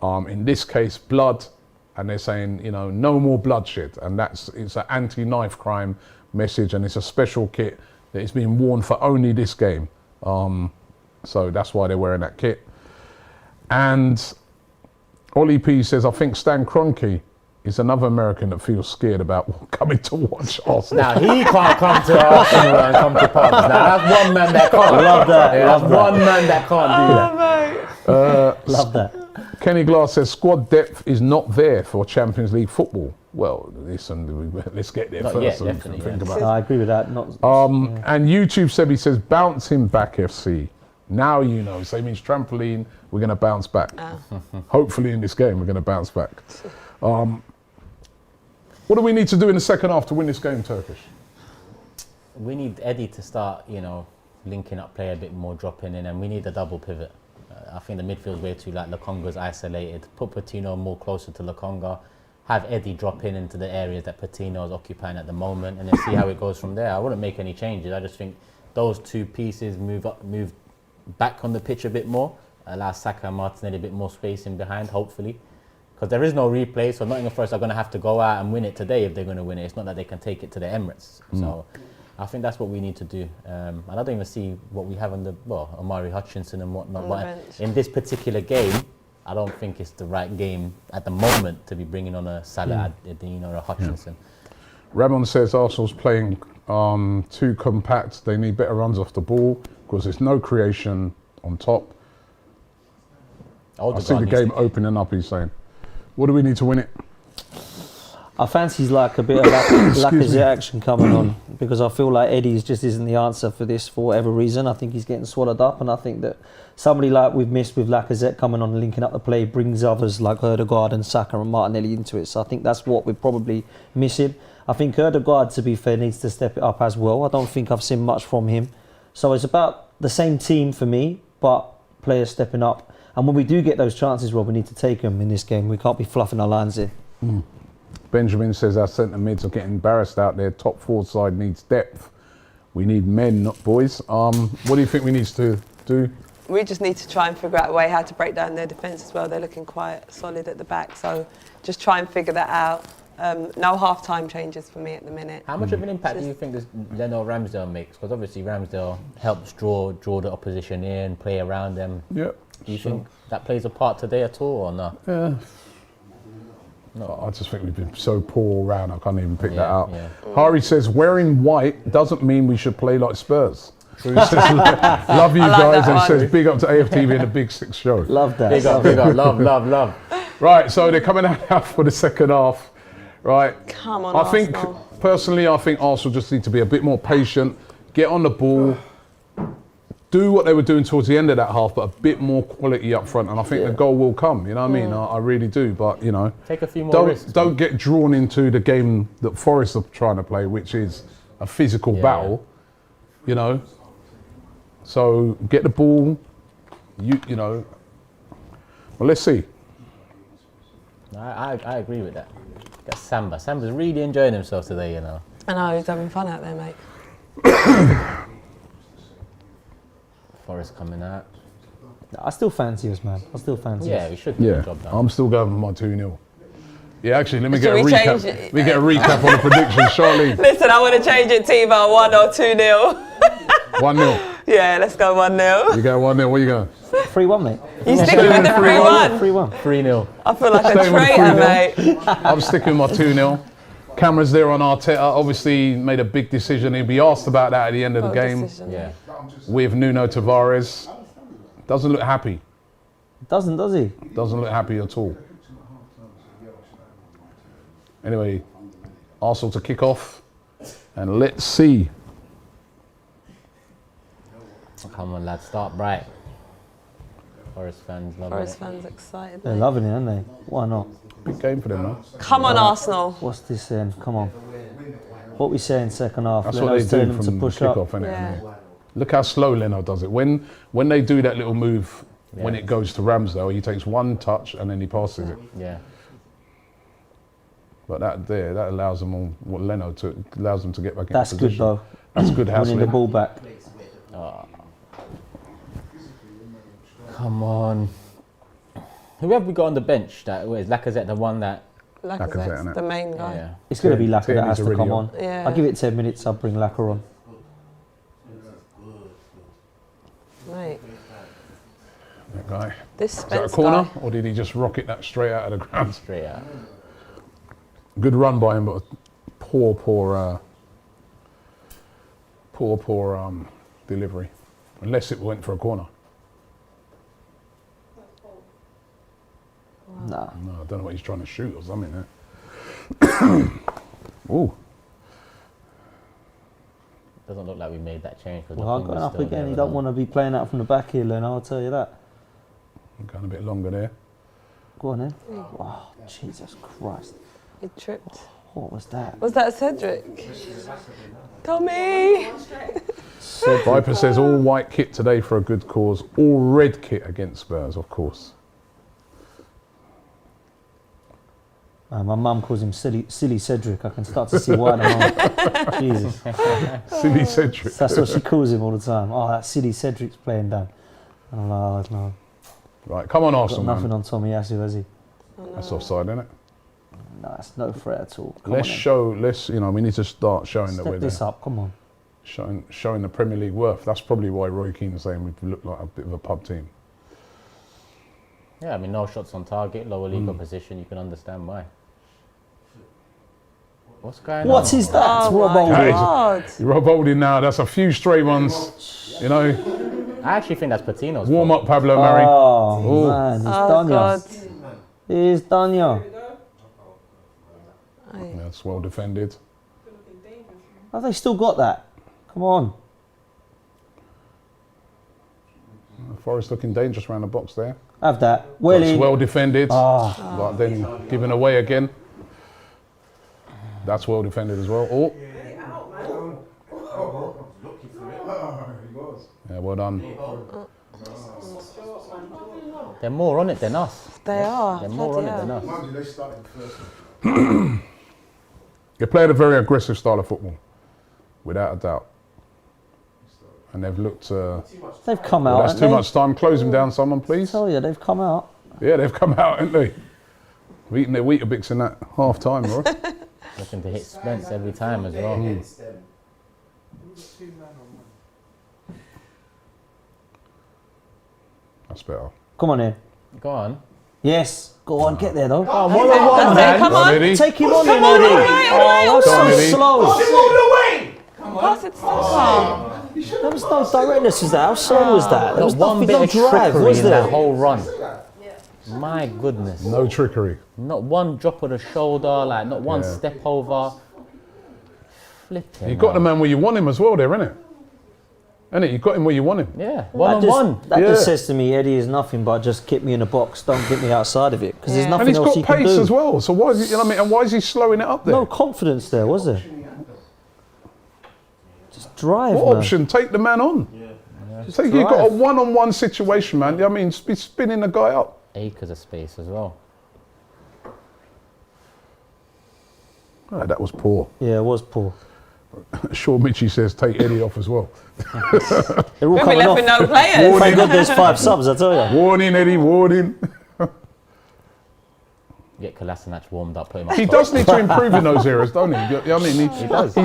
in this case, blood. And they're saying, you know, no more bloodshed. And it's an anti-knife crime message, and it's a special kit that is being worn for only this game. So that's why they're wearing that kit. And Ollie P says, I think Stan Kroenke is another American that feels scared about coming to watch Arsenal. Now he can't come to Arsenal and come to pubs. Now that's one man that can't. I love that. Yeah, Love that's that. one man that can't do that. Love that. Kenny Glass says squad depth is not there for Champions League football. Well, listen, let's get there Not first. yet, so we can definitely, think yeah. about No, I agree with that. Not. And YouTube said, he says, bounce him back, FC. Now you know. So it means trampoline, we're going to bounce back. Hopefully in this game, we're going to bounce back. What do we need to do in the second half to win this game, Turkish? We need Eddie to start, linking up play a bit more, dropping in, and we need a double pivot. I think the midfield's way too Lokonga's isolated. Put Patino more closer to Lokonga. Have Eddie drop in into the areas that Patino is occupying at the moment, and then see how it goes from there. I wouldn't make any changes. I just think those two pieces move back on the pitch a bit more, allow Saka and Martinelli a bit more space in behind, hopefully. Because there is no replay, so Nottingham Forest are going to have to go out and win it today if they're going to win it. It's not that they can take it to the Emirates. So I think that's what we need to do. And I don't even see what we have on Omari Hutchinson and whatnot. On the But bench. in this particular game, I don't think it's the right game at the moment to be bringing on a Salah, or a Hutchinson. Ramon says Arsenal's playing too compact. They need better runs off the ball because there's no creation on top. I see the game opening up, he's saying. What do we need to win it? I fancy like a bit of Lacazette action coming on because I feel like Eddie's just isn't the answer for this for whatever reason. I think he's getting swallowed up, and I think that somebody like we've missed with Lacazette coming on and linking up the play brings others like Ødegaard and Saka and Martinelli into it. So I think that's what we're probably missing. I think Ødegaard, to be fair, needs to step it up as well. I don't think I've seen much from him. So it's about the same team for me, but players stepping up. And when we do get those chances, Rob, we need to take them in this game. We can't be fluffing our lines here. Benjamin says our centre mids are getting embarrassed out there. Top forward side needs depth. We need men, not boys. What do you think we need to do? We just need to try and figure out a way how to break down their defence as well. They're looking quite solid at the back, so just try and figure that out. No half-time changes for me at the minute. How much of an impact do you think this Leno Ramsdale makes? Because obviously Ramsdale helps draw the opposition in, play around them. Yeah. Do you think that plays a part today at all, or not? Yeah. No, I just think we've been so poor all round. I can't even pick that out. Yeah. Hari says wearing white doesn't mean we should play like Spurs. So he says, love you I like guys, that and one. says big up to AFTV and the Big Six show. Love that. Big up, love. Right, so they're coming out for the second half. Right. Come on, I think Arsenal. personally, I think Arsenal just need to be a bit more patient, get on the ball, do what they were doing towards the end of that half, but a bit more quality up front, and I think the goal will come. You know what I mean? I really do. But Take a few more risks. don't get drawn into the game that Forest are trying to play, which is a physical battle. You know. So get the ball. You know. Well, let's see. I agree with that. Got Samba. Samba's really enjoying himself today, you know. I know, he's having fun out there, mate. Forest coming out. I still fancy us, man. I still fancy Yeah, us. we should get Yeah, the job done. I'm still going with my 2-0. Yeah, actually, let me Shall get a we change recap. it? Let me get a recap on the predictions, Charlene. Listen, I want to change it to either 1 or 2-0. 1-0. Yeah, let's go 1-0. You go 1-0. Where you going? 3-1, mate. You sticking with the 3-1? 3-1. 3-0. I feel like a Staying with the traitor, 3-0. mate. I'm sticking with my 2-0. Cameras there on Arteta. Obviously made a big decision. He'll be asked about that at the end of the game Yeah. with Nuno Tavares. Doesn't look happy. Doesn't, does he? Doesn't look happy at all. Anyway, Arsenal to kick off, and let's see. Come on, lads, start bright. Forest fans love Forest it. fans excited, They're mate. loving it, aren't they? Why not? Big game for them, no? Come on, Arsenal. What's this then? Come on. What we saying second half? That's what they Leno's do telling them from to the push up. kick-off, innit? Yeah. Look how slow Leno does it. When they do that little move, when it goes to Ramsdale, he takes one touch and then he passes it. Yeah. But that allows them allows them to get back into That's position. good though. That's good Winning the hassling. ball back. Come on. Who have we got on the bench? Is Lacazette the one that? Lacazette, Lacazette's innit? the main guy. Yeah. It's going to be Lacazette that Tierney's has to already come on. on. Yeah. I'll give it 10 minutes, I'll bring Lacazette on. Mate, That guy. this Is that a Spence corner, guy. or did he just rocket that straight out of the ground? Straight out. Good run by him, but poor delivery. Unless it went for a corner. Nah. No, I don't know what he's trying to shoot or something there. Ooh. Doesn't look like we made that change. Well, going up again, you don't want to be playing out from the back here, Len, I'll tell you that. Going a bit longer there. Go on then. Oh, Jesus Christ. He tripped. What was that? Was that Cedric? Tommy! Viper says all white kit today for a good cause. All red kit against Spurs, of course. My mum calls him silly Cedric. I can start to see why now. Jesus. Silly Cedric. That's what she calls him all the time. Oh, that silly Cedric's playing down. I'm like, oh, no. Right, come on, Got Arsenal, nothing man. on Tommy Yasu, has he? That's offside, isn't it? No, it's no threat at all. Come Let's on, then. show, you know, we need to start showing that we're Step this there. up, come on. Showing the Premier League worth. That's probably why Roy Keane is saying we look like a bit of a pub team. Yeah, I mean, no shots on target, lower league opposition. You can understand why. What's going on? What is that? Oh Rob my Holding. God. Rob Holding now, that's a few stray ones. You know, I actually think that's Patino's warm fault. up Pablo Mari. Oh, man, he's Oh done God. ya. He's done ya. That's well defended. Have they still got that? Come on. Forest looking dangerous around the box there. Have that. Well That's in. well defended. Ah. But then given away again. That's well defended as well. Oh. Yeah, well done. They're more on it than us. They are. They're more on Bloody it than hell. us. Mind you, they started the first. They played a very aggressive style of football, without a doubt. And they've looked. They've come out. That's haven't too they? much time. Close them down, someone, I please. tell you, they've come out. Yeah, they've come out, haven't they? We've eaten their Weetabix in that half time, right? Looking to hit Spence every time as well. That's better. Come on in. Go on. Yes. Go on, get there though. Oh, one on one, That's it, man. come on. Eddie. Take him on then, Eddie. Oh, Come on, that's Eddie. so slow. Pass it to Saka. There was no directness, was that? How slow was that? There was Not one nothing, bit no of drive, trickery was in there? that whole run. My goodness. No trickery. Not one drop of the shoulder, like not one Yeah. step over. Flipping. You got the man where you want him as well there, innit? Innit? You got him where you want him. Yeah, one on That just- one. That just Yeah. says to me, Eddie is nothing but just keep me in a box, don't get me outside of it. Because there's Yeah. nothing And he's else got he can pace do. as well. So why is he, you know what I mean? And why is he slowing it up there? No confidence there, was there? Just drive, What man. option? Take the man on. Take, you've got a drive. one-on-one situation, man. I mean, be spinning the guy up. Acres of space as well. Oh, that was poor. Yeah, it was poor. Sean Mitchie says take Eddie off as well. They're all We'll be coming left off. with no players. Thank God there's 5 subs, I tell you. Warning, Eddie, warning. Get Kolasinac warmed up, put him up He top. does need to improve in those areas, don't he? You know what I mean, He does.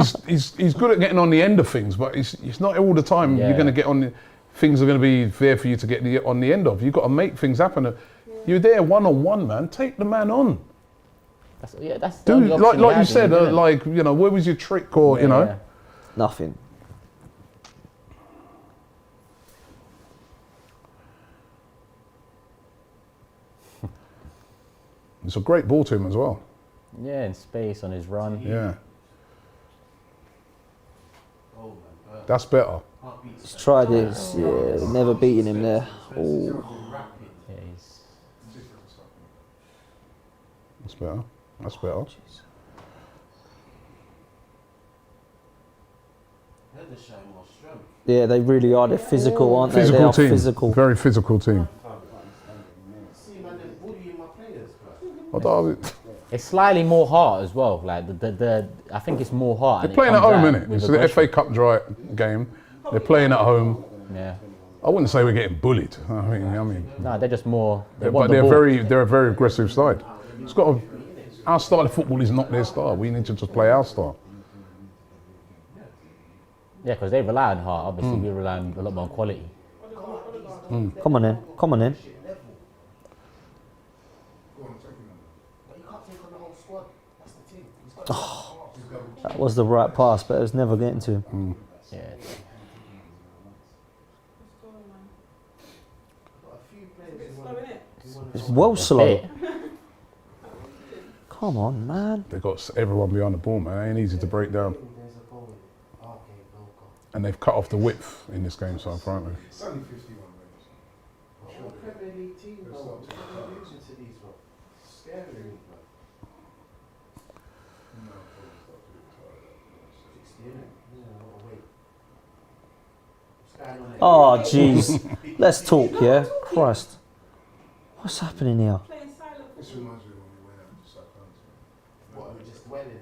He's good at getting on the end of things, but it's not all the time Yeah. you're going to get on. Things are going to be there for you to get on the end of. You've got to make things happen. You're there one-on-one, man. Take the man on. That's the Do only option like he you had, said, isn't it? like, you know, where was your trick, or you know? Yeah. Nothing. It's a great ball to him as well. Yeah, in space on his run. Yeah, that's better. He's tried it. Yeah, never beating him there. Ooh. Yeah, he's That's better. That's better. They're just showing more strength. Yeah, they really are. They're physical, aren't they? They Physical are team. physical. Very physical team. See, man, they're bullying my players, bro. Although It's slightly more heart as well. Like the I think it's more heart. they're and playing at comes home, out innit? with It's the aggression. FA Cup dry game. They're playing at home. Yeah. I wouldn't say we're getting bullied. I mean, No, they're just more. They but want the they're ball. they're a very aggressive side. It's got our style of football is not their style. We need to just play our style. Yeah, because they rely on heart. Obviously, we rely on a lot more on quality. Come on in. Come on in. But you can't take on the whole squad. That's the team. was the right pass, but it was never getting to him. Yeah. Got a few players It's who slow, want innit? It's well slow. Bit. Come on, man. They've got everyone behind the ball, man. It ain't easy to break down. there's a goal. Okay, goal. And they've cut off the width in this game so far, haven't they? It's only 51 minutes. Well, Premier League team, though. We're not losing to these, bro. Scary, bro. 60, innit? Yeah, what a weight. What's going on there? Oh, jeez. Let's talk, yeah? Christ. What's happening here? Playing silent This football. reminds me of when we went out to Southampton. What, are we just dwelling?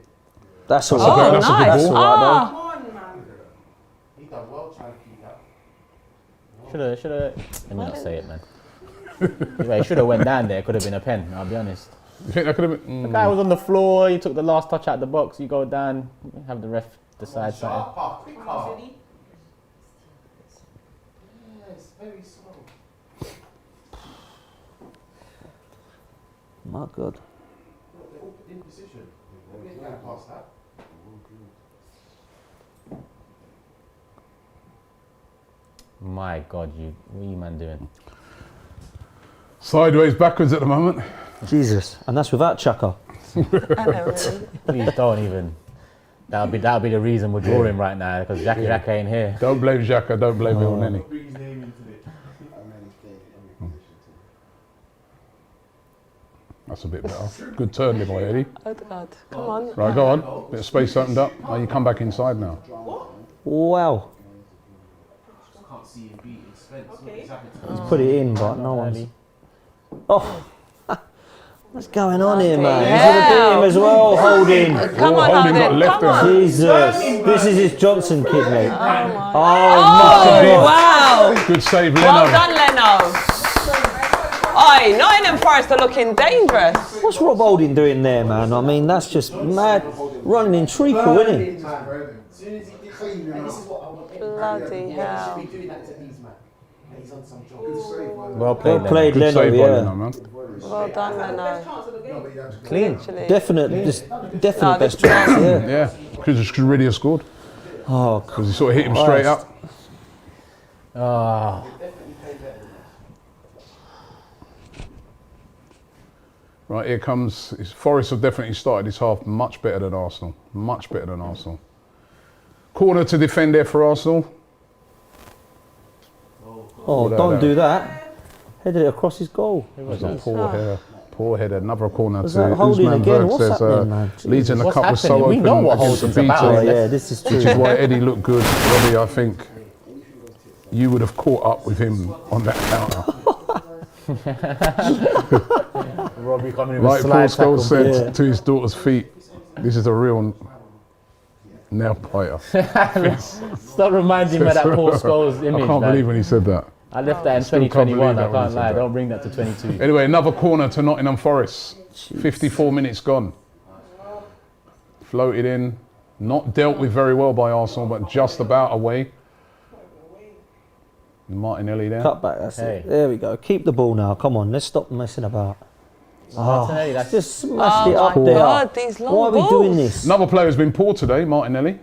That's all That's a right. good- that's a good That's ball. all right, though. Come on, man. He done well trying to keep that. Should have. Let me not say it, man. Yeah, he should have went down there. It could have been a pen. I'll be honest. You think that could have been? The guy was on the floor. You took the last touch out the box. You go down. Have the ref decide something. Sharper, quicker. Come on, City. Yeah, it's very slow. My God. Look, they're all in position. They're getting going past that. My God, what are you man doing? Sideways, backwards at the moment. Jesus. And that's without Chaka. Please don't even. That'll be the reason we're drawing right now because Xhaka ain't here. Don't blame Xhaka, don't blame El Neni. Bring his name into it. That's a bit better. Good turn, little Eddie. Oh God, come on. Right, go on. Bit of space opened up. Oh, you come back inside now. Wow. Can't see him beating Spence. Look, Okay. he's having He's to. put it in, but no one's. Oh. What's going on here, man? He's hell. going to beat him as well, holding. Come on, Holding got Holding. left Come on. hand. Jesus. This is his Johnson kid, mate. Oh, Oh, wow. Good save, Well Leno. done, Leno. Oi, Nottingham Forest are looking dangerous. what's Rob Holding doing there, man? I mean, that's just mad. Running in treacle, isn't he? As soon as he did clean, and this is what I want. Bloody He hell. should be doing that to these, man. And he's on some job. Well played, Well played, Good Leno, save by yeah. Leno, man. Well done, Best Leno. chance of the game. Clean. Literally. Definite, just definite No, best this- chance, yeah. Yeah, could really have scored Oh, because he sort of hit him straight Christ. up. Ah, Right, here comes. Forest have definitely started this half much better than Arsenal. Much better than Arsenal. Corner to defend there for Arsenal. oh, that don't out. do that. Headed it across his goal. Poor header. Poor header. Another corner Was to that Holding Usman again? Berg. What's Says happening, man? Leeds in the What's cup was so happening? We open know what against the Holding's about. Oh, BT, yeah, this is which is true. why Eddie looked good. Robbie, I think you would have caught up with him on that counter. Robbie coming in with Like a Paul slide tackle. Scholes said Yeah. to his daughter's feet, this is a real nail biter. Stop reminding me of that Paul Scholes image, I can't man. believe when he said that. I left that in Still can't 2021. believe I that when can't he lie. said that. Don't bring that to 22. Anyway, another corner to Nottingham Forest. 54 minutes gone. Floated in. Not dealt with very well by Arsenal, but just about away. Martinelli there. Cut back, that's Hey. it. There we go. Keep the ball now. Come on, let's stop messing about. Martinelli, that's Just smashed it Oh up my there. God, these long Why are we balls. doing this? Another player who's been poor today, Martinelli.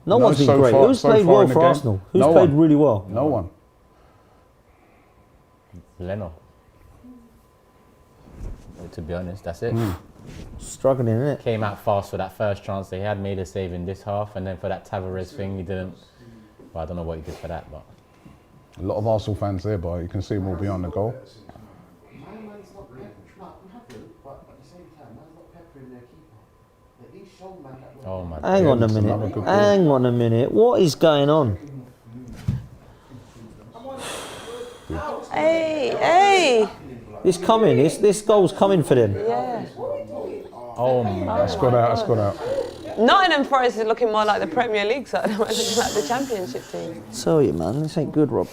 No one's been so great. far- Who's so played far well in the for game? Arsenal? Who's No played one. really well? No one. Leno. To be honest, that's it. Struggling, isn't it? Came out fast for that first chance they had, made a save in this half, and then for that Tavares thing, he didn't. Well, I don't know what he did for that, but A lot of Arsenal fans there, but you can see them all behind the goal. Man's not haven't, but at the same time, man's not peppering their keeper. At least show man that. oh my Hang on a it's another minute. good goal. Hang on a minute. What is going on? Hey. It's coming. This goal's coming for them. Yeah. Oh my. It's gone out, it's gone out. Nottingham Forest is looking more like the Premier League side than looking like the Championship team. Tell you, man, this ain't good, Rob.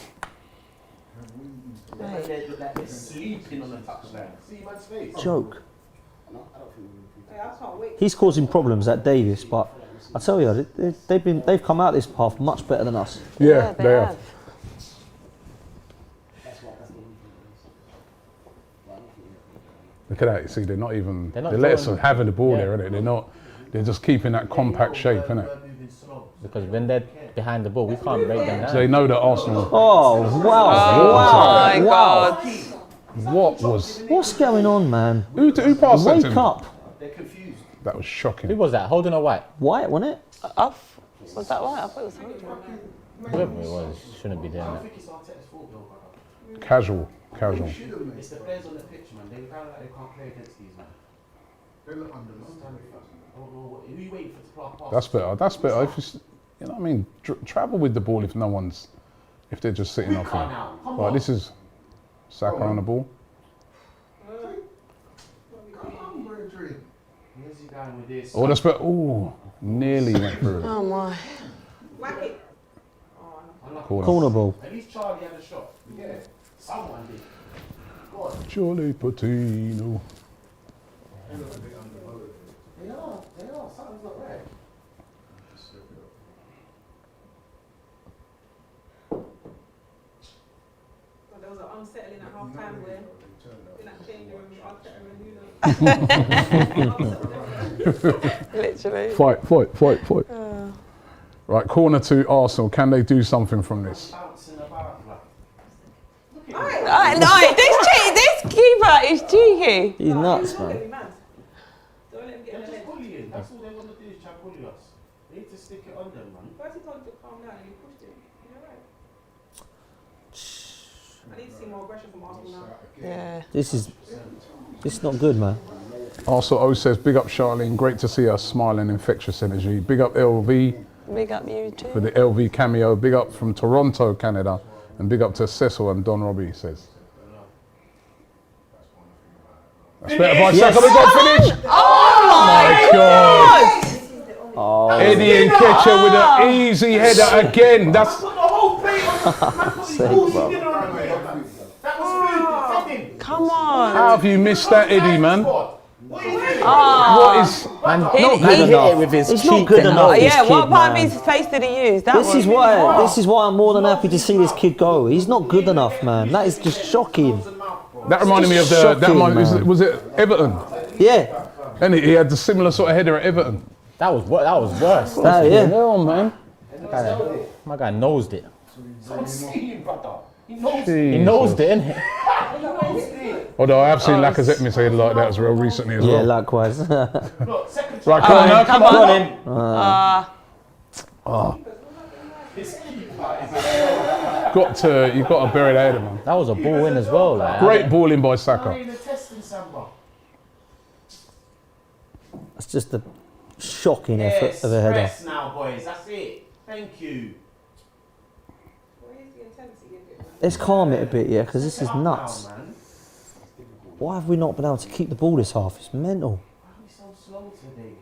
Mate. They look like they're sleeping on the touchline. See man's face. Joke. Hey, I can't wait. He's causing problems at Davis, but I tell you, they've come out this path much better than us. Yeah, they they have. have. Look at that. You see, they're not even. They're not They let us drawing. having the ball Yeah. there, innit? They're not. They're just keeping that compact shape, innit? Moving slow. Because when they're behind the ball, we can't break them So they down. know that Arsenal. Oh, wow. Oh my God. What was? What's going on, man? Who passed that to Wake him? up. They're confused. That was Who shocking. was that? Holden or White? White, wasn't it? Was that right? I thought it was Holden. Whoever it was, shouldn't be doing I that. think it's Arteta's fault, though, brother. Casual. It's the players on the pitch, man. They kind of like they can't play against these, man. They look under the I don't know who you waiting for to pass. That's better. That's better. If it's, you know what I mean? Travel with the ball if no one's, if they're just sitting off Come here. now, come Right, on. this is Saka on the ball. Come on, brethren. Where's he going with this? Oh, that's better. Oh, nearly went through. Oh my. Whack it. Corner ball. At least Charlie had a shot. Yeah. Someone did. Go on. Jolly Patino. They are. Something's not right. Well, there was an unsettling at half time where in that changing room, Arteta and Literally. Fight. Right, corner to Arsenal. Can they do something from this? Bouncing about, like. No, this keeper is cheeky. He's nuts, man. Nuts, man. Don't let him get in They're the just head. bullying. That's all they want to do is try to bully us. They need to stick it on them, man. First he told him to calm down and he pushed him. You're right. I need to see more aggression from Arsenal now. Yeah. This is not good, man. Arsenal O says, big up Charlene. Great to see her smiling, infectious energy. Big up LV Big up you for too. the LV cameo. Big up from Toronto, Canada. And big up to Cecil and Don Robbie, he says. That's better by Saka. We got finish. Oh my God. Oh, Eddie and Ketcher with an easy header again. That's Put the whole plate on. Man, put his balls bro. together on the plate. That was food. Come on. how have you missed that, Eddie, man? What are you doing? What is? Man, He- not he good hit enough. it with his It's not cheek good and enough. Oh, nose. this yeah, what kid, part of man. his face did he use? That This was is why I'm more than happy to see this kid go. He's not good enough, man. That is just shocking. That reminded me of the. That Shocking, reminded, was it Everton? Yeah. And he had the similar sort of header at Everton. That was worse. Yeah. Hell, man. My guy nosed it. I'm skiing, brother. He knows. He nosed it, innit? Although I have seen Lacazette miss a header like that as well recently as Yeah, well. likewise. Look, second Right, try. come on now, come on. You've got to bury that header, man. That was a ball in as well. Like, Great ball in by Are Saka. they in the testing, Samba? That's just a shocking effort Yes, of a header. rest now, boys. That's it. Thank you. Where's the intensity of it, man? Let's calm it a bit, yeah, because this is Up nuts. now, man. Why have we not been able to keep the ball this half? It's mental. Why are we so slow today?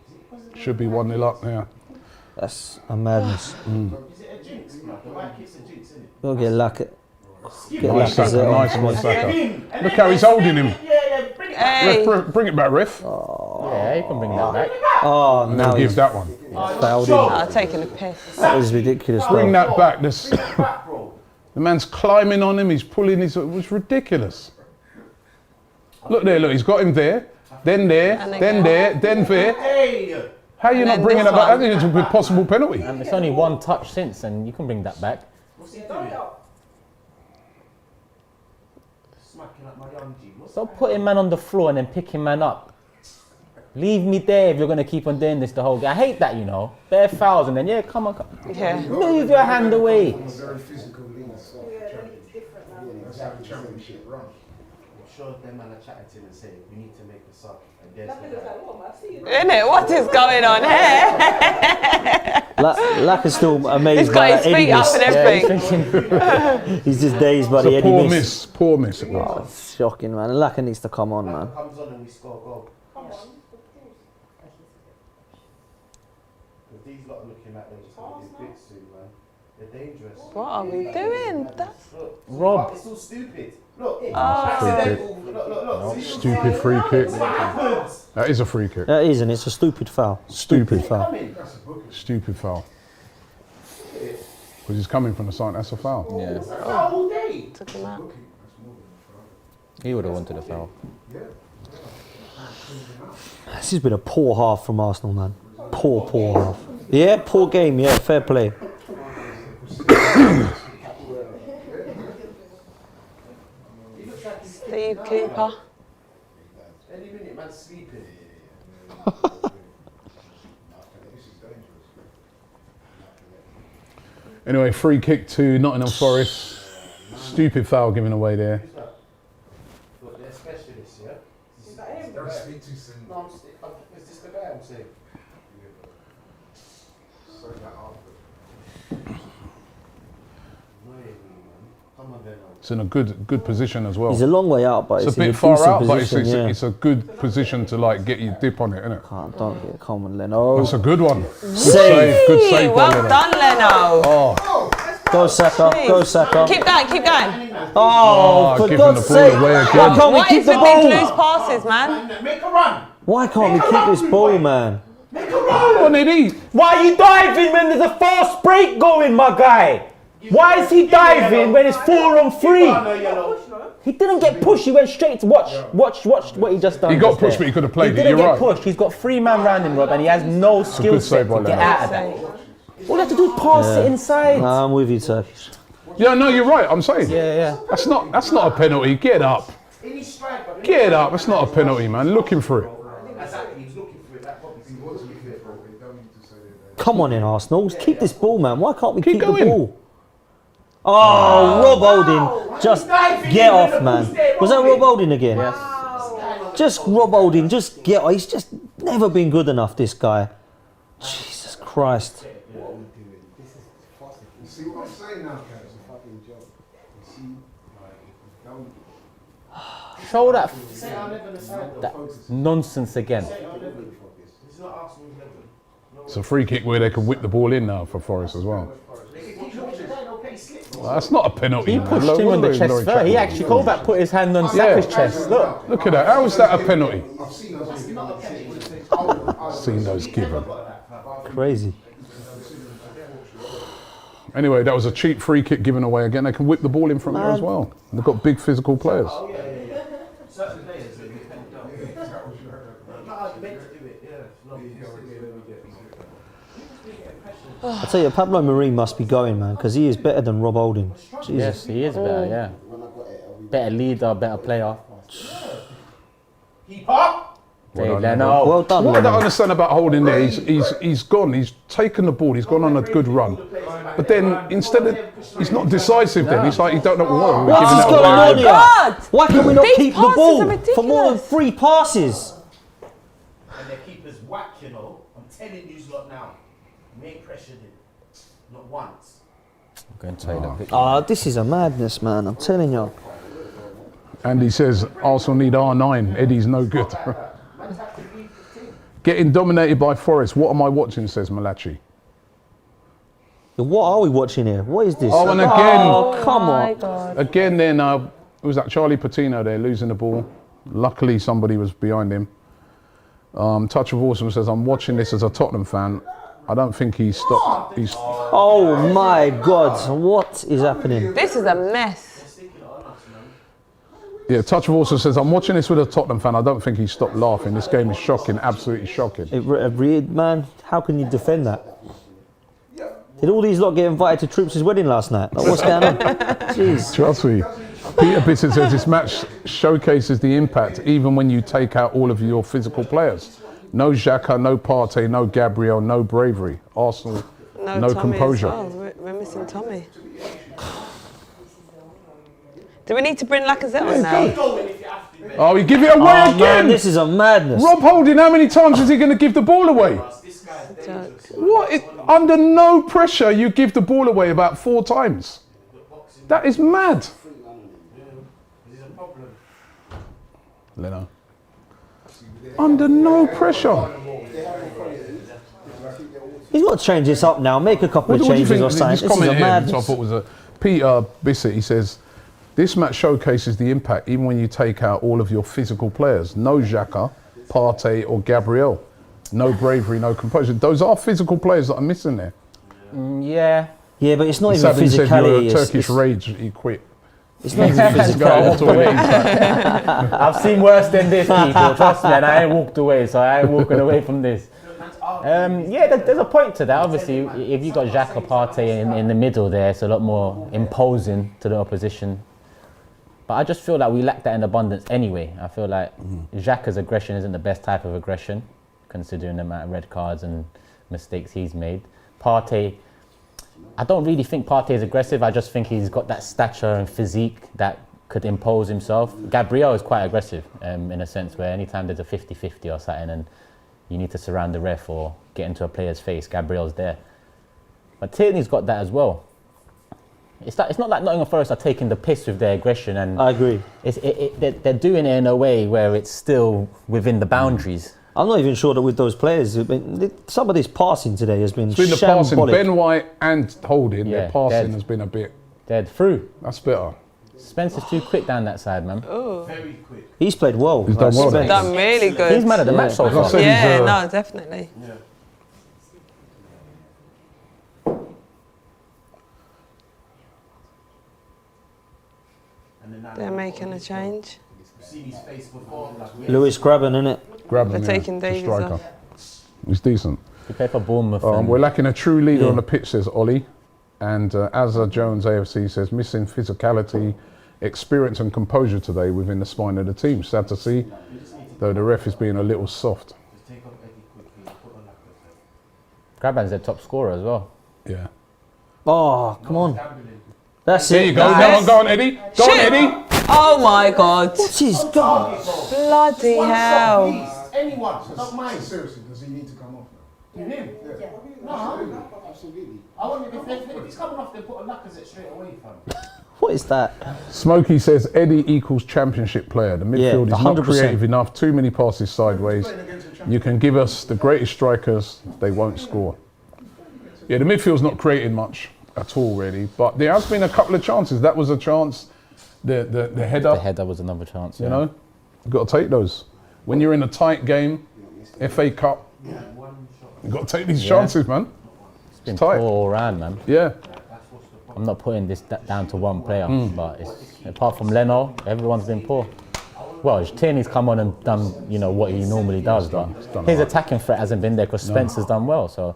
Should be 1-0 up now. That's a madness. Is it a jinx, bro? The white kit's a jinx, isn't it? We'll get lucky. Skip Get it. Nice Saka, Lacazette. nice one, Skip Saka. in. And Look then how he's holding him. Yeah, bring it back. Hey. Ref, bring it back, ref. yeah, you can bring that back. Oh, And now then give he's that one. fouled him. Oh, taking a piss. That was ridiculous, Bring bro. that back. This, Bring it back, bro. the man's climbing on him. He's pulling his. It was ridiculous. Look there. Look, he's got him there. Then there. And Then again. there. Then there. Hey! How are you And not then bringing this that back? I one. think it's a possible penalty. And it's only one touch since, and you can bring that back. What's he doing? Smacking up my young G. What's Stop putting man on the floor and then picking man up. Leave me there if you're going to keep on doing this the whole game. I hate that, you know. Bare fouls and then, yeah, come on. Yeah. Move your hand away. Very physical leagues. That's how the championship run. I'm sure them man are chatting to him and saying, we need to make this up. And there's That the feels guy. like, what am I seeing? Innit? What is going on here? Lack is still amazed He's by got his that feet Eddie up and miss. everything. He's just dazed by It's the a Eddie poor miss. miss. Poor miss. It was. Oh, it's shocking, man. Laka needs to come on, man. Comes on and we score a goal. Come on. Because these lot are looking like they're just going to be big soon, man. They're dangerous. What are we doing? That's Look, Rob. it's all stupid. Look, Free accidental. Look. Stupid free kick. What happens? That is a free kick. That is, and it's a stupid foul. Stupid foul. Coming. Stupid foul. Because he's coming from the side. That's a foul. Yeah, Foul all day. took him out. he would have wanted a foul. This has been a poor half from Arsenal, man. Poor. Yeah, poor game. Yeah, fair play. Steve Cooper. Any minute, man's sleeping. Anyway, free kick to Nottingham Forest. Stupid foul given away there. Look, they're specialists, yeah? Is that him? Don't speak too soon. No, is this the guy I'm saying? Sorry, that after. Come on then. It's in a good position as well. He's a long way out, but It's it's a bit in far decent out, but position, yeah. it's a good position to like get your dip on it, isn't it? Don't get common, Leno. That's a good one. Save. Good save by Well Leno. done, Leno. Oh, Go Saka. Go Saka. Keep going. Oh, for giving God's the ball sake! away Why again. can't we What keep is the with these loose ball? passes, man? Make a run! Why can't we keep this ball, man? Make a run! what did he? Why are you diving when there's a fast break going, my guy? Why is he diving when it's 4 on 3? He didn't get pushed. He went straight to watch what he just done. He got just pushed, there. but he could have played He it. didn't You're get right. pushed. He's got 3 man round him, Rob, and he has no skill good set save by to get Leno. out of that. All you have to do is pass it inside. Nah, I'm with you, Turkish. Yeah, no, you're right. I'm saying. Yeah. That's not a penalty. Get up. Get up. That's not a penalty, man. Looking for it. Exactly, he's looking for it. That probably he wants to be fit, bro. They don't need to say that. Come on in, Arsenal. Keep this ball, man. Why can't we Keep keep the going. ball? Oh, Rob Holding. Just get off, man. Was that Rob Holding again? Yes. Just Rob Holding. Just get off. He's just never been good enough, this guy. Jesus Christ. You see what I'm saying now, Kat? It's a fucking joke. You see, like, don't Show that Say I'll never decide though. nonsense again. This is not Arsenal's level. It's a free kick where they can whip the ball in now for Forest as well. They can keep looking there, they'll play slip. Well, that's not a penalty. He man. pushed Look, him what on the are they chest lorry first. He chatting actually Kovac put his hand on Yeah. Saka's chest. Look. Look at that. How is that a penalty? I've seen those Seen those given. Crazy. Anyway, that was a cheap free kick given away again. They can whip the ball in from there as well. They've got big physical players. Certain players, they depend on. No, you meant to do it, yeah. I tell you, Pablo Marie must be going, man, because he is better than Rob Holding. Yes, Jesus. he is better, yeah. Better leader, better player. Keep up! Dave Leno. Well done, What I don't Leno. understand about Holding there, he's gone, he's taken the ball, he's gone on a good run. But then instead of, he's not decisive then, he's like, he don't know what. We're What's giving is that going away. on here? God! Why can we not These keep the passes ball are for more than ridiculous. 3 passes? And their keeper's whack, you know. I'm telling you lot now. You ain't pressured him. Not once. I'm going to tell you that picture. Ah, this is a madness, man. I'm telling you. And he says, Arsenal need R9, Eddie's no good. Getting dominated by Forest, what am I watching, says Malachi. What are we watching here? What is this? Oh, and again, Oh, come My on. God. again then, it was that Charlie Patino there losing the ball. Luckily somebody was behind him. Touch of Awesome says, I'm watching this as a Tottenham fan. I don't think he stopped. Oh my God. What is happening? This is a mess. Yeah, Touch of Awesome says, I'm watching this with a Tottenham fan. I don't think he stopped laughing. This game is shocking, absolutely shocking. Man, how can you defend that? Did all these lot get invited to Troops' wedding last night? Like, what's going on? Jeez. Trust me. Peter Bissett says this match showcases the impact even when you take out all of your physical players. No Xhaka, no Partey, no Gabriel, no bravery. Arsenal, no Tommy composure. As well. We're missing Tommy. Do we need to bring Lacazette on now? Oh, he give it away Oh again! man, this is a madness. Rob Holding, how many times is he going to give the ball away? What? Under no pressure, you give the ball away about 4 times. That is mad. Leno. Under no pressure. He's got to change this up now. Make a couple of What do you changes think? or something. This This is comment a here, which I madness. thought was a Peter Bissett. He says, this match showcases the impact even when you take out all of your physical players. No Xhaka, Partey or Gabriel. No bravery, no composure. Those are physical players that are missing there. Yeah. Yeah, but it's not even Sabin said physicality. you're a Turkish rage, he quit. It's not even Let's go out the physicality. toilet, he's back. I've seen worse than this, people. Trust me, and I ain't walked away, so I ain't walking away from this. Yeah, there's a point to that. Obviously, if you got Xhaka, Partey in the middle there, it's a lot more imposing to the opposition. But I just feel like we lack that in abundance anyway. I feel like Xhaka's aggression isn't the best type of aggression, considering the amount of red cards and mistakes he's made. Partey, I don't really think Partey is aggressive. I just think he's got that stature and physique that could impose himself. Gabriel is quite aggressive in a sense where anytime there's a 50-50 or something and you need to surround the ref or get into a player's face, Gabriel's there. But Tierney's got that as well. It's not like Nottingham Forest are taking the piss with their aggression, and I agree. They're doing it in a way where it's still within the boundaries. I'm not even sure that with those players, some of this passing today has been Between the passing, shambolic. Ben White and Holding, Yeah, their passing dead. has been a bit. They're through. That's better. Spencer's too quick down that side, man. Very quick. He's played well. He's done well. Spence. Done really good. He's man of the match so As I far. said, Yeah, he's, no, definitely. Yeah. And then They're making a change. You've seen his face before. Like, Lewis Graben, innit? Grab him. They're taking the Davies striker. off. He's decent. We play for Bournemouth. We're lacking a true leader Yeah. on the pitch, says Ollie. And Azza Jones AFC says missing physicality, experience and composure today within the spine of the team. Sad to see, though the ref is being a little soft. just take up Eddie quickly, put on like Graban's their top scorer as well. Yeah. Oh, come on. gambling. That's There it. you go. Nice. Go on, Eddie. Go on, Shit. Eddie. Oh my God. What's his God? Bloody hell. Anyone, not mine. Seriously, does he need to come off now? Him. Yeah. No. Absolutely. I want him, if he's coming off, then put a Lacazette straight away, fam. What is that? Smokey says Eddie equals championship player. The midfield Yeah, is not 100%. creative enough. Too many passes sideways. You can give us the greatest strikers, they won't score. Yeah, the midfield's not creating much at all, really. But there has been a couple of chances. That was a chance. The header. The header was another chance. You know, you've got to take those. When you're in a tight game, FA Cup, you've got to take these chances, man. It's been tight. poor all round, man. Yeah. I'm not putting this down to one player, but it's, apart from Leno, everyone's been poor. Well, Tierney's come on and done, you know, what he normally does, but done his alright. attacking threat hasn't been there because Spencer's done well. So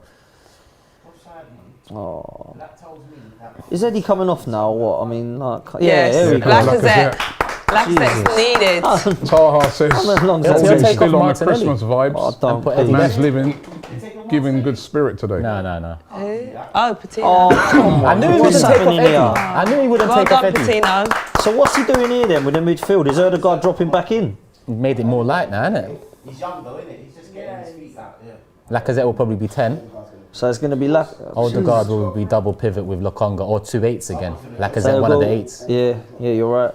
Oh. Is Eddie coming off now or what? I mean, like, Yes. there we go. Lacazette. Lacazette. Lacazette's needed. Taha says How long He'll Holding's take still off on the Martinelli. Christmas vibes. Oh, don't put please. Eddie Man's back. living, giving good spirit today. no. Oh, Patino. Oh, come I on. knew he What's wouldn't take off happening Eddie. here? I knew he wouldn't Well take off done, Eddie. Patino. So what's he doing here then with the midfield? Is Odegaard dropping back in? He made it more light now, isn't it? He's young though, isn't it? He's just getting his feet out, yeah. Lacazette will probably be 10. So it's going to be Odegaard will be double pivot with Lokonga or 2 8s again. Lacazette, So one of the go- 8s. Yeah, you're right.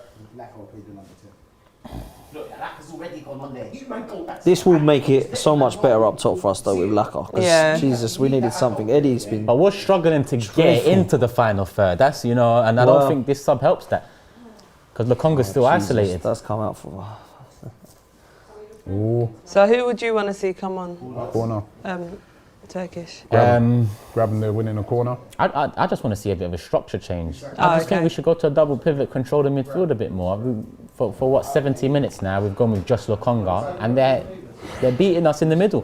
Look, Lacazzette's already gone on there. You man go back. This will make it so much better up top for us though with Laka. 'Cause Yeah. Jesus, we needed something. Eddie's been. But we're struggling to get Dreadful. into the final third. That's, you know, and I Well- don't think this sub helps that. Because Lokonga's still isolated. That's come out for. Ooh, So who would you want to see come on? corner. Turkish. Grabbing the win in a corner. I just want to see a bit of a structure change. Oh, I just think okay. we should go to a double pivot, control the midfield a bit more. For what, 70 minutes now, we've gone with just Lokonga, and they're beating us in the middle.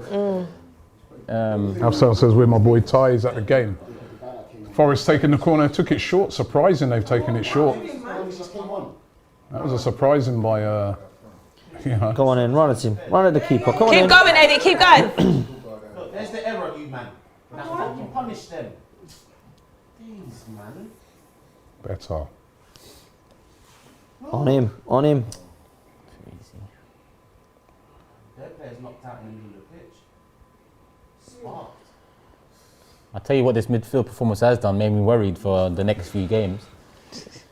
Afsal says, where my boy Ty is at the game. Forest taking the corner, took it short. Surprising they've taken it short. That was a surprising by, you know. Go on in, run at him. Run at the keeper. Come on Keep in. going, Eddie. Keep going. Look, there's the error, you man. Now fucking punish them. Jeez, man. Better. On him. On him. Their players knocked out in the middle of the pitch. Smart. I'll tell you what this midfield performance has done, made me worried for the next few games.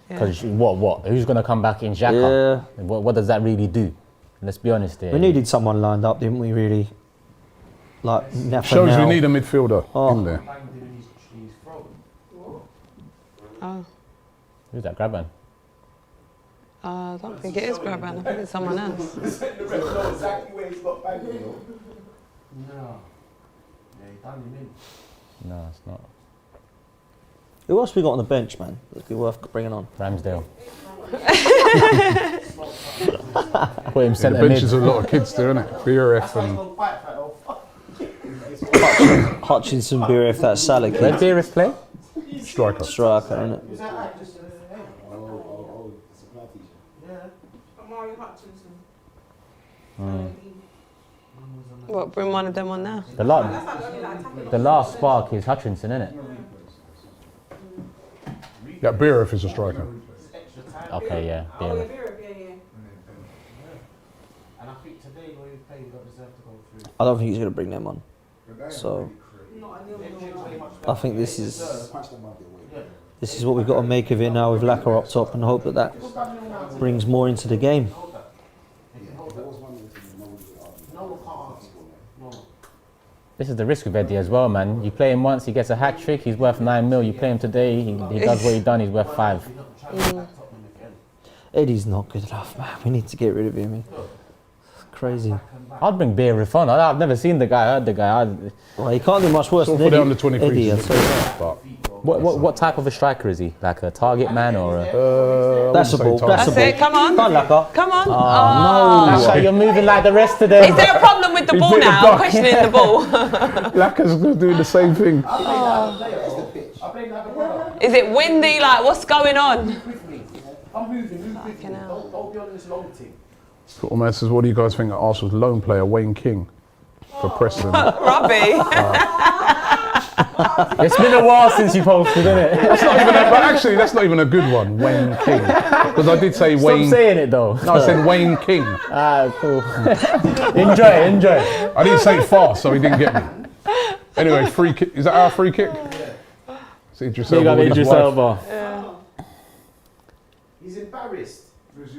Because what? Who's going to come back in Xhaka? Yeah. What does that really do? Let's be honest here. We needed someone lined up, didn't we? Really. Like Nafa Shows now. we need a midfielder in there. Banged him in his throat. Oh, Who's that, Graban? I don't think it is Graban. I think it's someone else. exactly where he's got banged. No. Yeah, he done him in. No, it's not. Who else we got on the bench, man? It'd be worth bringing on. Ramsdale. Put him The centre bench mid. is a lot of kids there, isn't it? BRF and Gonna fight for it, oh, fuck. Hutchinson, Birif, that Salah Where kid. Beereth play? Striker. Striker, isn't it? Was that like just it's a supply teacher. Yeah. Amari Hutchinson. What, bring one of them on now? The That's like the only like tackle. the last spark is Hutchinson, isn't it? Yeah, Birif is a striker. Okay, yeah. Oh, yeah, Beereth. Vera, yeah. And I think today when he played, he got deserved to go through. I don't think he's going to bring them on. So Not a nil. I think this is what we've got to make of it now with Lacquer up top and hope that that brings more into the game. This is the risk with Eddie as well, man. You play him once, he gets a hat trick, he's worth 9 mil. You play him today, he does what he done, he's worth 5. Eddie's not good enough, man. We need to get rid of him. Crazy. I'd bring Beereth on. I've never seen the guy, heard the guy. Well, he can't do much worse It's all than for Eddie. the under 23s. Eddie, I'd say that. But What type of a striker is he? Like a target man or a... That's a ball. That's a That's it, ball. come on. Come on, Lacquer. Come on. That's why you're moving like the rest of them. Is there a problem with the He ball bit the now? buck. Questioning the ball. Lacquer's doing the same thing. Is it windy? Like, what's going on? I'm moving, move with me. hell. Don't be on this long thing. Football man says, what do you guys think of Arsenal's loan player, Wayne King, for Preston? Robbie. It's been a while since you posted, isn't it? That's not even but actually, that's not even a good one, Wayne King. Because I did say Stop Wayne... saying it though. No, I said Wayne King. Ah, cool. enjoy. I didn't say it fast, so he didn't get me. Anyway, free kick. Is that our free kick? It's Idris Big Elba up with his Idris wife. Elba. He's embarrassed. He's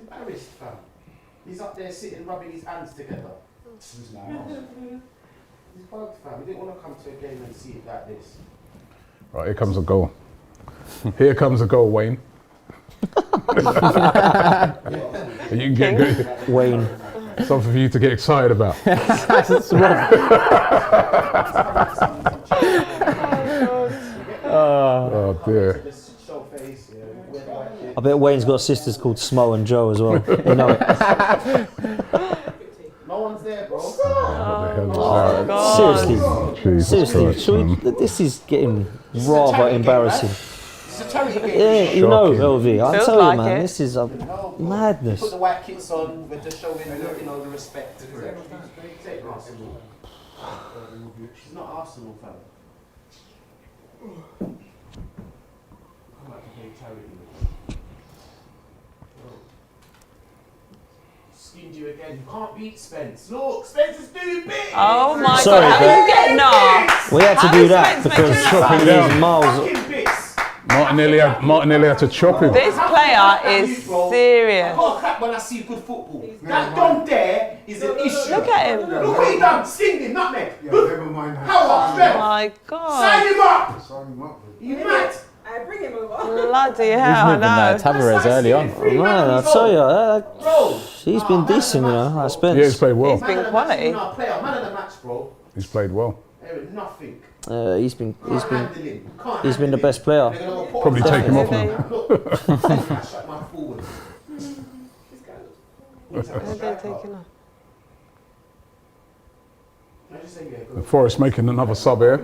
embarrassed, fam. He's up there sitting, rubbing his hands together. He's bugged, fam. He didn't want to come to a game and see it like this. Right, here comes a goal. Here comes a goal, Wayne. You can get good. Wayne. Something for you to get excited about. Oh dear. Just show face, yeah. Wear the white kit. I bet Wayne's got sisters called Smo and Joe as well. You know it. No one's there, bro. What the hell is that? Seriously. Jesus Seriously. Christ, Shall man. this is getting rather embarrassing. It's a charity game. Yeah, you know, Shocking. LV. I Feels tell you, like man, it. this is No, bro. madness. Put the white kits on. We're just showing, you know, the respect. Take Arsenal. She's not Arsenal, fam. Come out to play charity. Skinned you again. You can't beat Spence. Look, Spence is doing big. Oh my Sorry, God. How are you getting off? We had to How do is that Spence because making shopping that? is miles. Fucking bits. Martinelli had to chop him. This player is I serious. got crap when I see good football. That done there is an issue. Look at him. Look what he done. Skinned him, nutmeg. Never mind. Power, Oh strength. my God. Sign him up. Sign him up. You mad? I bring him over. Bloody He's hell, moving no. Tavares early on. Man, I tell you, Bro. he's been decent, you know. Like Yeah, he's Spence. played well. He's been quality. No, player, man of the match, bro. He's played well. There is nothing. He's been Can't handle him. Can't the handle best him. player. They're gonna put Probably him take him down. off now. Look, shut my forward. They're taking off. I just say, yeah, go. Forrest making another sub here.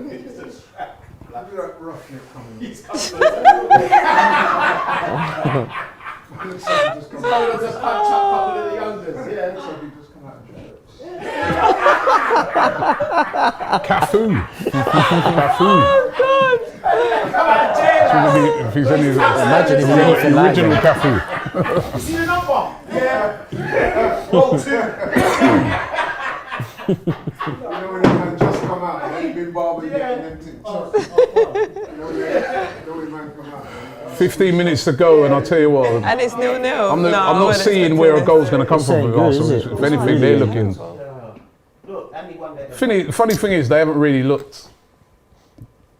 He's coming. Just come He's coming to punch up a couple of the youngers. Yeah. just come out and try it. Cafu. Cafu. Come on, Jay. If he's any, Imagine if he's the anything like original that. Cafu. You see the number? Yeah. Roll 2. You know when the man just come out and ain't been barbering yet and then think, chop. You know when the man come out. 15 minutes to go, and I'll tell you what, And it's 0-0. I'm No, not seeing where a goal's going to come This from ain't with good, Arsenal. is it? If anything, they're looking. Look, and he won that. Funny thing is, they haven't really looked.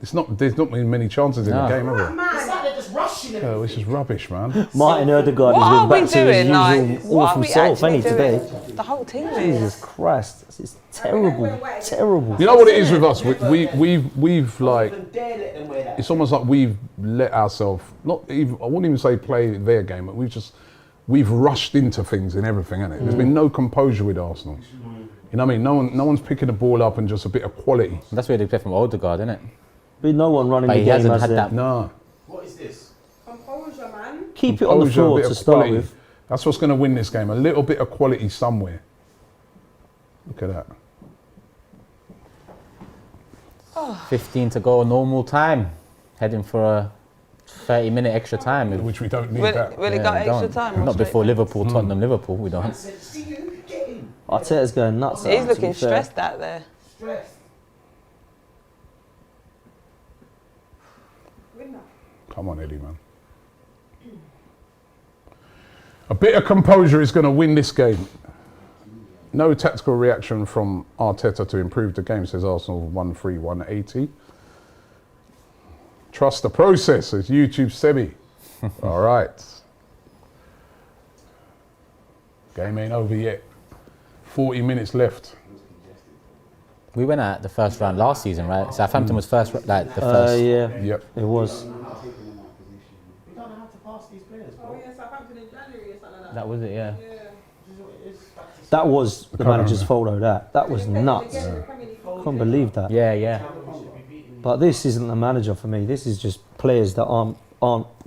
There's not been many chances in the game, have there? It's like they're just rushing him. Oh, this is rubbish, man. Martin Odegaard What has are been we back to his doing? Like, usual what are awful we self, actually ain't he, today? doing? The whole team Jesus is. Christ, this is terrible, terrible. You know what it is with us? We've like, Even dare let them wear that. it's almost like we've let ourselves, not even, I wouldn't even say play their game, but we've rushed into things and everything, hasn't it? There's been no composure with Arsenal. You know what I mean? No one's picking the ball up and just a bit of quality. That's where they play from Odegaard, isn't it? But no one running But the he game hasn't has had it. that. No. What is this? Composure, man. Keep it on the Composure, a floor bit to of start quality. with. That's what's going to win this game. A little bit of quality somewhere. Look at that. 15 to go, normal time. Heading for a 30-minute extra time. Which we don't need Will, that. will it Yeah, got we extra don't. time? or Not straight before back? Liverpool, Tottenham, Liverpool. We don't. See you, get in. Arteta's going nuts. He's to be looking fair. stressed out there. Stressed. Winner. Come on, Eddie, man. A bit of composure is going to win this game. No tactical reaction from Arteta to improve the game, says Arsenal 1-3, 180. Trust the process, says YouTube Sebi. All right. Game ain't over yet. 40 minutes left. We went out the first round last season, right? Southampton was first, like the first. Yeah, Yep. it was. We don't know how to pass these players, Oh bro. yeah, Southampton in January or something like that. That was it, yeah. Yeah. That was the can't manager's fault, though. That was They nuts. get in the Premier League. Couldn't believe that. Yeah, yeah. But this isn't the manager for me. This is just players that aren't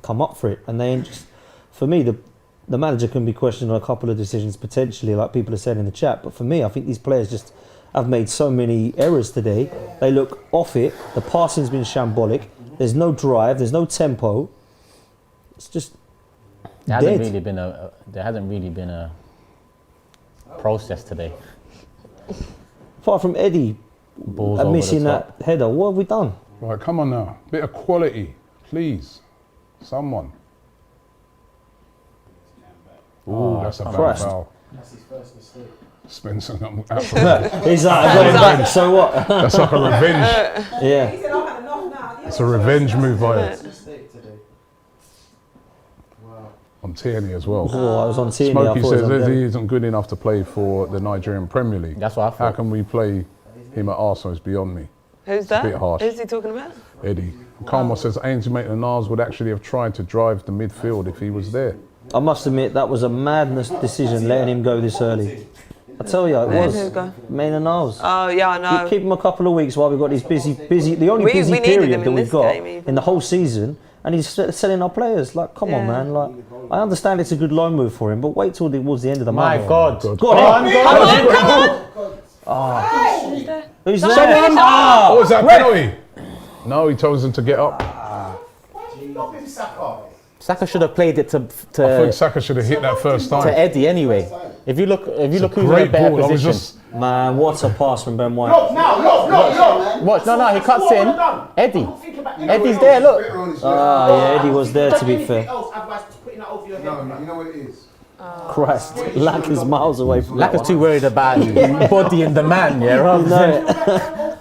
come up for it, and they ain't just. For me, the manager can be questioned on a couple of decisions potentially, like people have said in the chat. But for me, I think these players just have made so many errors today. They look off it. The passing's been shambolic. There's no drive. There's no tempo. It's just There hasn't dead. really been a process today. Apart from Eddie Balls over missing the that top. header, what have we done? Right, come on now. Bit of quality, please. Someone. Ooh, that's a bad Christ. foul. That's his first mistake. Spencer out for He's like, I got him back, so what? That's like a revenge. Yeah. He said, I've had enough now. It's a revenge move by it. Mistake today. Wow. On Tierney as well. Oh, I was on Tierney. Smokey I thought it was says on that them. he isn't good enough to play for the Nigerian Premier League. That's what I How thought. can we play him at Arsenal? It's beyond me. Who's that? bit harsh. Who's he talking about? Eddie. Karma says Ainsley Maitland-Niles would actually have tried to drive the midfield if he was there. I must admit, that was a madness decision letting him go this early. I tell you, it Where was. did he go? Maitland-Niles. Oh yeah, I know. Keep him a couple of weeks while we've got these busy, the only We busy needed period him that in we've this got game even. in the whole season, and he's selling our players. Like, come on, Yeah. man. Like, I understand it's a good loan move for him, but wait till towards the end of the My month. God. Go on, Who's there? Who's there? Oh, was that penalty? No, he told him to get up. Why did you not him Saka? Saka should have played it I think Saka should have hit that first time. to Eddie anyway. If you look who's in a Great better ball. I was position. just. Man, what a pass from Ben White. Look now, look. Watch, no, he cuts What in. have I done? Eddie. I'm thinking about Eddie's there, look. Ah, yeah, Eddie was there, to be Anything fair. else, otherwise putting that over your head. No, you know what it is? Christ, Lack is miles away from Lack that is too worried about bodying the man, yeah, rather one. than No,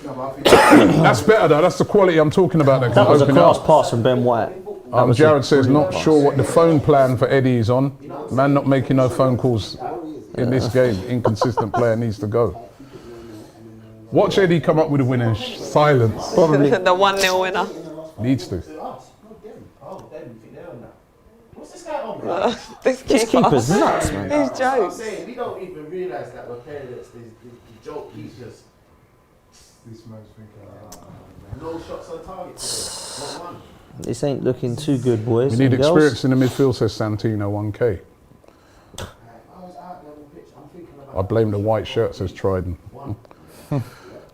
No, but I think That's better though. That's the quality I'm talking about. that was a Open it class up. pass from Ben White. Jared says not sure what the phone plan for Eddie is on. Man not making no phone calls in this game. Inconsistent player needs to go. Watch Eddie come up with a winner. Silence. Probably. The 1-0 winner. Needs to. Us, not them. Oh, them, you think they're on that. What's this guy on, bro? This This keeper. keeper's nuts, man. He's I'm jokes. saying, we don't even realise that we're playing against these joke keepers. this man's thinking. No shots on target today. Not one. This ain't looking too good, boys. We need and girls. experience in the midfield, says Santino 1K. I was out there on the pitch. I'm thinking about I blame the white shirt, says Trident.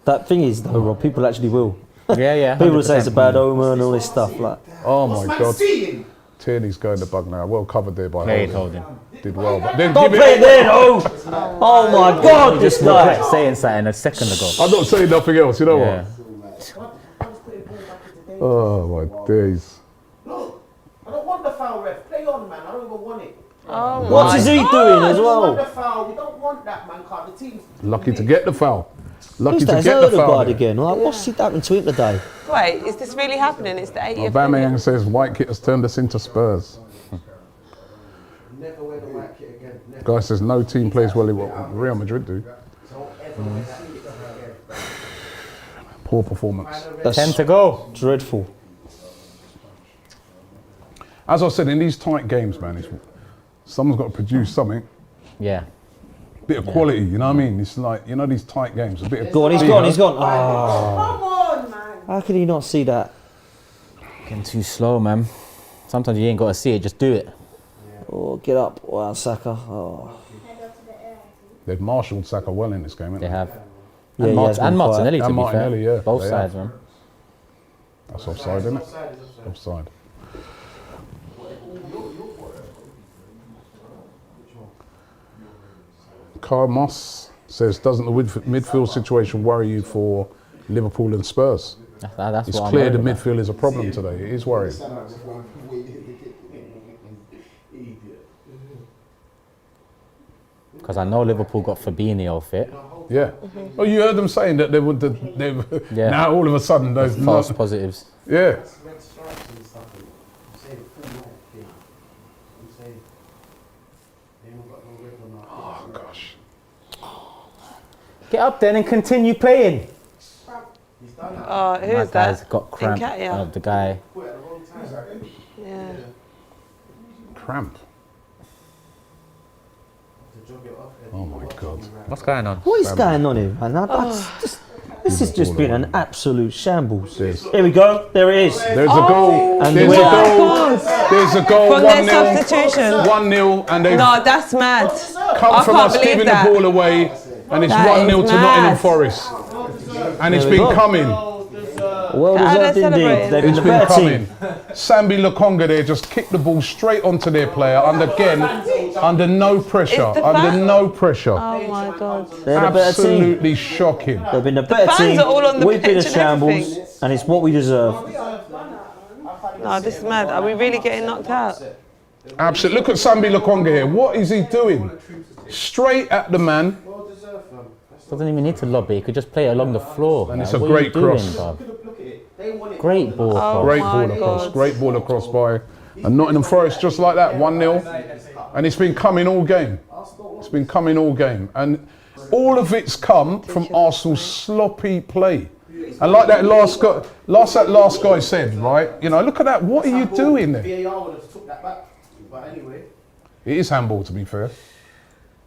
That thing is, though, Rob, people actually will. yeah. People will say it's a 100%. bad omen and all this stuff. Like, Oh What's my man God. seeing? Tierney's going to bug now. Well covered there by Played Holding. holding. Did well. But then don't give play it. it there, no! Oh my God, You this just guy! kept saying something a second ago. I'm not saying nothing else. You know Yeah. what? I was putting ball back into danger. Oh my days. Look, I don't want the foul, ref. Play on, man. I don't even want it. Oh What my is he doing I as don't want well? the foul. We don't want that, man. Card. The team's Lucky to get the foul. Lucky Who's to that? get the foul. Odegaard there. again. Like, what's he happened to him today? Wait, is this really happening? It's the 80th Aubameyang minute. says White Kit has turned us into Spurs. never wear the white kit again. Never. Guy says no team plays well in what Real Madrid do. Don't ever wear that kit again. Poor performance. That's 10 to go. dreadful. As I said, in these tight games, man, someone's got to produce something. Yeah. bit of quality. You know what I mean? It's like, you know, these tight games. A bit of Go on, he's bigger. gone, he's gone. Oh, Come on, man. how could he not see that? Getting too slow, man. Sometimes you ain't got to see it, just do it. Oh, get up. Wow, Saka. Oh. They've marshalled Saka well in this game, haven't They have. Yeah, And, he has been and Martinelli, quiet. to And be Martinelli, fair. yeah, Both they sides, have. man. That's offside, isn't it? Offside. Carl Moss says, doesn't the midfield situation worry you for Liverpool and Spurs? That's It's what I'm clear the worried about. midfield is a problem today. It is worrying. Because I know Liverpool got Fabinho fit. Yeah. Oh, you heard them saying that they would. Yeah. Now all of a sudden, there's False not. positives. Yeah. Red stripes and stuff. I'm saying full night thing. I'm saying they haven't got no red on that. Oh gosh. Get up then and continue playing. He's done it. Oh, My who's guy's that? got cramp. Nketiah. The guy. Quit at the wrong time. Yeah. Cramp. To jog it off. Oh my God. What's going on? What is going on here, man? This has just been an absolute shambles. Yes. Here we go. There it is. There's a goal. And There's a where- goal. There's a goal. From their substitution. 1-0, and they've No, that's mad. come I from can't us believe giving that. the ball away, and it's That 1-0 is to Nottingham mad. Forest. And it's There we been go. coming. Well How deserved they're indeed. celebrating. They've been It's the been better coming. team. Sambi Lokonga there just kicked the ball straight onto their player under no pressure. It's the Under fan- no pressure. Oh my God. They're the better team. Absolutely shocking. They've been the better fans team. are all on the We've been a pitch and shambles, everything. and it's what we deserve. No, this is mad. Are we really getting knocked out? Absolutely. Look at Sambi Lokonga here. What is he doing? Straight at the man. Well deserved, man. Doesn't even need to lobby. He could just play it along the floor. And man. it's a What great are you doing, cross. bruv? Look at it. They want it. Great ball. Oh, cross. Great my ball across. God. Great ball across by and Nottingham Forest just like that. 1-0. And it's been coming all game. It's been coming all game. And all of it's come from Arsenal's sloppy play. And like that last guy said, right? You know, look at that. What are you doing there? VAR would have took that back. But anyway. It is handball, to be fair.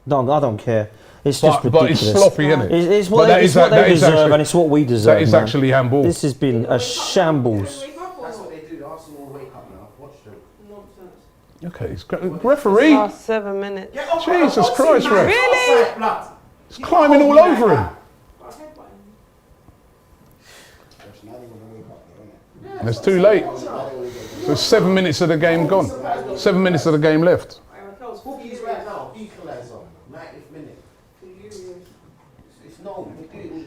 I don't care. It's just But it's ridiculous. sloppy, isn't it? It's But what, that it's is- what that they is deserve, actually- and it's what we deserve. That is man. actually handball. This has been a shambles. That's what they do. Arsenal will wake up now. Watch them. Okay, it's referee. Last 7 minutes. Jesus Christ, ref. Really? Blood. It's climbing all over him. And it's too late. So 7 minutes of the game gone. 7 minutes of the game left. He's right now. Equalizer. 90th minute. It's no. We do it all the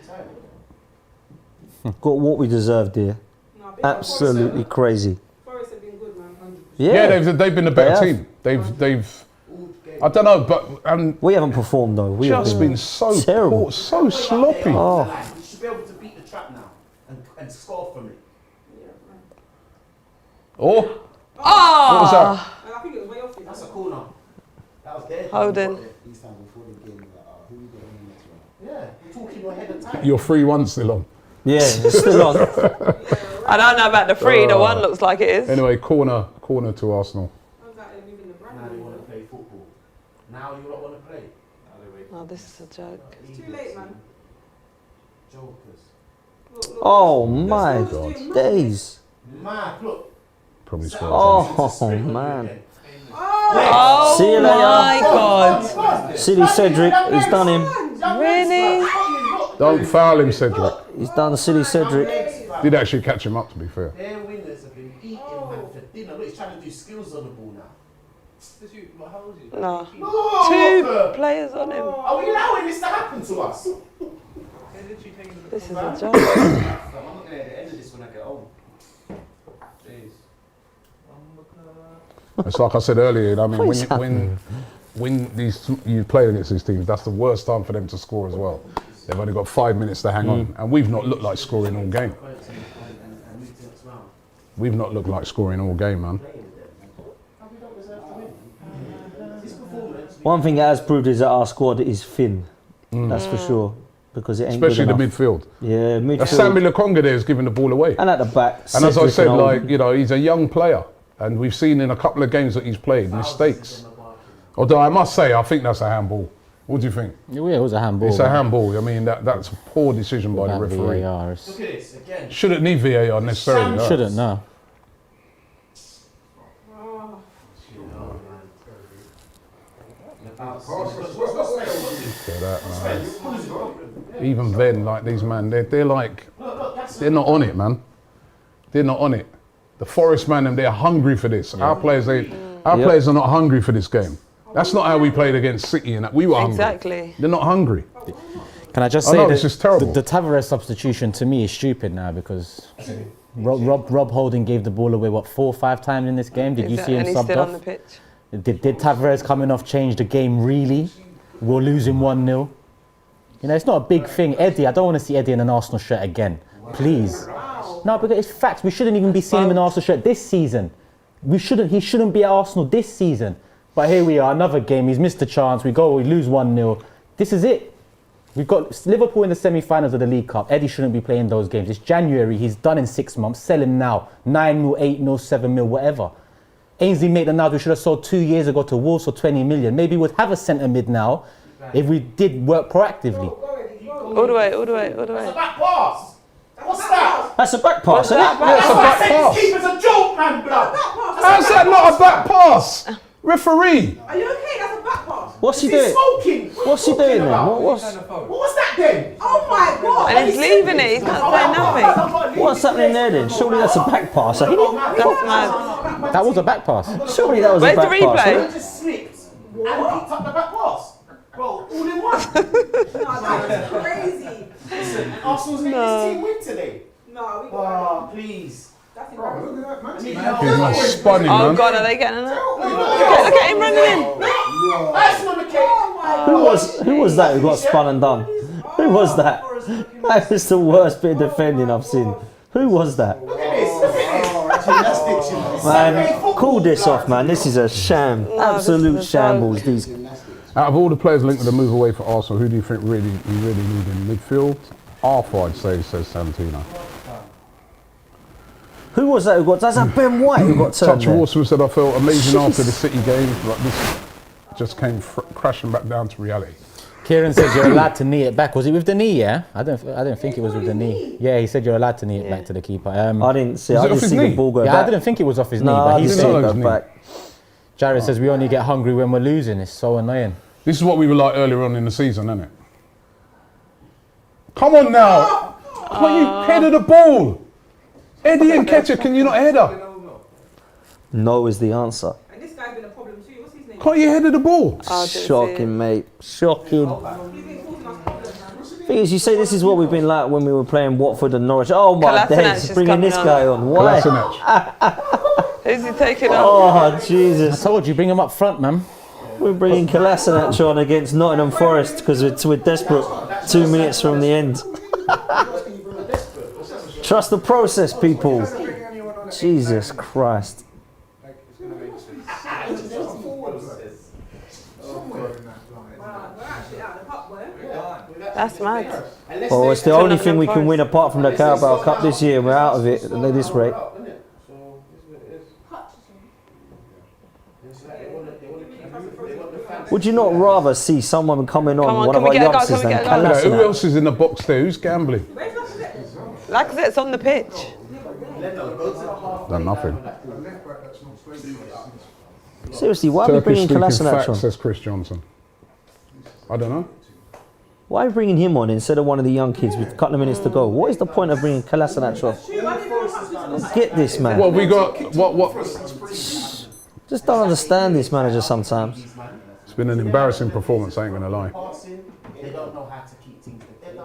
time. Got what we deserved here. Absolutely crazy. Forest have been good, man. 100%. Yeah, they've been the better They have. team. They've. I don't know, but We haven't performed though. We have just been so terrible. poor, so sloppy. Oh, We should be able to beat the trap now and score from it. Oh, what Oh! was that? And I think it was way off. That's a corner. That was dead. Holding. Each time before the game, who you got in the next one? Yeah, you're talking your head of time. Your 3-1 still on. yeah, it's still on. I don't know about the three. The one looks like it is. Anyway, corner to Arsenal. Comes out and moving the brand. Now you want to play football. Now you don't want to play. Oh, this is a joke. It's too late, man. Jokers. Look, look. Oh my days. Man, look. Probably scored. Oh man. Oh See you later. my God. Silly Cedric, he's done him. Really? Don't foul him, Cedric. He's done silly Cedric. Did actually catch him up, to be fair. Their winners have been eating man for dinner. Look, he's trying to do skills on the ball now. How old is he? No. No! 2 players on him. Are we allowing this to happen to us? This is a joke. I'm not going to at the end of this when I get home. Jeez. It's like I said earlier. I mean, What is when you play against these teams, that's the worst time for them to score as well. They've only got 5 minutes to hang on, and we've not looked like scoring all game. We've not looked like scoring all game, man. One thing it has proved is that our squad is thin. That's for sure. Because it ain't Especially the good enough. midfield. Yeah, That's midfield. Sammy Lokonga there is giving the ball away. And at the back. And as I Cedric said, and like, Oldham. you know, he's a young player, and we've seen in a couple of games that he's played mistakes. Although I must say, I think that's a handball. What do you think? Yeah, it was a handball. It's a handball. I mean, that's a poor decision by the Without referee. VAR, Look at this again. Shouldn't need VAR necessarily. no. Shouldn't, no. Look at that, man. Even then, like these man, they're like, they're not on it, man. They're not on it. The Forest man, they're hungry for this. Our players, players are not hungry for this game. That's not how we played against City, and that we were hungry. Exactly. They're not hungry. Can I just I say know, that this is terrible. the Tavares substitution to me is stupid now because Rob Holding gave the ball away, what, 4 or 5 times in this game? Did you see him and he's subbed still off? on the pitch. Did Tavares coming off change the game really? We're losing 1-0. You know, it's not a big thing. Eddie, I don't want to see Eddie in an Arsenal shirt again. Please. No, because it's facts. We shouldn't even be seeing him in an Arsenal shirt this season. He shouldn't be at Arsenal this season. But here we are, another game. He's missed a chance. We lose 1-0. This is it. We've got Liverpool in the semi-finals of the League Cup. Eddie shouldn't be playing those games. It's January. He's done in 6 months. Sell him now. 9 mil, 8 mil, 7 mil, whatever. Ainsley Maitland-Niles we should have sold 2 years ago to Wolves for 20 million. Maybe we'd have a centre mid now if we did work proactively. All the way. That's a back pass. What's that? That's a back pass, isn't it? That's a back pass. Keeper's a joke, man, blood. How's that not a back pass? Referee. Are you okay? That's a back pass. What's he Is he doing? smoking? What's he doing then? What was that then? Oh my god. And he's leaving it. He's not saying nothing. what's happening there then? Surely that's a back pass. That's mad. That was a back pass. Surely that was Where's a the back pass. replay? wasn't He just slipped and picked up the back pass. Bro, all in one. No, that's crazy. Listen, Arsenal's making his team win today. No, we got Oh, please. that's Bro, embarrassing. look at that, man. He's not spun him, Oh man. God, are they getting it? Look at him running in. That's on the cake. Who was that who got spun and done? Who was that? That was the worst bit of defending I've seen. Who was that? Look at this. Look at this. Gymnastics, you know. Man, call this off, man. This is a sham. Absolute shambles. These. Out of all the players linked with the move away for Arsenal, who do you think we really need in midfield? Arthur, I'd say, says Santino. Who was that who got? That's that Ben White who got turned Touch there. Rawson said, I felt amazing after the City game, but this just came crashing back down to reality. Kieran said you're allowed to knee it back. Was it with the knee? Yeah, I don't think it was with the knee. Yeah, he said you're allowed to knee it back to the keeper. I didn't see. Was I it didn't off his see knee? the ball go Yeah, back. I didn't think it was off his knee, No, but I he didn't see said. it it go was knee. back. Jared says we only get hungry when we're losing. It's so annoying. This is what we were like earlier on in the season, isn't it? Come on now. Well, you headed the ball. Eddie and Ketcher, can you not head her? No is the answer. And this guy's been a problem too. What's his name? Can't you head the ball? Shocking, mate. Shocking. He's been causing us problems, man. Thing is, you say this is what we've been like when we were playing Watford and Norwich. Oh my Kolasinac days, is bringing this coming guy on. Why? Kolasinac. Who's he taking on? Oh I Jesus! told you, bring him up front, man. We're bringing Kolasinac on against Nottingham Forest because we're desperate. 2 minutes from the end. Trust the process, people. Jesus Christ. Wow, we're actually out of the cup, boy. That's mad. Oh, it's the only thing we can win apart from the Carabao Cup this year. We're out of it at this rate. Would you not rather see someone coming on, Come on, one can of we our get a goal? youngsters, Can we than get a goal? Yeah, who Kolasinac? else is in the box there? Who's gambling? Where's Lacazette? Lacazette's on the pitch. Done nothing. Seriously, why are we Turkish bringing speaking Kolasinac facts, on? says Chris Johnson. I don't know. Why are we bringing him on instead of one of the young kids with a couple of minutes to go? What is the point of bringing Kolasinac on? Get this, man. What we got? What? Just don't understand this manager sometimes. It's been an embarrassing performance. I ain't gonna lie. They don't know how to keep things together.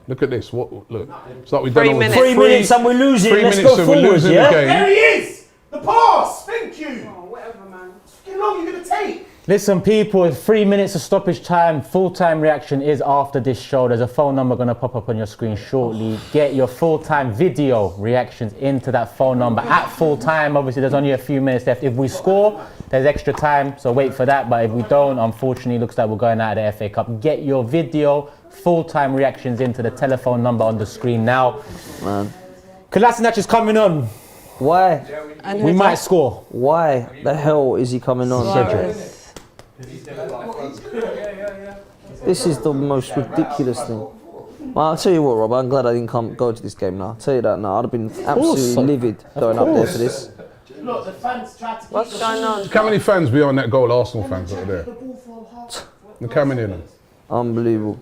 Look at this. What? Look. It's like we've done 3 all minutes. 3 minutes and we're losing. 3 Let's minutes go and we're forward, losing yeah? the game. There he is! The pass! Thank you! Oh, whatever, man. How long are you going to take? Listen, people, 3 minutes of stoppage time. Full-time reaction is after this show. There's a phone number going to pop up on your screen shortly. Get your full-time video reactions into that phone number at full-time. Obviously, there's only a few minutes left. If we score, there's extra time, so wait for that. But if we don't, unfortunately, looks like we're going out of the FA Cup. Get your video full-time reactions into the telephone number on the screen now. Man. Kolasinac is coming on. Why? And We who's might that? score. Why the hell is he coming on? Cedric. This is the most ridiculous thing. Well, I'll tell you what, Rob, I'm glad I didn't go to this game now. I'll tell you that now. I'd have been absolutely livid going up there for this. Look, the fans tried to What's going on? How many fans behind that goal? Arsenal fans that are there. Look how many of them. Unbelievable.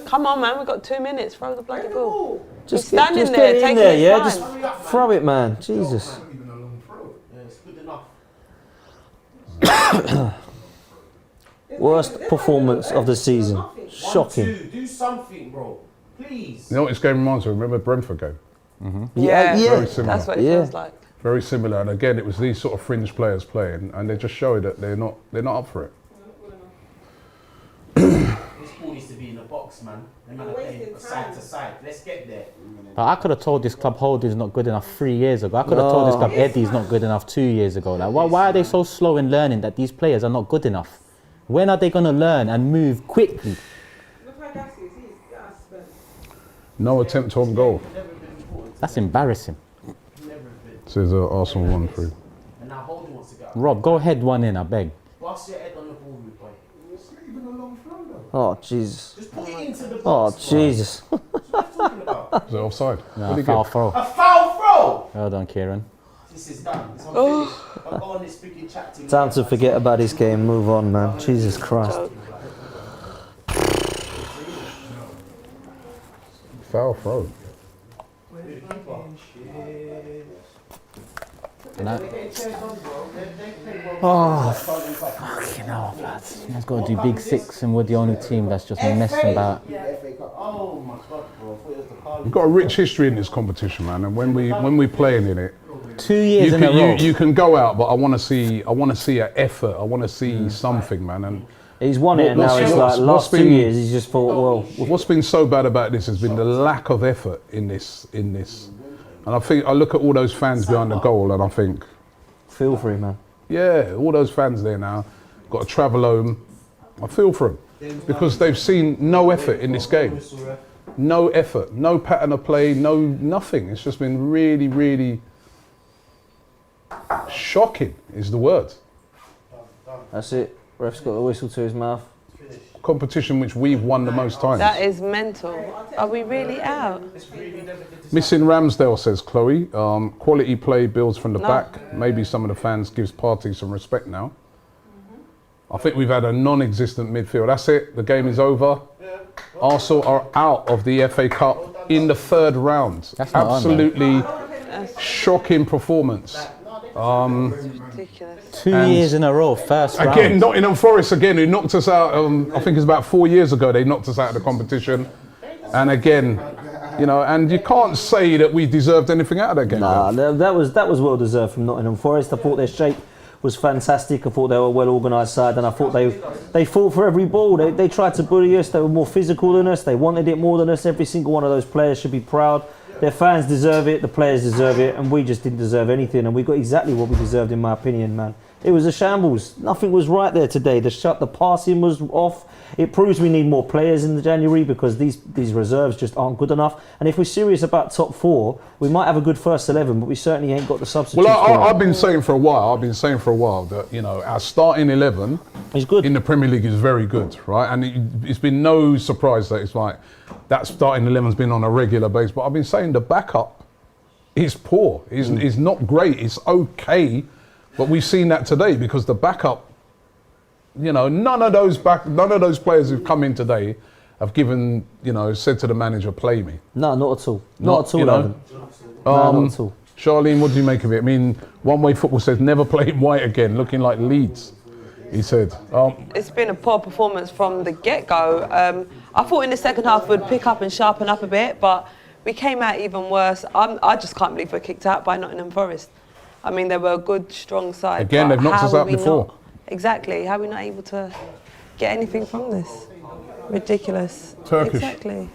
Come on, man. We've got 2 minutes. Throw the bloody ball. Just He's standing just there, get in taking there, his yeah? time. Just throw it, man. Jesus. Yeah, it's good enough. Worst performance of the season. Shocking. 1-2, do something, bro. Please. You know what this game reminds me of? Remember Brentford game? Yeah, Very similar. That's what it Yeah. feels like. Very similar. And again, it was these sort of fringe players playing, and they just showed that they're not up for it. This ball needs to be in the box, man. They man are playing side to side. Let's get there. But I could have told this club Holding's not good enough 3 years ago. I could have told this club Eddie's not good enough 2 years ago. Like, why are they so slow in learning that these players are not good enough? When are they going to learn and move quickly? Look how gassy he is. He's gas, man. No attempt on goal. That's embarrassing. Says Arsenal 1-3. And now Holding wants to go. Rob, go head one in, I beg. Boss your head on the ball, rude boy. Oh, Jesus. Just put it into the Oh, box. bro. Jesus. What are you talking about? Is it offside? Nah, What did he foul get? throw. A foul throw! Well done, Kieran. This is done. It's unfinished. I'll go on this freaking chat team. Time to forget about this game. Move on, man. Jesus Christ. Foul throw. Fucking hell, lads. Man's got to do big six, and we're the only team that's just messing about. Oh my god, bro. I thought it was the Carling. We've got a rich history in this competition, man. And when we're playing in it, 2 years you in a row. can can go out, but I want to see an effort. I want to see something, man. And He's won it, and now it's like last 2 years. He's just thought, well, what's been so bad about this has been the lack of effort in this. And I think I look at all those fans behind the goal, and I think, feel free, man. yeah, all those fans there now got to travel home. I feel for them because they've seen no effort in this game. No effort, no pattern of play, nothing. It's just been really, really shocking is the word. That's it. Ref's got the whistle to his mouth. Competition which we've won the most times. That is mental. Are we really out? Missing Ramsdale, says Chloe. Quality play builds from the back. Maybe some of the fans gives Partey some respect now. I think we've had a non-existent midfield. That's it. The game is over. Arsenal are out of the FA Cup in the third round. That's not on, Absolutely shocking performance. Ridiculous. 2 years in a row, first round. Again, Nottingham Forest again, who knocked us out. I think it's about 4 years ago they knocked us out of the competition. And again, you know, and you can't say that we deserved anything out of that game. Nah, that was well deserved from Nottingham Forest. I thought their shape was fantastic. I thought they were a well organised side, and I thought they fought for every ball. They tried to bully us. They were more physical than us. They wanted it more than us. Every single one of those players should be proud. Their fans deserve it. The players deserve it, and we just didn't deserve anything. And we got exactly what we deserved, in my opinion, man. It was a shambles. Nothing was right there today. The passing was off. It proves we need more players in the January because these reserves just aren't good enough. And if we're serious about top four, we might have a good first 11, but we certainly ain't got the substitutes. Well, I've been saying for a while that, you know, our starting 11 He's good. in the Premier League is very good, right? And it's been no surprise that it's like that starting 11's been on a regular basis. But I've been saying the backup is poor. Is not great. It's okay, but we've seen that today because the backup. You know, none of those players who've come in today have given, you know, said to the manager, "Play me." No, not at all. Not at all. you know. Adam. No, not at all. Charlene, what do you make of it? I mean, One Way Football says never play him white again, looking like Leeds. He said. It's been a poor performance from the get-go. I thought in the second half we'd pick up and sharpen up a bit, but we came out even worse. I just can't believe we're kicked out by Nottingham Forest. I mean, they were a good, strong side. Again, but they've knocked how us are out we before. Exactly. How are we not able to get anything from this? Ridiculous. Turkish. Exactly.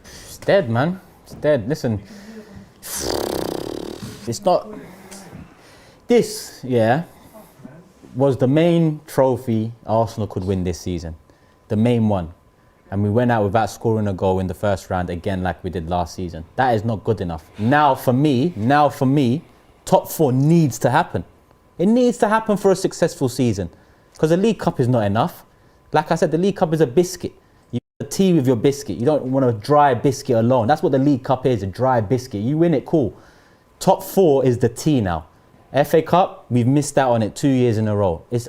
It's dead, man. It's dead. Listen, it's not. This, was the main trophy Arsenal could win this season. The main one. And we went out without scoring a goal in the first round again like we did last season. That is not good enough. Now for me, top 4 needs to happen. It needs to happen for a successful season, because the League Cup is not enough. Like I said, the League Cup is a biscuit. You put a tea with your biscuit. You don't want a dry biscuit alone. That's what the League Cup is, a dry biscuit. You win it, cool. Top 4 is the tea now. FA Cup, we've missed out on it 2 years in a row. It's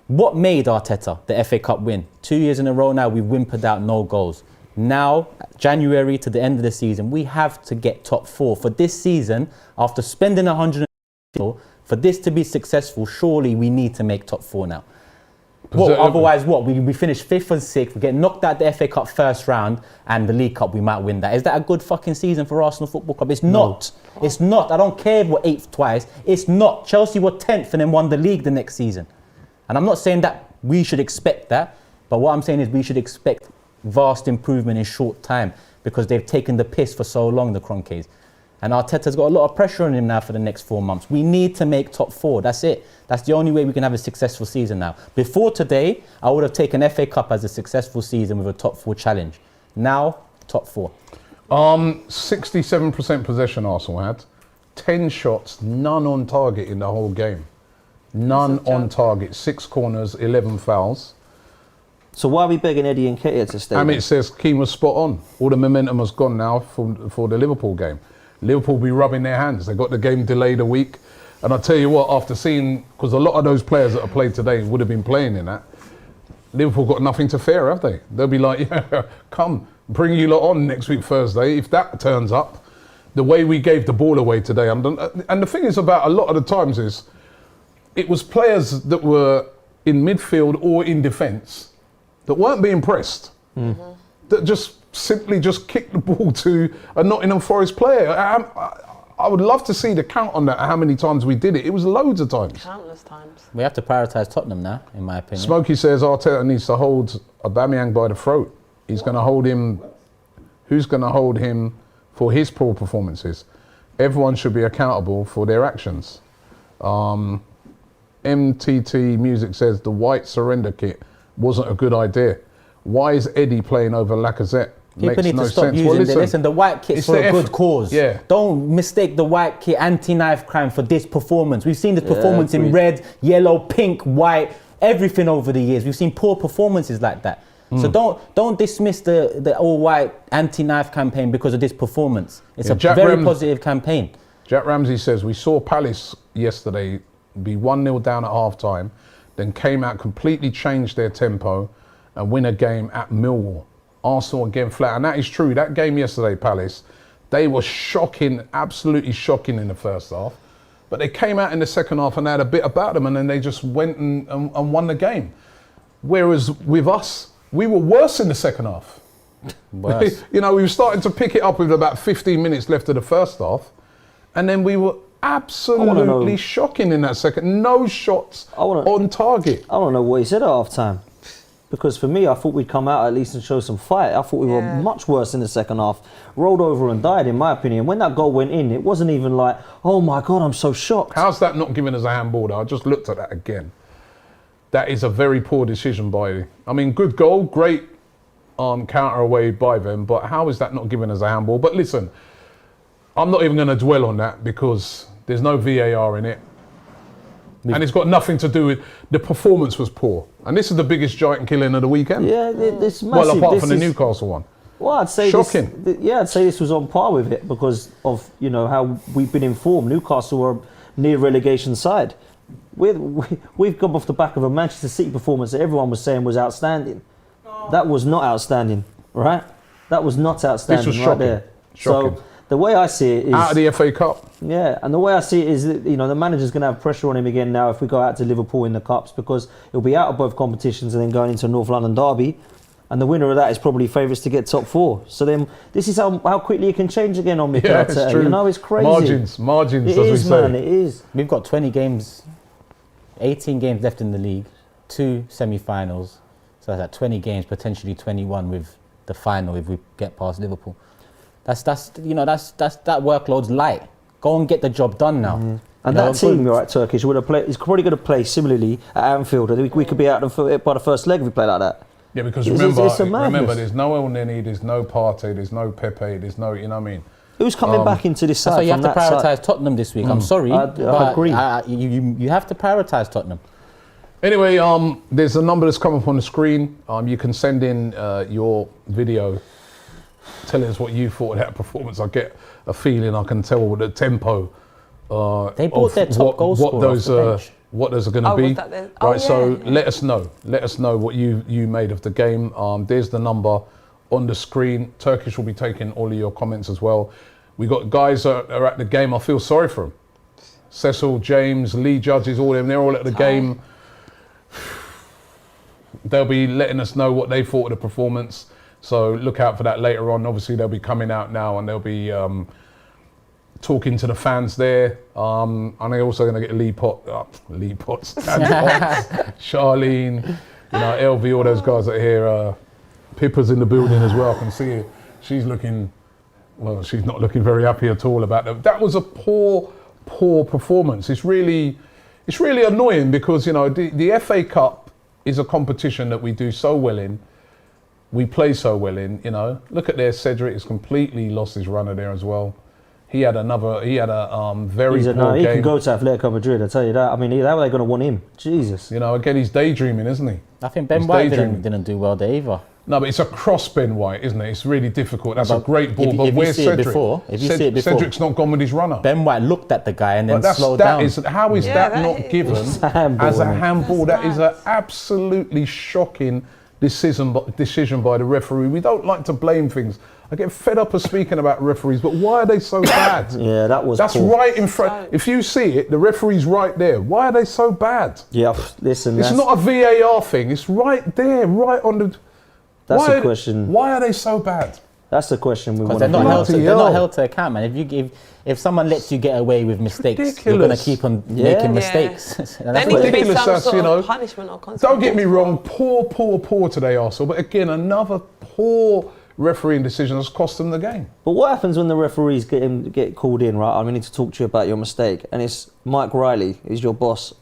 what made Arteta the FA Cup win. 2 years in a row now, we've whimpered out no goals. Now, January to the end of the season, we have to get top 4. For this season, after spending 100 for this to be successful, surely we need to make top 4 now. Well, otherwise what? We finish 5th and 6th, we get knocked out the FA Cup first round, and the League Cup, we might win that. Is that a good fucking season for Arsenal Football Club? It's not. It's not. I don't care if we're 8th twice. It's not. Chelsea were 10th and then won the league the next season. And I'm not saying that we should expect that, but what I'm saying is we should expect vast improvement in short time, because they've taken the piss for so long, the Cronkies. And Arteta's got a lot of pressure on him now for the next 4 months. We need to make top 4. That's it. That's the only way we can have a successful season now. Before today, I would have taken FA Cup as a successful season with a top 4 challenge. Now, top 4. 67% possession Arsenal had. 10 shots, none on target in the whole game. None on target. 6 corners, 11 fouls. So why are we begging Eddie and Nketiah to stay? Amit says Keane was spot on. All the momentum has gone now for the Liverpool game. Liverpool will be rubbing their hands. They got the game delayed a week. And I'll tell you what, after seeing, because a lot of those players that have played today would have been playing in that, Liverpool got nothing to fear, have they? They'll be like, yeah, come, bring you lot on next week Thursday. If that turns up, the way we gave the ball away today. And the thing is about a lot of the times is, it was players that were in midfield or in defence that weren't being pressed. That just simply just kicked the ball to a Nottingham Forest player. I would love to see the count on that, how many times we did it. It was loads of times. Countless times. We have to prioritise Tottenham now, in my opinion. Smokey says Arteta needs to hold Aubameyang by the throat. He's going to hold him. Who's going to hold him for his poor performances? Everyone should be accountable for their actions. MTT Music says the white surrender kit wasn't a good idea. Why is Eddie playing over Lacazette? People need to stop using the, listen, the white kit's for a good cause. Yeah. Don't mistake the white kit, anti-knife crime, for this performance. We've seen this performance in red, yellow, pink, white, everything over the years. We've seen poor performances like that. So don't dismiss the all-white anti-knife campaign because of this performance. It's a very positive campaign. Jack Ramsey says, we saw Palace yesterday be 1-0 down at half-time, then came out, completely changed their tempo and win a game at Millwall. Arsenal again flat, and that is true. That game yesterday, Palace, they were shocking, absolutely shocking in the first half. But they came out in the second half and they had a bit about them, and then they just went and won the game. Whereas with us, we were worse in the second half. Worse. You know, we were starting to pick it up with about 15 minutes left of the first half, and then we were absolutely shocking in that second. No shots on target. I want to know what he said at half time. Because for me, I thought we'd come out at least and show some fight. I thought we were much worse in the second half. Rolled over and died, in my opinion. When that goal went in, it wasn't even like, oh my God, I'm so shocked. How's that not giving us a handball though? I just looked at that again. That is a very poor decision by, I mean, good goal, great counter away by them, but how is that not giving us a handball? But listen, I'm not even going to dwell on that because there's no VAR in it. And it's got nothing to do with, the performance was poor. And this is the biggest giant killing of the weekend. Yeah, this massive. Well, apart from the Newcastle one. Well, I'd say shocking. I'd say this was on par with it because of, you know, how we've been informed. Newcastle were near relegation side. We've come off the back of a Manchester City performance that everyone was saying was outstanding. That was not outstanding, right? That was not outstanding. This was shocking. Right there. Shocking. So the way I see it is out of the FA Cup. Yeah, and the way I see it is that, you know, the manager's going to have pressure on him again now if we go out to Liverpool in the Cups, because he'll be out of both competitions and then going into North London derby, and the winner of that is probably favourites to get top 4. So then this is how quickly it can change again on Mikel Arteta. It's true. You know, it's crazy. Margins, it as is, we say. Man, it is. We've got 20 games, 18 games left in the league, 2 semi-finals. So that's 20 games, potentially 21 with the final if we get past Liverpool. That workload's light. Go and get the job done now. And that team, right, Turkish, would have played. Is probably going to play similarly at Anfield. We could be out by the first leg if we play like that. Yeah, because remember, there's no El Neni, there's no Partey, there's no Pepe, there's no, you know what I mean? Who's coming back into this That's side why you have from to that side? prioritise Tottenham this week. I'm sorry, I but agree. You have to prioritise Tottenham. Anyway, there's a number that's come up on the screen. You can send in your video telling us what you thought of that performance. I get a feeling, I can tell with the tempo. They brought their top goal scorer off the bench. What those are going to Oh, be. was that the- Right, so yeah. let us know. Let us know what you made of the game. There's the number on the screen. Turkish will be taking all of your comments as well. We got guys that are at the game. I feel sorry for them. Cecil, James, Lee Judges, all of them. They're all at the game. They'll be letting us know what they thought of the performance. So look out for that later on. Obviously, they'll be coming out now and they'll be talking to the fans there. And they're also going to get Lee Potts, Dan Potts, Charlene, LV, all those guys that are here. Pippa's in the building as well. I can see her. She's looking, well, she's not looking very happy at all about that. That was a poor performance. It's really annoying because, the FA Cup is a competition that we do so well in. We play so well in, Look at there, Cedric has completely lost his runner there as well. He had a very poor He game. can go to Atletico Madrid, I tell you that. I mean, how are they going to want him? Jesus. Again, he's daydreaming, isn't he? I think Ben He's White daydreaming. didn't do well there either. No, but it's a cross Ben White, isn't it? It's really difficult. That's a But great ball. if But you where's see it Cedric? before- if you see it before- Cedric's not gone with his runner. Ben White looked at the guy and then But slowed down. how is Yeah, that not that given It's a handball, as a isn't it? handball? That's That is an absolutely shocking decision by the referee. We don't like to blame things. I get fed up of speaking about referees, but why are they so bad? Yeah, that's poor. Right in front. So- If you see it, the referee's right there. Why are they so bad? Yeah, listen, It's not a VAR thing. It's right there, right on the. That's why, the question. Why are they so bad? That's the question we want Because to they're not held to, Bloody they're not hell. held to account, man. If someone lets you get away with mistakes, you're going to ridiculous. keep on Yeah. making Yeah. mistakes. And There that's needs what to be ridiculous, some that's, sort you know. of punishment or consequence. Don't get me wrong, poor today, Arsenal. But again, another poor refereeing decision has cost them the game. But what happens when the referees get called in, right? We need to talk to you about your mistake. And it's Mike Riley, who's your boss.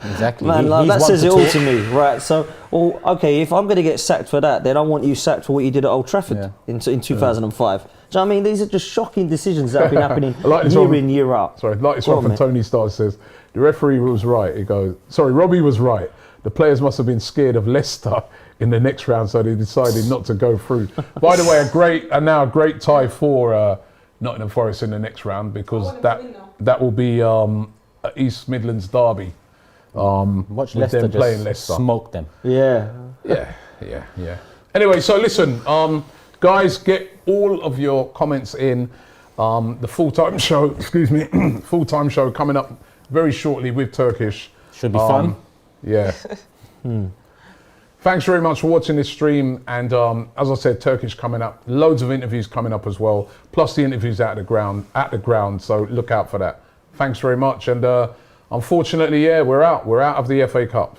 exactly. Man, He- like, he's that one says to it all talk. to me, right? So, well, okay, if I'm going to get sacked for that, then I want you sacked for what you did at Old Trafford in 2005. Do you know what I mean? These are just shocking decisions that have been happening I like this year one. in, year out. Sorry, like this Go one on, from mate. Tony Starr says, the referee was right. He goes, sorry, Robbie was right. The players must have been scared of Leicester in the next round, so they decided not to go through. By the way, a great tie for Nottingham Forest in the next round because that will be East Midlands derby. Watch with Leicester them playing just Leicester. smoke them. Yeah. Yeah. Anyway, so listen, guys, get all of your comments in. The full-time show, full-time show coming up very shortly with Turkish. Should be fun. Yeah. Thanks very much for watching this stream. And as I said, Turkish coming up. Loads of interviews coming up as well. Plus the interviews at the ground. So look out for that. Thanks very much. And unfortunately, we're out. We're out of the FA Cup.